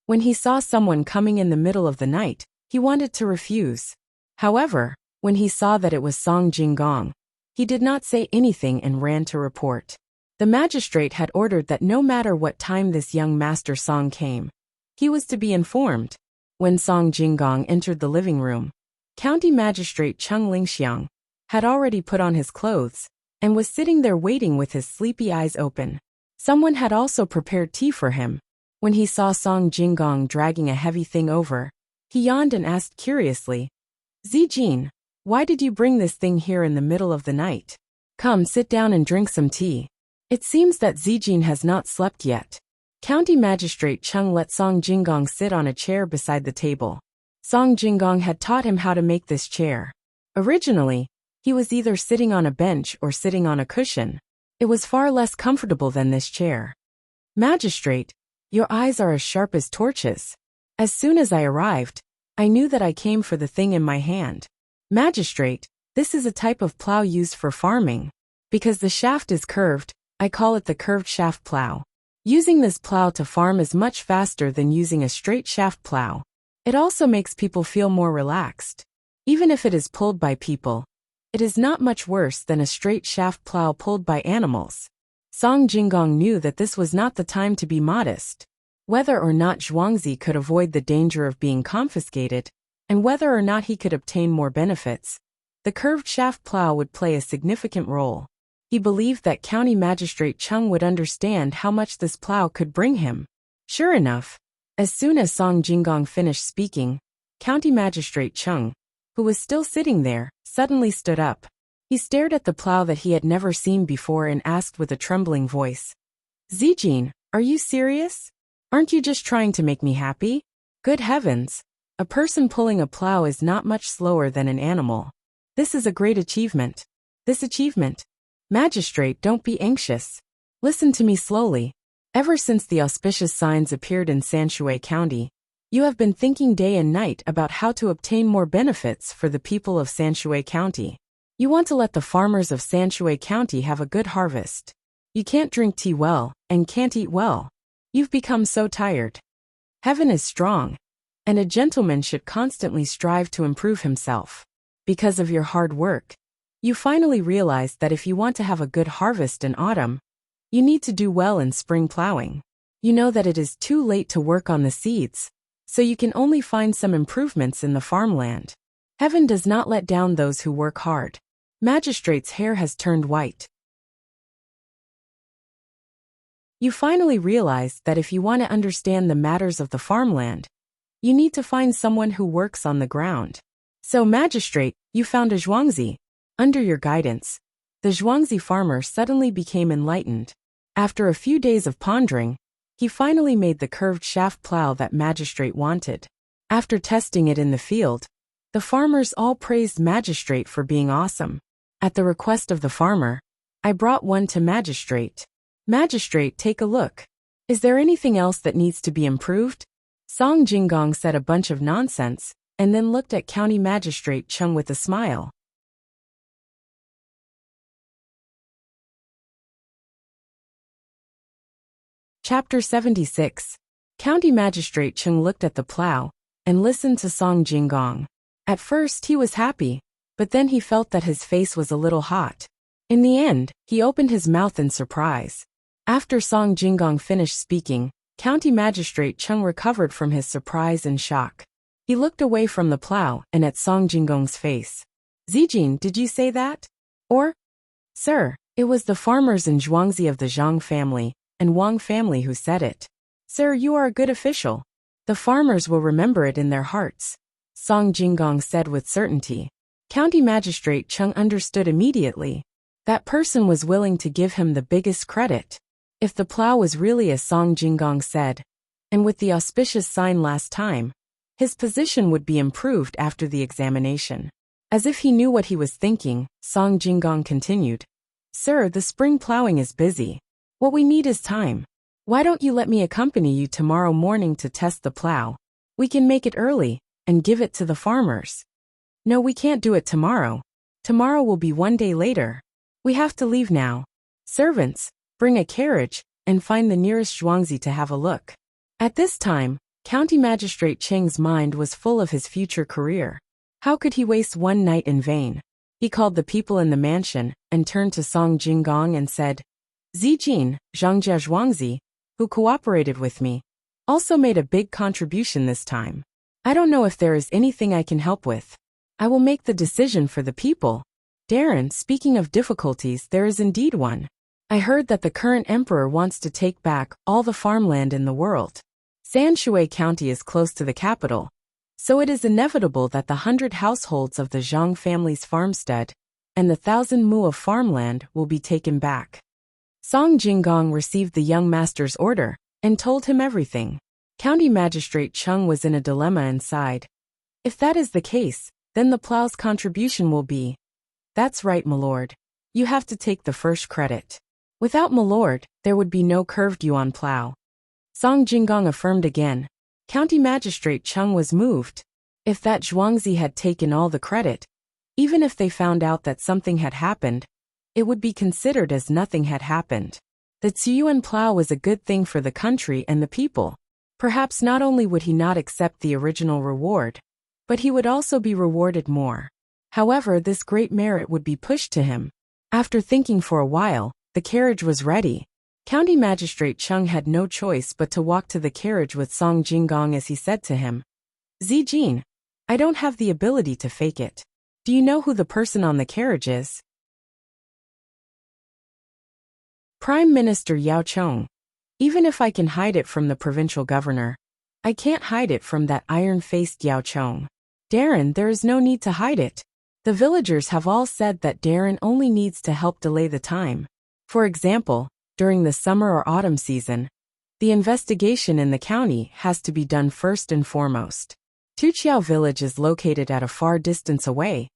When he saw someone coming in the middle of the night, he wanted to refuse. However, when he saw that it was Song Jinggong, he did not say anything and ran to report. The magistrate had ordered that no matter what time this young master Song came, he was to be informed. When Song Jinggong entered the living room, County Magistrate Chung Lingxiang had already put on his clothes and was sitting there waiting with his sleepy eyes open. Someone had also prepared tea for him. When he saw Song Jinggong dragging a heavy thing over, he yawned and asked curiously, "Zijin, why did you bring this thing here in the middle of the night? Come, sit down and drink some tea." It seems that Zijin has not slept yet. County Magistrate Chung let Song Jinggong sit on a chair beside the table. Song Jinggong had taught him how to make this chair. Originally, he was either sitting on a bench or sitting on a cushion. It was far less comfortable than this chair. "Magistrate, your eyes are as sharp as torches. As soon as I arrived, I knew that I came for the thing in my hand. Magistrate, this is a type of plow used for farming. Because the shaft is curved, I call it the curved shaft plow. Using this plow to farm is much faster than using a straight shaft plow. It also makes people feel more relaxed. Even if it is pulled by people, it is not much worse than a straight shaft plow pulled by animals." Song Jinggong knew that this was not the time to be modest. Whether or not Zhuangzi could avoid the danger of being confiscated, and whether or not he could obtain more benefits, the curved shaft plow would play a significant role. He believed that County Magistrate Chung would understand how much this plow could bring him. Sure enough, as soon as Song Jinggong finished speaking, County Magistrate Chung, who was still sitting there, suddenly stood up. He stared at the plow that he had never seen before and asked with a trembling voice, "Zijin, are you serious? Aren't you just trying to make me happy?" "Good heavens! A person pulling a plow is not much slower than an animal. This is a great achievement. This achievement. Magistrate, don't be anxious. Listen to me slowly. Ever since the auspicious signs appeared in Sanshui County, you have been thinking day and night about how to obtain more benefits for the people of Sanshui County. You want to let the farmers of Sanshui County have a good harvest. You can't drink tea well, and can't eat well. You've become so tired. Heaven is strong, and a gentleman should constantly strive to improve himself. Because of your hard work, you finally realize that if you want to have a good harvest in autumn, you need to do well in spring plowing. You know that it is too late to work on the seeds, so you can only find some improvements in the farmland. Heaven does not let down those who work hard. Magistrate's hair has turned white. You finally realize that if you want to understand the matters of the farmland, you need to find someone who works on the ground. So, Magistrate, you found a Zhuangzi. Under your guidance, the Zhuangzi farmer suddenly became enlightened. After a few days of pondering, he finally made the curved shaft plow that Magistrate wanted. After testing it in the field, the farmers all praised Magistrate for being awesome. At the request of the farmer, I brought one to Magistrate. Magistrate, take a look. Is there anything else that needs to be improved? Song Jinggong said a bunch of nonsense, and then looked at County Magistrate Chung with a smile. Chapter 76. County Magistrate Chung looked at the plow and listened to Song Jinggong. At first he was happy, but then he felt that his face was a little hot. In the end, he opened his mouth in surprise. After Song Jinggong finished speaking, County Magistrate Chung recovered from his surprise and shock. He looked away from the plow and at Song Jinggong's face. Zijin, did you say that? Or? Sir, it was the farmers in Zhuangzi of the Zhang family and Wang family who said it. Sir, you are a good official. The farmers will remember it in their hearts, Song Jinggong said with certainty. County Magistrate Chung understood immediately. That person was willing to give him the biggest credit. If the plow was really as Song Jinggong said, and with the auspicious sign last time, his position would be improved after the examination. As if he knew what he was thinking, Song Jinggong continued. Sir, the spring plowing is busy. What we need is time. Why don't you let me accompany you tomorrow morning to test the plow? We can make it early and give it to the farmers. No, we can't do it tomorrow. Tomorrow will be one day later. We have to leave now. Servants, bring a carriage and find the nearest Zhuangzi to have a look. At this time, County Magistrate Cheng's mind was full of his future career. How could he waste one night in vain? He called the people in the mansion and turned to Song Jinggong and said, Zijin, Zhangjia Zhuangzi, who cooperated with me, also made a big contribution this time. I don't know if there is anything I can help with. I will make the decision for the people. Darren, speaking of difficulties, there is indeed one. I heard that the current emperor wants to take back all the farmland in the world. Sanshui County is close to the capital, so it is inevitable that the 100 households of the Zhang family's farmstead and the 1,000 mu of farmland will be taken back. Song Jinggong received the young master's order and told him everything. County Magistrate Chung was in a dilemma and sighed. If that is the case, then the plow's contribution will be. That's right, my lord. You have to take the first credit. Without my lord, there would be no curved yuan plow. Song Jinggong affirmed again. County Magistrate Chung was moved. If that Zhuangzi had taken all the credit, even if they found out that something had happened, it would be considered as nothing had happened. The Ziyuan plow was a good thing for the country and the people. Perhaps not only would he not accept the original reward, but he would also be rewarded more. However, this great merit would be pushed to him. After thinking for a while, the carriage was ready. County Magistrate Chung had no choice but to walk to the carriage with Song Jinggong as he said to him, Zijin, I don't have the ability to fake it. Do you know who the person on the carriage is? Prime Minister Yao Chong. Even if I can hide it from the provincial governor, I can't hide it from that iron-faced Yao Chong. Darren, there is no need to hide it. The villagers have all said that Darren only needs to help delay the time. For example, during the summer or autumn season, the investigation in the county has to be done first and foremost. Tuqiao village is located at a far distance away,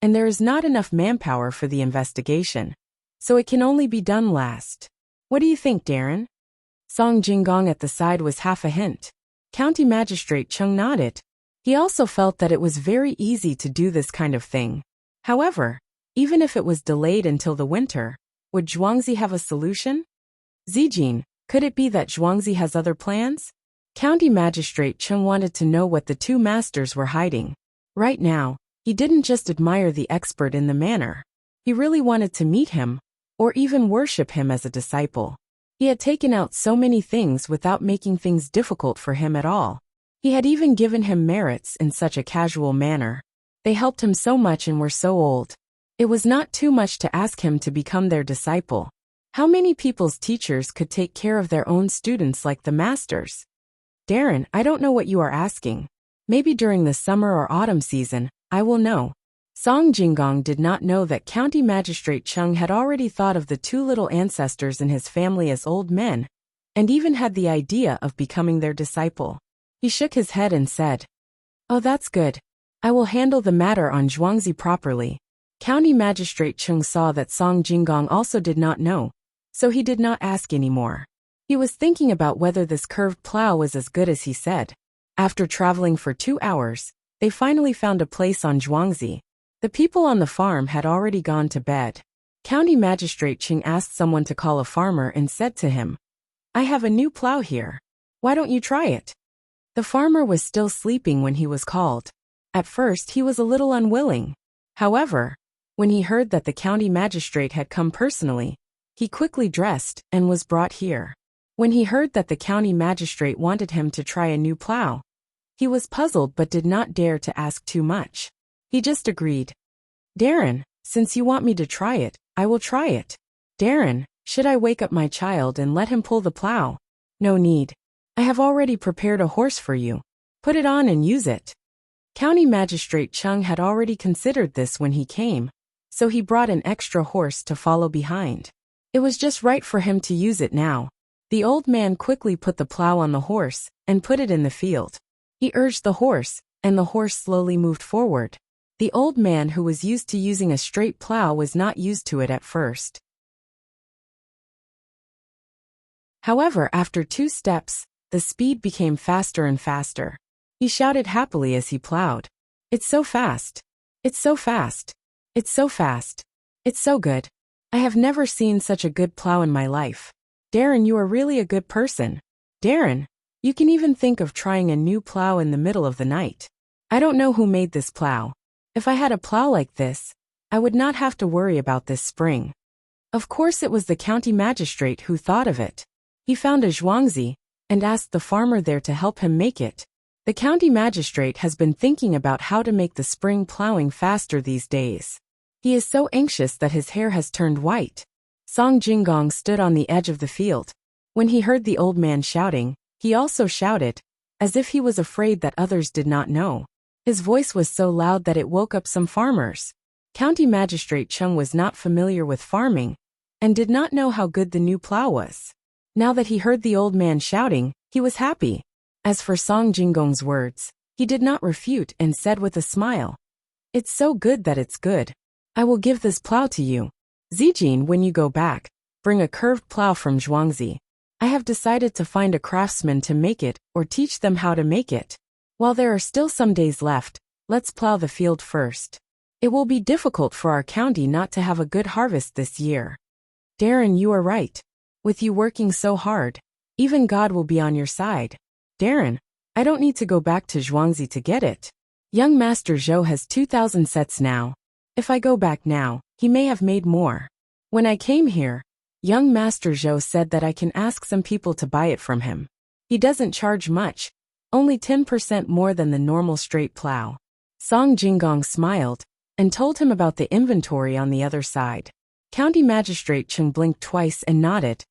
and there is not enough manpower for the investigation, so it can only be done last. What do you think, Darren? Song Jinggong at the side was half a hint. County Magistrate Chung nodded. He also felt that it was very easy to do this kind of thing. However, even if it was delayed until the winter, would Zhuangzi have a solution? Zijin, could it be that Zhuangzi has other plans? County Magistrate Chung wanted to know what the two masters were hiding. Right now, he didn't just admire the expert in the manner. He really wanted to meet him, or even worship him as a disciple. He had taken out so many things without making things difficult for him at all. He had even given him merits in such a casual manner. They helped him so much and were so old. It was not too much to ask him to become their disciple. How many people's teachers could take care of their own students like the masters? Darren, I don't know what you are asking. Maybe during the summer or autumn season, I will know. Song Jinggong did not know that County Magistrate Chung had already thought of the two little ancestors in his family as old men, and even had the idea of becoming their disciple. He shook his head and said, "Oh, that's good. I will handle the matter on Zhuangzi properly." County Magistrate Chung saw that Song Jinggong also did not know, so he did not ask anymore. He was thinking about whether this curved plow was as good as he said. After traveling for 2 hours, they finally found a place on Zhuangzi. The people on the farm had already gone to bed. County Magistrate Chung asked someone to call a farmer and said to him, "I have a new plow here. Why don't you try it?" The farmer was still sleeping when he was called. At first he was a little unwilling. However, when he heard that the county magistrate had come personally, he quickly dressed and was brought here. When he heard that the county magistrate wanted him to try a new plow, he was puzzled but did not dare to ask too much. He just agreed. "Darren, since you want me to try it, I will try it." "Darren, should I wake up my child and let him pull the plow?" "No need. I have already prepared a horse for you. Put it on and use it." County Magistrate Chung had already considered this when he came, so he brought an extra horse to follow behind. It was just right for him to use it now. The old man quickly put the plow on the horse and put it in the field. He urged the horse, and the horse slowly moved forward. The old man who was used to using a straight plow was not used to it at first. However, after 2 steps, the speed became faster and faster. He shouted happily as he plowed. "It's so fast! It's so fast! It's so fast! It's so good! I have never seen such a good plow in my life. Darren, you are really a good person. Darren, you can even think of trying a new plow in the middle of the night. I don't know who made this plow. If I had a plow like this, I would not have to worry about this spring." Of course it was the county magistrate who thought of it. He found a Zhuangzi and asked the farmer there to help him make it. The county magistrate has been thinking about how to make the spring plowing faster these days. He is so anxious that his hair has turned white. Song Jinggong stood on the edge of the field. When he heard the old man shouting, he also shouted, as if he was afraid that others did not know. His voice was so loud that it woke up some farmers. County Magistrate Chung was not familiar with farming, and did not know how good the new plow was. Now that he heard the old man shouting, he was happy. As for Song Jinggong's words, he did not refute and said with a smile, "It's so good that it's good. I will give this plow to you. Zijin, when you go back, bring a curved plow from Zhuangzi. I have decided to find a craftsman to make it or teach them how to make it. While there are still some days left, let's plow the field first. It will be difficult for our county not to have a good harvest this year." "Darren, you are right. With you working so hard, even God will be on your side." "Darren, I don't need to go back to Zhuangzi to get it. Young Master Zhou has 2,000 sets now. If I go back now, he may have made more. When I came here, young Master Zhou said that I can ask some people to buy it from him. He doesn't charge much, only 10% more than the normal straight plow." Song Jinggong smiled and told him about the inventory on the other side. County Magistrate Chung blinked twice and nodded.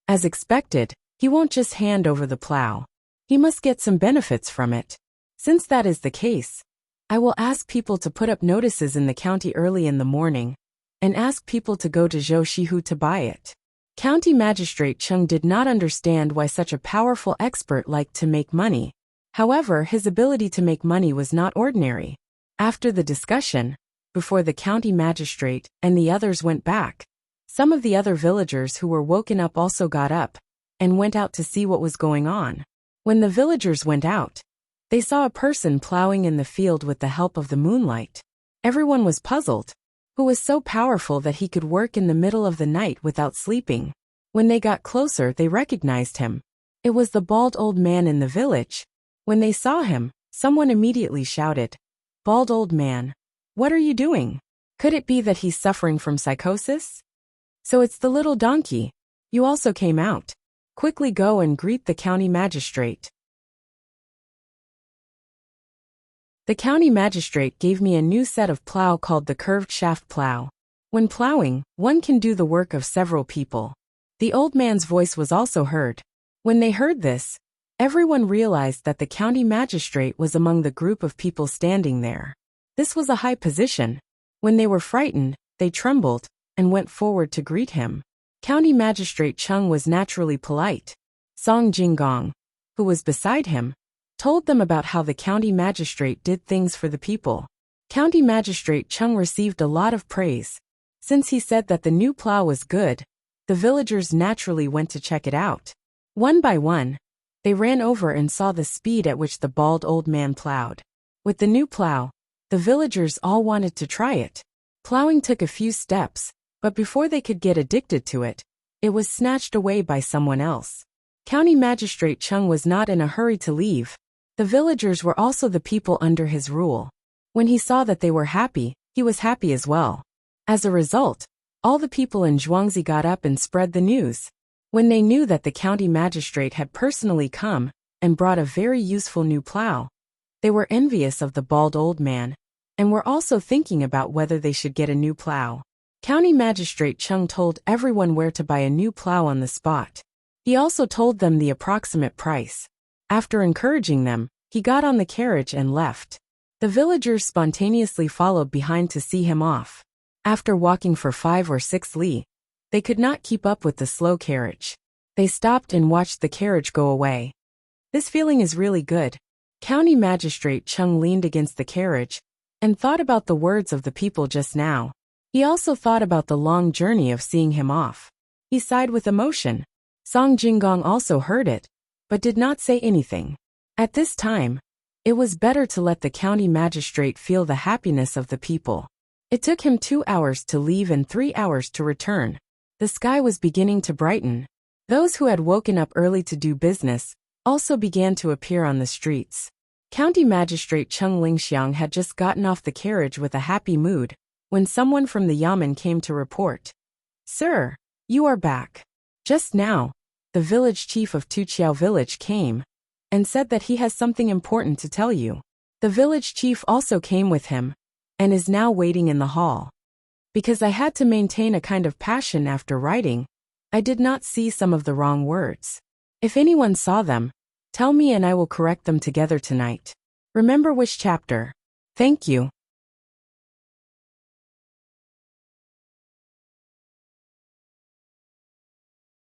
As expected, he won't just hand over the plow. He must get some benefits from it. Since that is the case, I will ask people to put up notices in the county early in the morning, and ask people to go to Zhoushihu to buy it. County Magistrate Chung did not understand why such a powerful expert liked to make money. However, his ability to make money was not ordinary. After the discussion, before the county magistrate and the others went back, some of the other villagers who were woken up also got up and went out to see what was going on. When the villagers went out, they saw a person plowing in the field with the help of the moonlight. Everyone was puzzled. Who was so powerful that he could work in the middle of the night without sleeping? When they got closer, they recognized him. It was the bald old man in the village. When they saw him, someone immediately shouted, "Bald old man, what are you doing? Could it be that he's suffering from psychosis? So it's the little donkey. You also came out. Quickly go and greet the county magistrate." The county magistrate gave me a new set of plow called the curved shaft plow. When plowing, one can do the work of several people. The old man's voice was also heard. When they heard this, everyone realized that the county magistrate was among the group of people standing there. This was a high position. When they were frightened, they trembled and went forward to greet him. County Magistrate Chung was naturally polite. Song Jinggong, who was beside him, told them about how the county magistrate did things for the people. County Magistrate Chung received a lot of praise. Since he said that the new plow was good, the villagers naturally went to check it out. One by one, they ran over and saw the speed at which the bald old man plowed. With the new plow, the villagers all wanted to try it. Plowing took a few steps, but before they could get addicted to it, it was snatched away by someone else. County Magistrate Chung was not in a hurry to leave. The villagers were also the people under his rule. When he saw that they were happy, he was happy as well. As a result, all the people in Zhuangzi got up and spread the news. When they knew that the county magistrate had personally come and brought a very useful new plow, they were envious of the bald old man and were also thinking about whether they should get a new plow. County Magistrate Chung told everyone where to buy a new plow on the spot. He also told them the approximate price. After encouraging them, he got on the carriage and left. The villagers spontaneously followed behind to see him off. After walking for 5 or 6 li, they could not keep up with the slow carriage. They stopped and watched the carriage go away. This feeling is really good. County Magistrate Chung leaned against the carriage and thought about the words of the people just now. He also thought about the long journey of seeing him off. He sighed with emotion. Song Jinggong also heard it, but did not say anything. At this time, it was better to let the county magistrate feel the happiness of the people. It took him 2 hours to leave and 3 hours to return. The sky was beginning to brighten. Those who had woken up early to do business also began to appear on the streets. County Magistrate Chung Lingxiang had just gotten off the carriage with a happy mood when someone from the yamen came to report. "Sir, you are back. Just now, the village chief of Tuqiao village came and said that he has something important to tell you." The village chief also came with him and is now waiting in the hall. Because I had to maintain a kind of passion after writing, I did not see some of the wrong words. If anyone saw them, tell me and I will correct them together tonight. Remember which chapter. Thank you.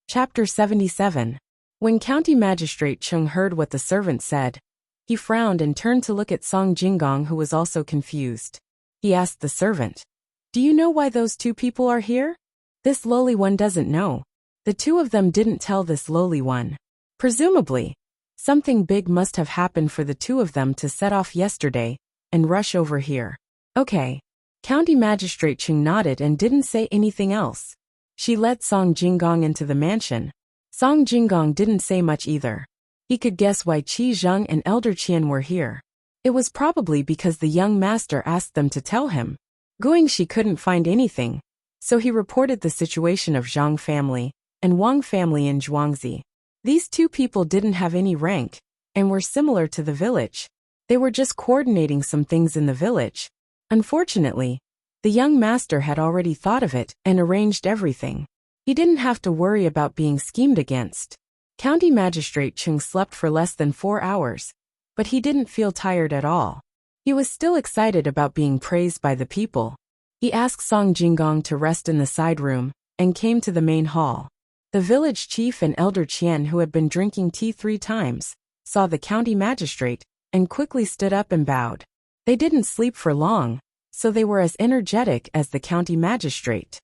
Chapter 77. When County Magistrate Chung heard what the servant said, he frowned and turned to look at Song Jinggong, who was also confused. He asked the servant, "Do you know why those 2 people are here?" This lowly one doesn't know. The 2 of them didn't tell this lowly one. Presumably, something big must have happened for the 2 of them to set off yesterday and rush over here. Okay. County Magistrate Chung nodded and didn't say anything else. She led Song Jinggong into the mansion. Song Jinggong didn't say much either. He could guess why Qi Zheng and Elder Qian were here. It was probably because the young master asked them to tell him. Guangxi couldn't find anything, so he reported the situation of Zhang family and Wang family in Zhuangzi. These 2 people didn't have any rank and were similar to the village. They were just coordinating some things in the village. Unfortunately, the young master had already thought of it and arranged everything. He didn't have to worry about being schemed against. County Magistrate Chung slept for less than 4 hours, but he didn't feel tired at all. He was still excited about being praised by the people. He asked Song Jinggong to rest in the side room and came to the main hall. The village chief and Elder Qian, who had been drinking tea 3 times, saw the county magistrate, and quickly stood up and bowed. They didn't sleep for long, so they were as energetic as the county magistrate.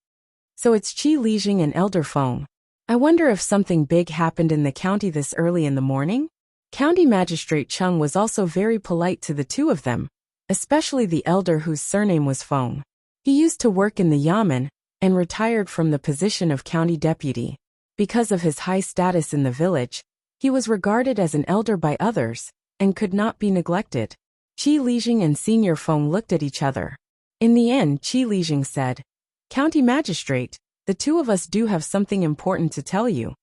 So it's Qi Lijing and Elder Feng. I wonder if something big happened in the county this early in the morning? County Magistrate Chung was also very polite to the two of them, especially the elder whose surname was Feng. He used to work in the Yamen, and retired from the position of county deputy. Because of his high status in the village, he was regarded as an elder by others, and could not be neglected. Qi Lijing and Senior Feng looked at each other. In the end, Qi Lijing said, "County Magistrate, the two of us do have something important to tell you."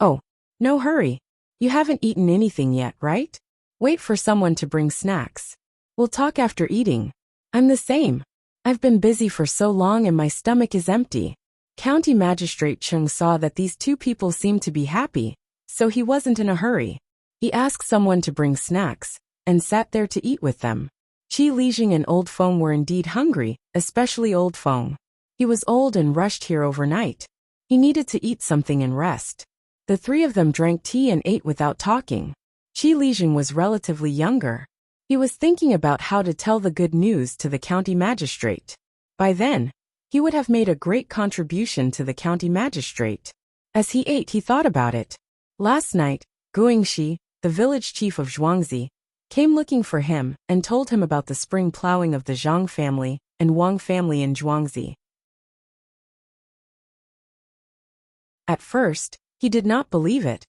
"Oh, no hurry. You haven't eaten anything yet, right? Wait for someone to bring snacks. We'll talk after eating." "I'm the same. I've been busy for so long and my stomach is empty." County Magistrate Chung saw that these two people seemed to be happy, so he wasn't in a hurry. He asked someone to bring snacks, and sat there to eat with them. Qi Lijing and Old Feng were indeed hungry, especially Old Feng. He was old and rushed here overnight. He needed to eat something and rest. The three of them drank tea and ate without talking. Qi Lijing was relatively younger. He was thinking about how to tell the good news to the county magistrate. By then, he would have made a great contribution to the county magistrate. As he ate, he thought about it. Last night, Guangxi, the village chief of Zhuangzi, came looking for him and told him about the spring plowing of the Zhang family and Wang family in Zhuangzi. At first, he did not believe it,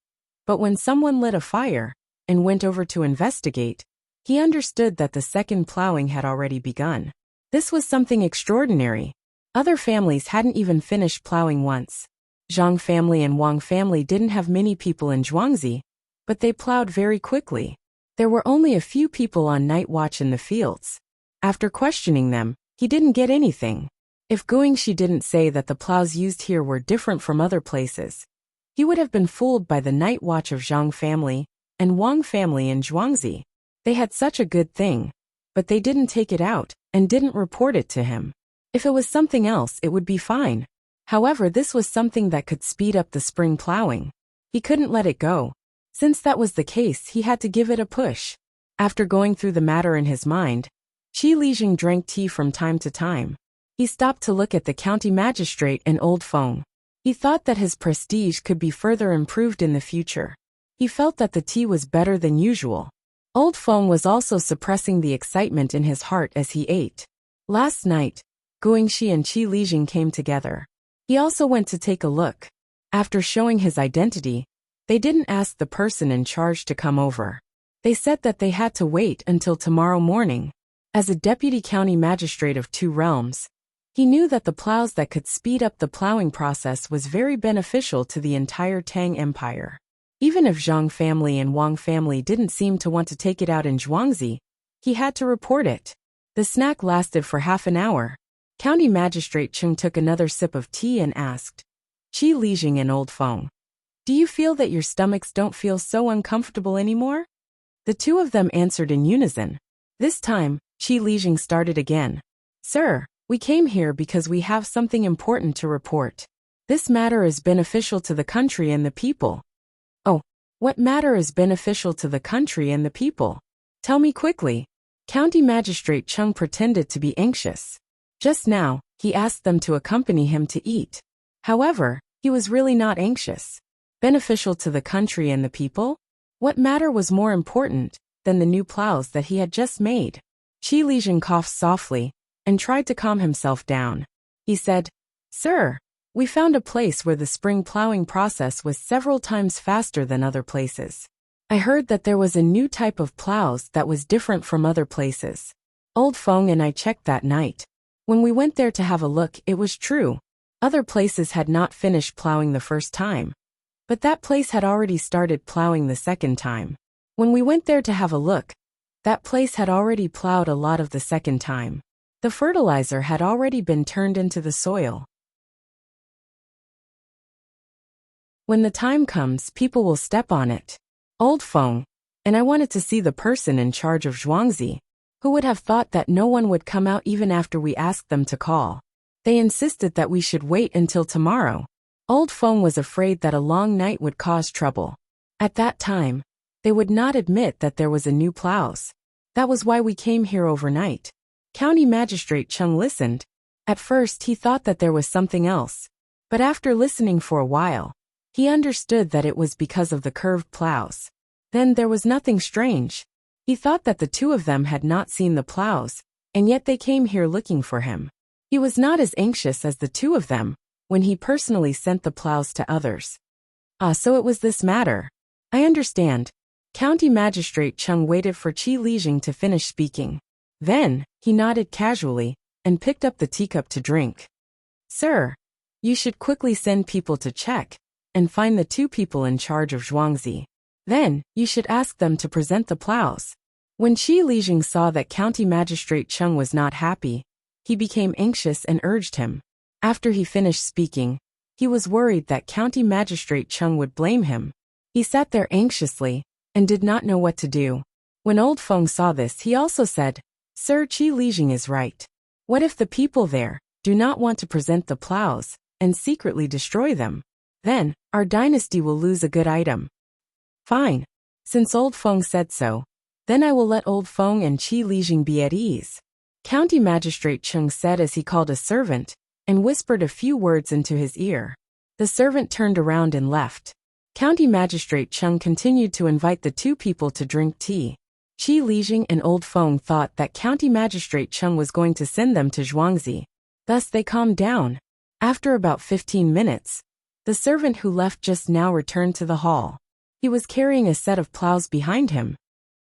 but when someone lit a fire and went over to investigate, he understood that the second plowing had already begun. This was something extraordinary. Other families hadn't even finished plowing once. Zhang family and Wang family didn't have many people in Zhuangzi, but they plowed very quickly. There were only a few people on night watch in the fields. After questioning them, he didn't get anything. If Guangxi didn't say that the plows used here were different from other places, he would have been fooled by the night watch of Zhang family and Wang family in Zhuangzi. They had such a good thing, but they didn't take it out and didn't report it to him. If it was something else, it would be fine. However, this was something that could speed up the spring plowing. He couldn't let it go. Since that was the case, he had to give it a push. After going through the matter in his mind, Qi Lijing drank tea from time to time. He stopped to look at the county magistrate and Old Feng. He thought that his prestige could be further improved in the future. He felt that the tea was better than usual. Old Feng was also suppressing the excitement in his heart as he ate. Last night, Guangxi and Qi Lijing came together. He also went to take a look. After showing his identity, they didn't ask the person in charge to come over. They said that they had to wait until tomorrow morning. As a deputy county magistrate of two realms, he knew that the plows that could speed up the plowing process was very beneficial to the entire Tang Empire. Even if Zhang family and Wang family didn't seem to want to take it out in Zhuangzi, he had to report it. The snack lasted for half an hour. County Magistrate Chung took another sip of tea and asked, "Qi Lijing and Old Feng, do you feel that your stomachs don't feel so uncomfortable anymore?" The two of them answered in unison. This time, Qi Lijing started again. "Sir, we came here because we have something important to report. This matter is beneficial to the country and the people." "Oh, what matter is beneficial to the country and the people? Tell me quickly." County Magistrate Chung pretended to be anxious. Just now, he asked them to accompany him to eat. However, he was really not anxious. Beneficial to the country and the people? What matter was more important than the new plows that he had just made? Qi Lijing coughed softly and tried to calm himself down. He said, "Sir, we found a place where the spring plowing process was several times faster than other places. I heard that there was a new type of plows that was different from other places. Old Feng and I checked that night. When we went there to have a look, it was true. Other places had not finished plowing the first time, but that place had already started plowing the second time. When we went there to have a look, that place had already plowed a lot of the second time. The fertilizer had already been turned into the soil. When the time comes, people will step on it. Old Feng, and I wanted to see the person in charge of Zhuangzi. Who would have thought that no one would come out even after we asked them to call? They insisted that we should wait until tomorrow. Old Feng was afraid that a long night would cause trouble. At that time, They would not admit that there was a new plows. That was why we came here overnight. County Magistrate Chung listened. At first he thought that there was something else. But after listening for a while, he understood that it was because of the curved plows. Then there was nothing strange. He thought that the two of them had not seen the plows, and yet they came here looking for him. He was not as anxious as the two of them when he personally sent the plows to others. So it was this matter. I understand. County Magistrate Chung waited for Qi Lijing to finish speaking. Then, he nodded casually and picked up the teacup to drink. Sir, you should quickly send people to check and find the two people in charge of Zhuangzi. Then, you should ask them to present the plows. When Qi Lijing saw that County Magistrate Chung was not happy, he became anxious and urged him. After he finished speaking, he was worried that County Magistrate Chung would blame him. He sat there anxiously and did not know what to do. When Old Feng saw this, he also said, Sir, Qi Lijing is right. What if the people there do not want to present the plows and secretly destroy them? Then, our dynasty will lose a good item. Fine. Since Old Feng said so, then I will let Old Feng and Qi Lijing be at ease. County Magistrate Chung said as he called a servant and whispered a few words into his ear. The servant turned around and left. County Magistrate Chung continued to invite the two people to drink tea. Qi Lijing and Old Feng thought that County Magistrate Chung was going to send them to Zhuangzi. Thus they calmed down. After about 15 minutes, the servant who left just now returned to the hall. He was carrying a set of plows behind him.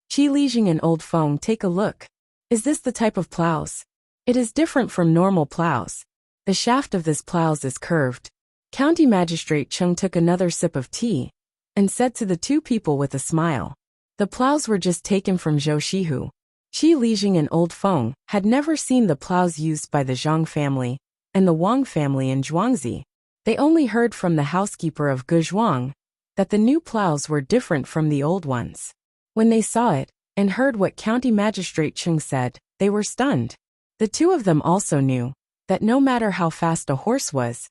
Qi Lijing and Old Feng, take a look. Is this the type of plows? It is different from normal plows. The shaft of this plows is curved. County Magistrate Chung took another sip of tea and said to the two people with a smile. The plows were just taken from Zhou Shihu. Qi Lijing and Old Feng had never seen the plows used by the Zhang family and the Wang family in Zhuangzi. They only heard from the housekeeper of Guzhuang that the new plows were different from the old ones. When they saw it and heard what County Magistrate Chung said, they were stunned. The two of them also knew that no matter how fast a horse was,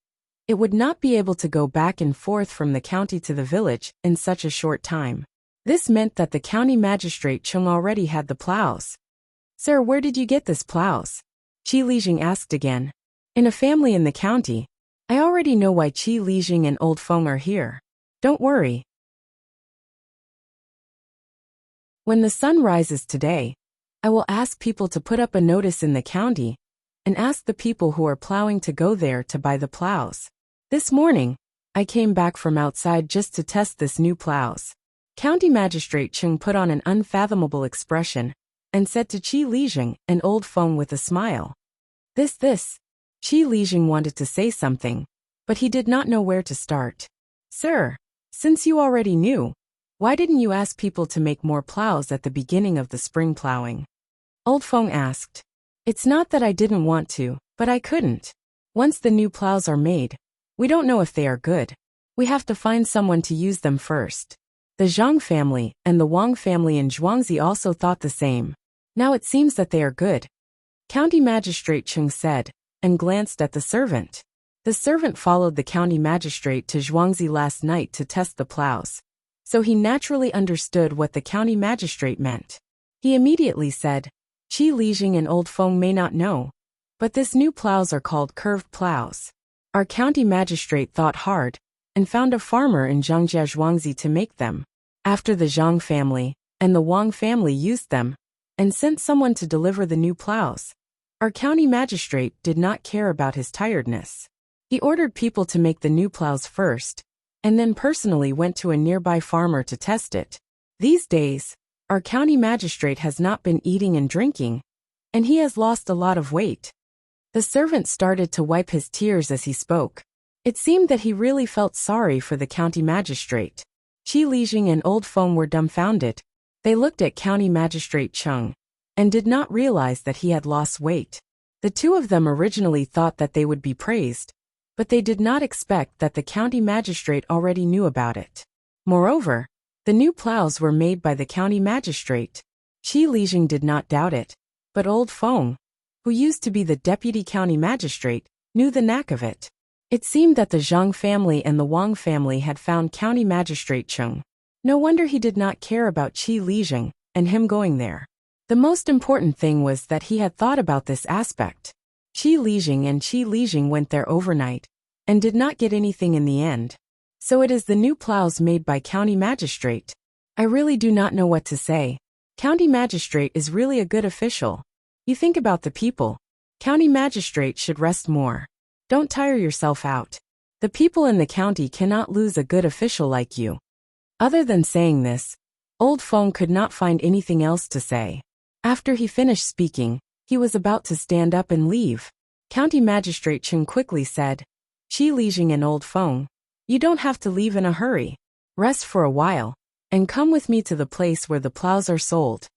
it would not be able to go back and forth from the county to the village in such a short time. This meant that the County Magistrate Chung already had the plows. Sir, where did you get this plows? Qi Lijing asked again. In a family in the county. I already know why Qi Lijing and Old Feng are here. Don't worry. When the sun rises today, I will ask people to put up a notice in the county and ask the people who are plowing to go there to buy the plows. This morning, I came back from outside just to test this new plows. County Magistrate Chung put on an unfathomable expression and said to Qi Lijing and Old Feng with a smile. This. Qi Lijing wanted to say something, but he did not know where to start. Sir, since you already knew, why didn't you ask people to make more plows at the beginning of the spring plowing? Old Feng asked. It's not that I didn't want to, but I couldn't. Once the new plows are made, we don't know if they are good. We have to find someone to use them first. The Zhang family and the Wang family in Zhuangzi also thought the same. Now it seems that they are good. County Magistrate Chung said, and glanced at the servant. The servant followed the county magistrate to Zhuangzi last night to test the plows. So he naturally understood what the county magistrate meant. He immediately said, Qi Lijing and Old Feng may not know, but this new plows are called curved plows. Our county magistrate thought hard and found a farmer in Zhangjia Zhuangzi to make them. After the Zhang family and the Wang family used them and sent someone to deliver the new plows, our county magistrate did not care about his tiredness. He ordered people to make the new plows first, and then personally went to a nearby farmer to test it. These days, our county magistrate has not been eating and drinking, and he has lost a lot of weight. The servant started to wipe his tears as he spoke. It seemed that he really felt sorry for the county magistrate. Qi Lijing and Old Feng were dumbfounded. They looked at County Magistrate Chung and did not realize that he had lost weight. The two of them originally thought that they would be praised, but they did not expect that the county magistrate already knew about it. Moreover, the new plows were made by the county magistrate. Qi Lijing did not doubt it, but Old Feng, who used to be the deputy county magistrate, knew the knack of it. It seemed that the Zhang family and the Wang family had found County Magistrate Chung. No wonder he did not care about Qi Lijing and him going there. The most important thing was that he had thought about this aspect. Qi Lijing went there overnight and did not get anything in the end. So it is the new plows made by County Magistrate. I really do not know what to say. County Magistrate is really a good official. You think about the people. County Magistrate should rest more. Don't tire yourself out. The people in the county cannot lose a good official like you. Other than saying this, Old Feng could not find anything else to say. After he finished speaking, he was about to stand up and leave. County Magistrate Chen quickly said, Qi Lijing and Old Feng, you don't have to leave in a hurry. Rest for a while, and come with me to the place where the plows are sold.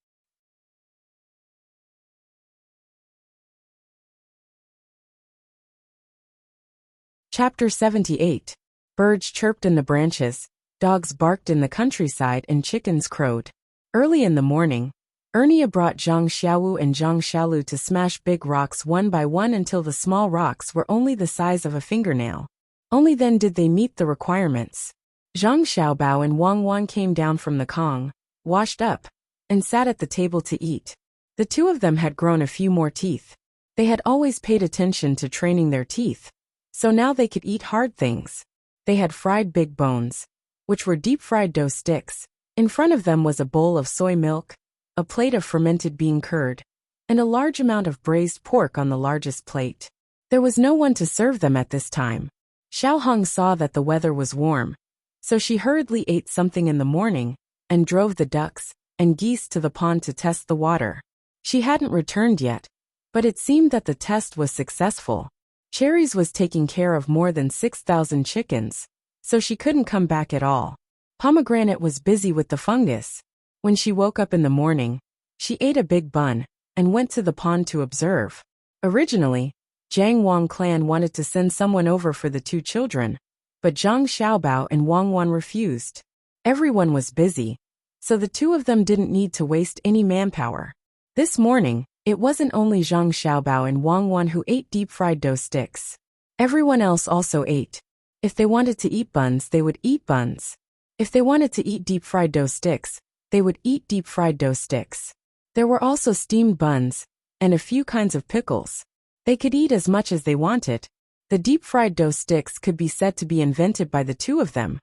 Chapter 78. Birds chirped in the branches, dogs barked in the countryside, and chickens crowed. Early in the morning, Ernia brought Zhang Xiaowu and Zhang Xiaolu to smash big rocks one by one until the small rocks were only the size of a fingernail. Only then did they meet the requirements. Zhang Xiaobao and Wang Wan came down from the Kong, washed up, and sat at the table to eat. The two of them had grown a few more teeth. They had always paid attention to training their teeth, so now they could eat hard things. They had fried big bones, which were deep-fried dough sticks. In front of them was a bowl of soy milk, a plate of fermented bean curd, and a large amount of braised pork on the largest plate. There was no one to serve them at this time. Xiao Hong saw that the weather was warm, so she hurriedly ate something in the morning and drove the ducks and geese to the pond to test the water. She hadn't returned yet, but it seemed that the test was successful. Cherries was taking care of more than 6,000 chickens, so she couldn't come back at all. Pomegranate was busy with the fungus. When she woke up in the morning, she ate a big bun and went to the pond to observe. Originally, Jiang Wang clan wanted to send someone over for the two children, but Zhang Xiaobao and Wang Wan refused. Everyone was busy, so the two of them didn't need to waste any manpower. This morning, it wasn't only Zhang Xiaobao and Wang Wan who ate deep-fried dough sticks. Everyone else also ate. If they wanted to eat buns, they would eat buns. If they wanted to eat deep-fried dough sticks, they would eat deep-fried dough sticks. There were also steamed buns, and a few kinds of pickles. They could eat as much as they wanted. The deep-fried dough sticks could be said to be invented by the two of them,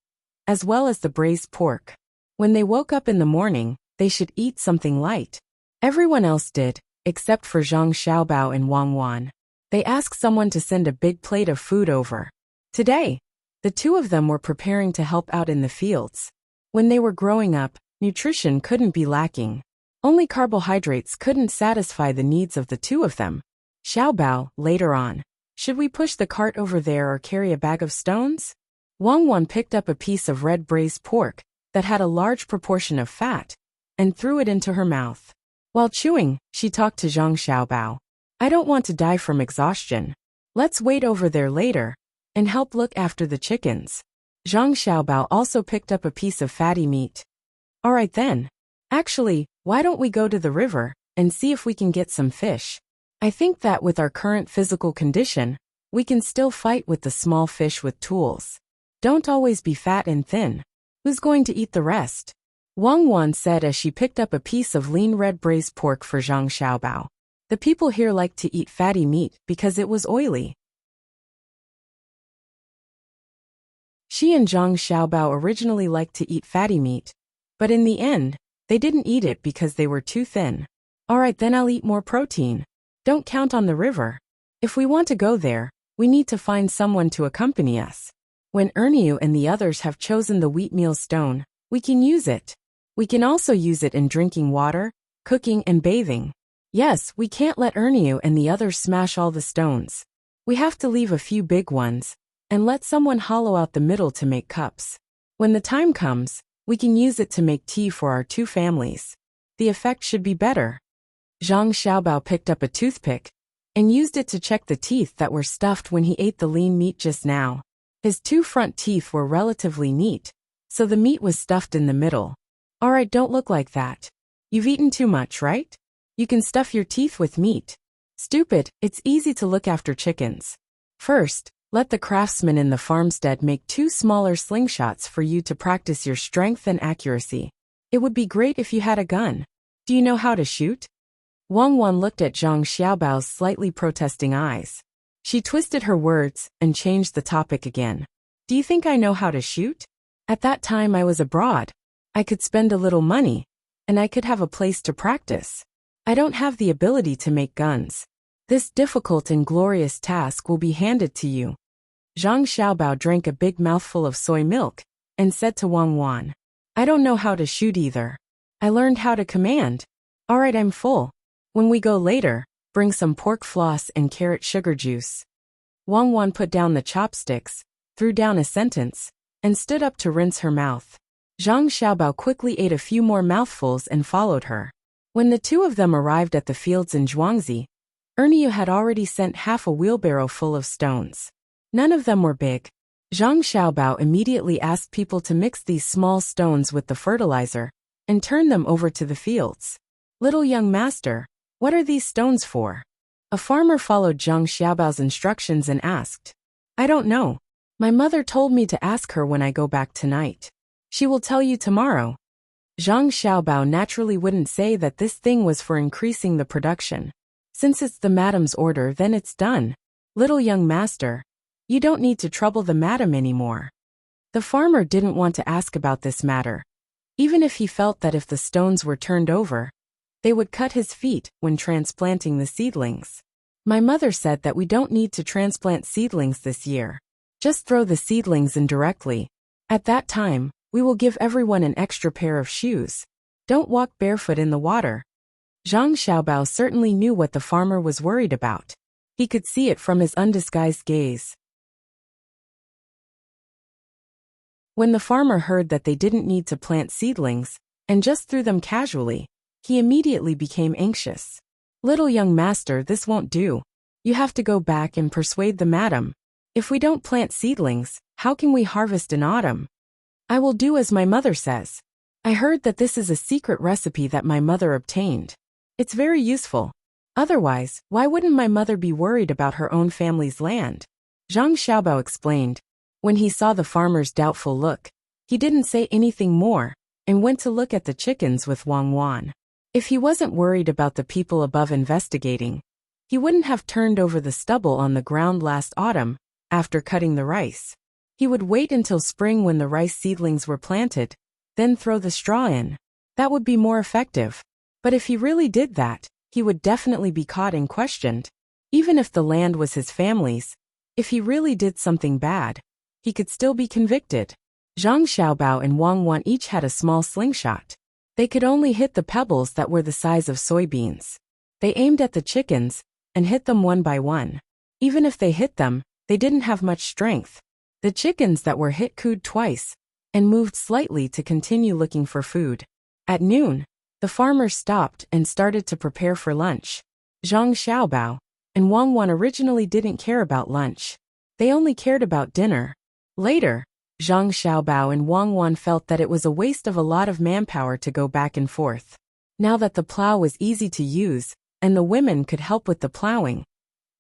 as well as the braised pork. When they woke up in the morning, they should eat something light. Everyone else did, except for Zhang Xiaobao and Wang Wan. They asked someone to send a big plate of food over. Today, the two of them were preparing to help out in the fields. When they were growing up, nutrition couldn't be lacking. Only carbohydrates couldn't satisfy the needs of the two of them. Xiaobao, later on, should we push the cart over there or carry a bag of stones? Wang Wan picked up a piece of red braised pork that had a large proportion of fat and threw it into her mouth. While chewing, she talked to Zhang Xiaobao. I don't want to die from exhaustion. Let's wait over there later and help look after the chickens. Zhang Xiaobao also picked up a piece of fatty meat. All right then. Actually, why don't we go to the river and see if we can get some fish? I think that with our current physical condition, we can still fight with the small fish with tools. Don't always be fat and thin. Who's going to eat the rest? Wang Wan said as she picked up a piece of lean red braised pork for Zhang Xiaobao. The people here liked to eat fatty meat because it was oily. She and Zhang Xiaobao originally liked to eat fatty meat, but in the end, they didn't eat it because they were too thin. All right, then I'll eat more protein. Don't count on the river. If we want to go there, we need to find someone to accompany us. When Erniu and the others have chosen the wheat meal stone, we can use it. We can also use it in drinking water, cooking, and bathing. Yes, we can't let Erniu and the others smash all the stones. We have to leave a few big ones, and let someone hollow out the middle to make cups. When the time comes, we can use it to make tea for our two families. The effect should be better. Zhang Xiaobao picked up a toothpick and used it to check the teeth that were stuffed when he ate the lean meat just now. His two front teeth were relatively neat, so the meat was stuffed in the middle. All right, don't look like that. You've eaten too much, right? You can stuff your teeth with meat. Stupid, it's easy to look after chickens. First, Let the craftsman in the farmstead make 2 smaller slingshots for you to practice your strength and accuracy. It would be great if you had a gun. Do you know how to shoot? Wang Wan looked at Zhang Xiaobao's slightly protesting eyes. She twisted her words and changed the topic again. Do you think I know how to shoot? At that time I was abroad. I could spend a little money, and I could have a place to practice. I don't have the ability to make guns. This difficult and glorious task will be handed to you. Zhang Xiaobao drank a big mouthful of soy milk and said to Wang Wan, I don't know how to shoot either. I learned how to command. All right, I'm full. When we go later, bring some pork floss and carrot sugar juice. Wang Wan put down the chopsticks, threw down a sentence, and stood up to rinse her mouth. Zhang Xiaobao quickly ate a few more mouthfuls and followed her. When the 2 of them arrived at the fields in Zhuangzi, Erniu had already sent half a wheelbarrow full of stones. None of them were big. Zhang Xiaobao immediately asked people to mix these small stones with the fertilizer and turn them over to the fields. Little young master, what are these stones for? A farmer followed Zhang Xiaobao's instructions and asked. I don't know. My mother told me to ask her when I go back tonight. She will tell you tomorrow. Zhang Xiaobao naturally wouldn't say that this thing was for increasing the production. Since it's the madam's order, then it's done. Little young master, you don't need to trouble the madam anymore. The farmer didn't want to ask about this matter, even if he felt that if the stones were turned over, they would cut his feet when transplanting the seedlings. My mother said that we don't need to transplant seedlings this year. Just throw the seedlings in directly. At that time, we will give everyone an extra pair of shoes. Don't walk barefoot in the water. Zhang Xiaobao certainly knew what the farmer was worried about. He could see it from his undisguised gaze. When the farmer heard that they didn't need to plant seedlings, and just threw them casually, he immediately became anxious. Little young master, this won't do. You have to go back and persuade the madam. If we don't plant seedlings, how can we harvest in autumn? I will do as my mother says. I heard that this is a secret recipe that my mother obtained. It's very useful. Otherwise, why wouldn't my mother be worried about her own family's land? Zhang Xiaobao explained. When he saw the farmer's doubtful look, he didn't say anything more and went to look at the chickens with Wang Wan. If he wasn't worried about the people above investigating, he wouldn't have turned over the stubble on the ground last autumn after cutting the rice. He would wait until spring when the rice seedlings were planted, then throw the straw in. That would be more effective. But if he really did that, he would definitely be caught and questioned. Even if the land was his family's, if he really did something bad, he could still be convicted. Zhang Xiaobao and Wang Wan each had a small slingshot. They could only hit the pebbles that were the size of soybeans. They aimed at the chickens and hit them one by one. Even if they hit them, they didn't have much strength. The chickens that were hit cooed twice and moved slightly to continue looking for food. At noon, the farmer stopped and started to prepare for lunch. Zhang Xiaobao and Wang Wan originally didn't care about lunch. They only cared about dinner. Later, Zhang Xiaobao and Wang Wan felt that it was a waste of a lot of manpower to go back and forth. Now that the plow was easy to use and the women could help with the plowing,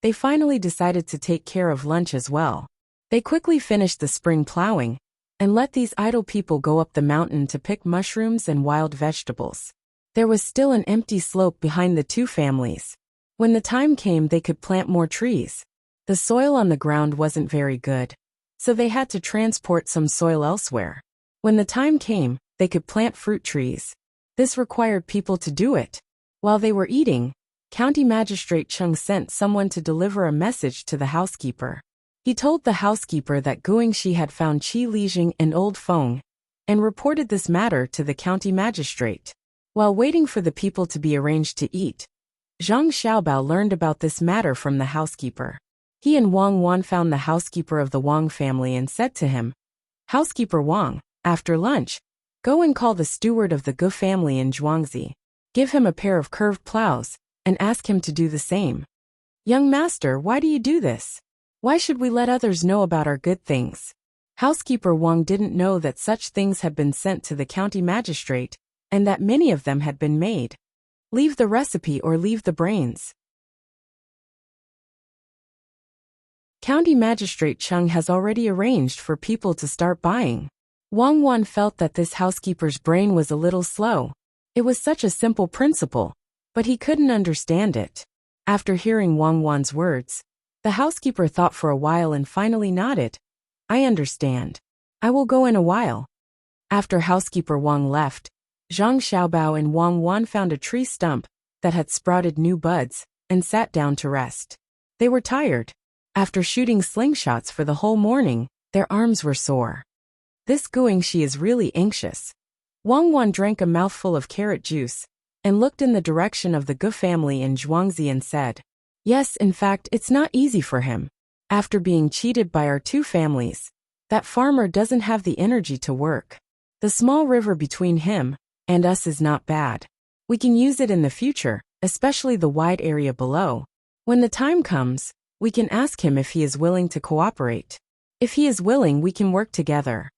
they finally decided to take care of lunch as well. They quickly finished the spring plowing and let these idle people go up the mountain to pick mushrooms and wild vegetables. There was still an empty slope behind the 2 families. When the time came, they could plant more trees. The soil on the ground wasn't very good, so they had to transport some soil elsewhere. When the time came, they could plant fruit trees. This required people to do it. While they were eating, County Magistrate Chung sent someone to deliver a message to the housekeeper. He told the housekeeper that Guangxi had found Qi Lijing and Old Feng, and reported this matter to the county magistrate. While waiting for the people to be arranged to eat, Zhang Xiaobao learned about this matter from the housekeeper. He and Wang Wan found the housekeeper of the Wang family and said to him, Housekeeper Wang, after lunch, go and call the steward of the Gu family in Zhuangzi. Give him a pair of curved plows, and ask him to do the same. Young master, why do you do this? Why should we let others know about our good things? Housekeeper Wang didn't know that such things had been sent to the county magistrate, and that many of them had been made. Leave the recipe or leave the brains. County Magistrate Chung has already arranged for people to start buying. Wang Wan felt that this housekeeper's brain was a little slow. It was such a simple principle, but he couldn't understand it. After hearing Wang Wan's words, the housekeeper thought for a while and finally nodded. I understand. I will go in a while. After housekeeper Wang left, Zhang Xiaobao and Wang Wan found a tree stump that had sprouted new buds and sat down to rest. They were tired. After shooting slingshots for the whole morning, their arms were sore. This Guangxi is really anxious. Wang Wan drank a mouthful of carrot juice and looked in the direction of the Gu family in Zhuangzi and said, yes, in fact, it's not easy for him. After being cheated by our two families, that farmer doesn't have the energy to work. The small river between him and us is not bad. We can use it in the future, especially the wide area below. When the time comes, we can ask him if he is willing to cooperate. If he is willing, we can work together.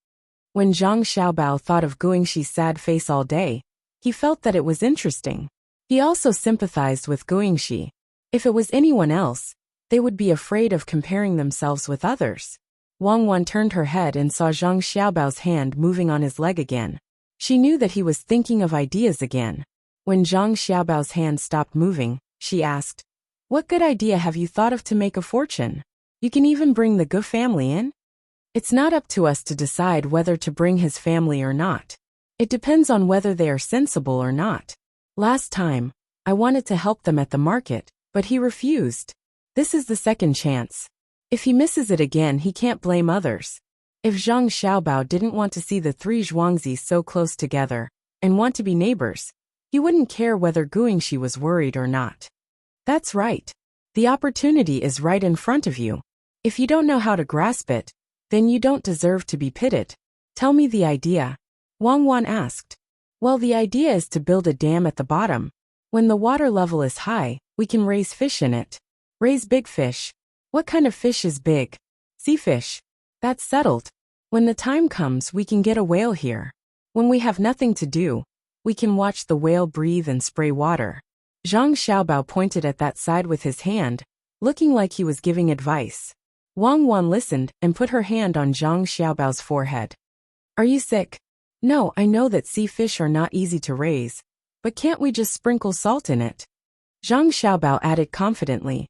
When Zhang Xiaobao thought of Guangxi's sad face all day, he felt that it was interesting. He also sympathized with Guangxi. If it was anyone else, they would be afraid of comparing themselves with others. Wang Wan turned her head and saw Zhang Xiaobao's hand moving on his leg again. She knew that he was thinking of ideas again. When Zhang Xiaobao's hand stopped moving, she asked, what good idea have you thought of to make a fortune? You can even bring the Gu family in? It's not up to us to decide whether to bring his family or not. It depends on whether they are sensible or not. Last time, I wanted to help them at the market, but he refused. This is the second chance. If he misses it again, he can't blame others. If Zhang Xiaobao didn't want to see the three Zhuangzis so close together and want to be neighbors, he wouldn't care whether Guangxi was worried or not. That's right. The opportunity is right in front of you. If you don't know how to grasp it, then you don't deserve to be pitied. Tell me the idea. Wang Wan asked. Well, the idea is to build a dam at the bottom. When the water level is high, we can raise fish in it. Raise big fish. What kind of fish is big? Sea fish. That's settled. When the time comes, we can get a whale here. When we have nothing to do, we can watch the whale breathe and spray water. Zhang Xiaobao pointed at that side with his hand, looking like he was giving advice. Wang Wan listened and put her hand on Zhang Xiaobao's forehead. Are you sick? No, I know that sea fish are not easy to raise, but can't we just sprinkle salt in it? Zhang Xiaobao added confidently.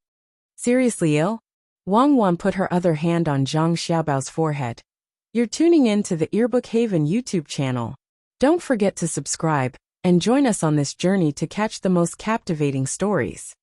Seriously ill? Wang Wan put her other hand on Zhang Xiaobao's forehead. You're tuning in to the Earbook Haven YouTube channel. Don't forget to subscribe and join us on this journey to catch the most captivating stories.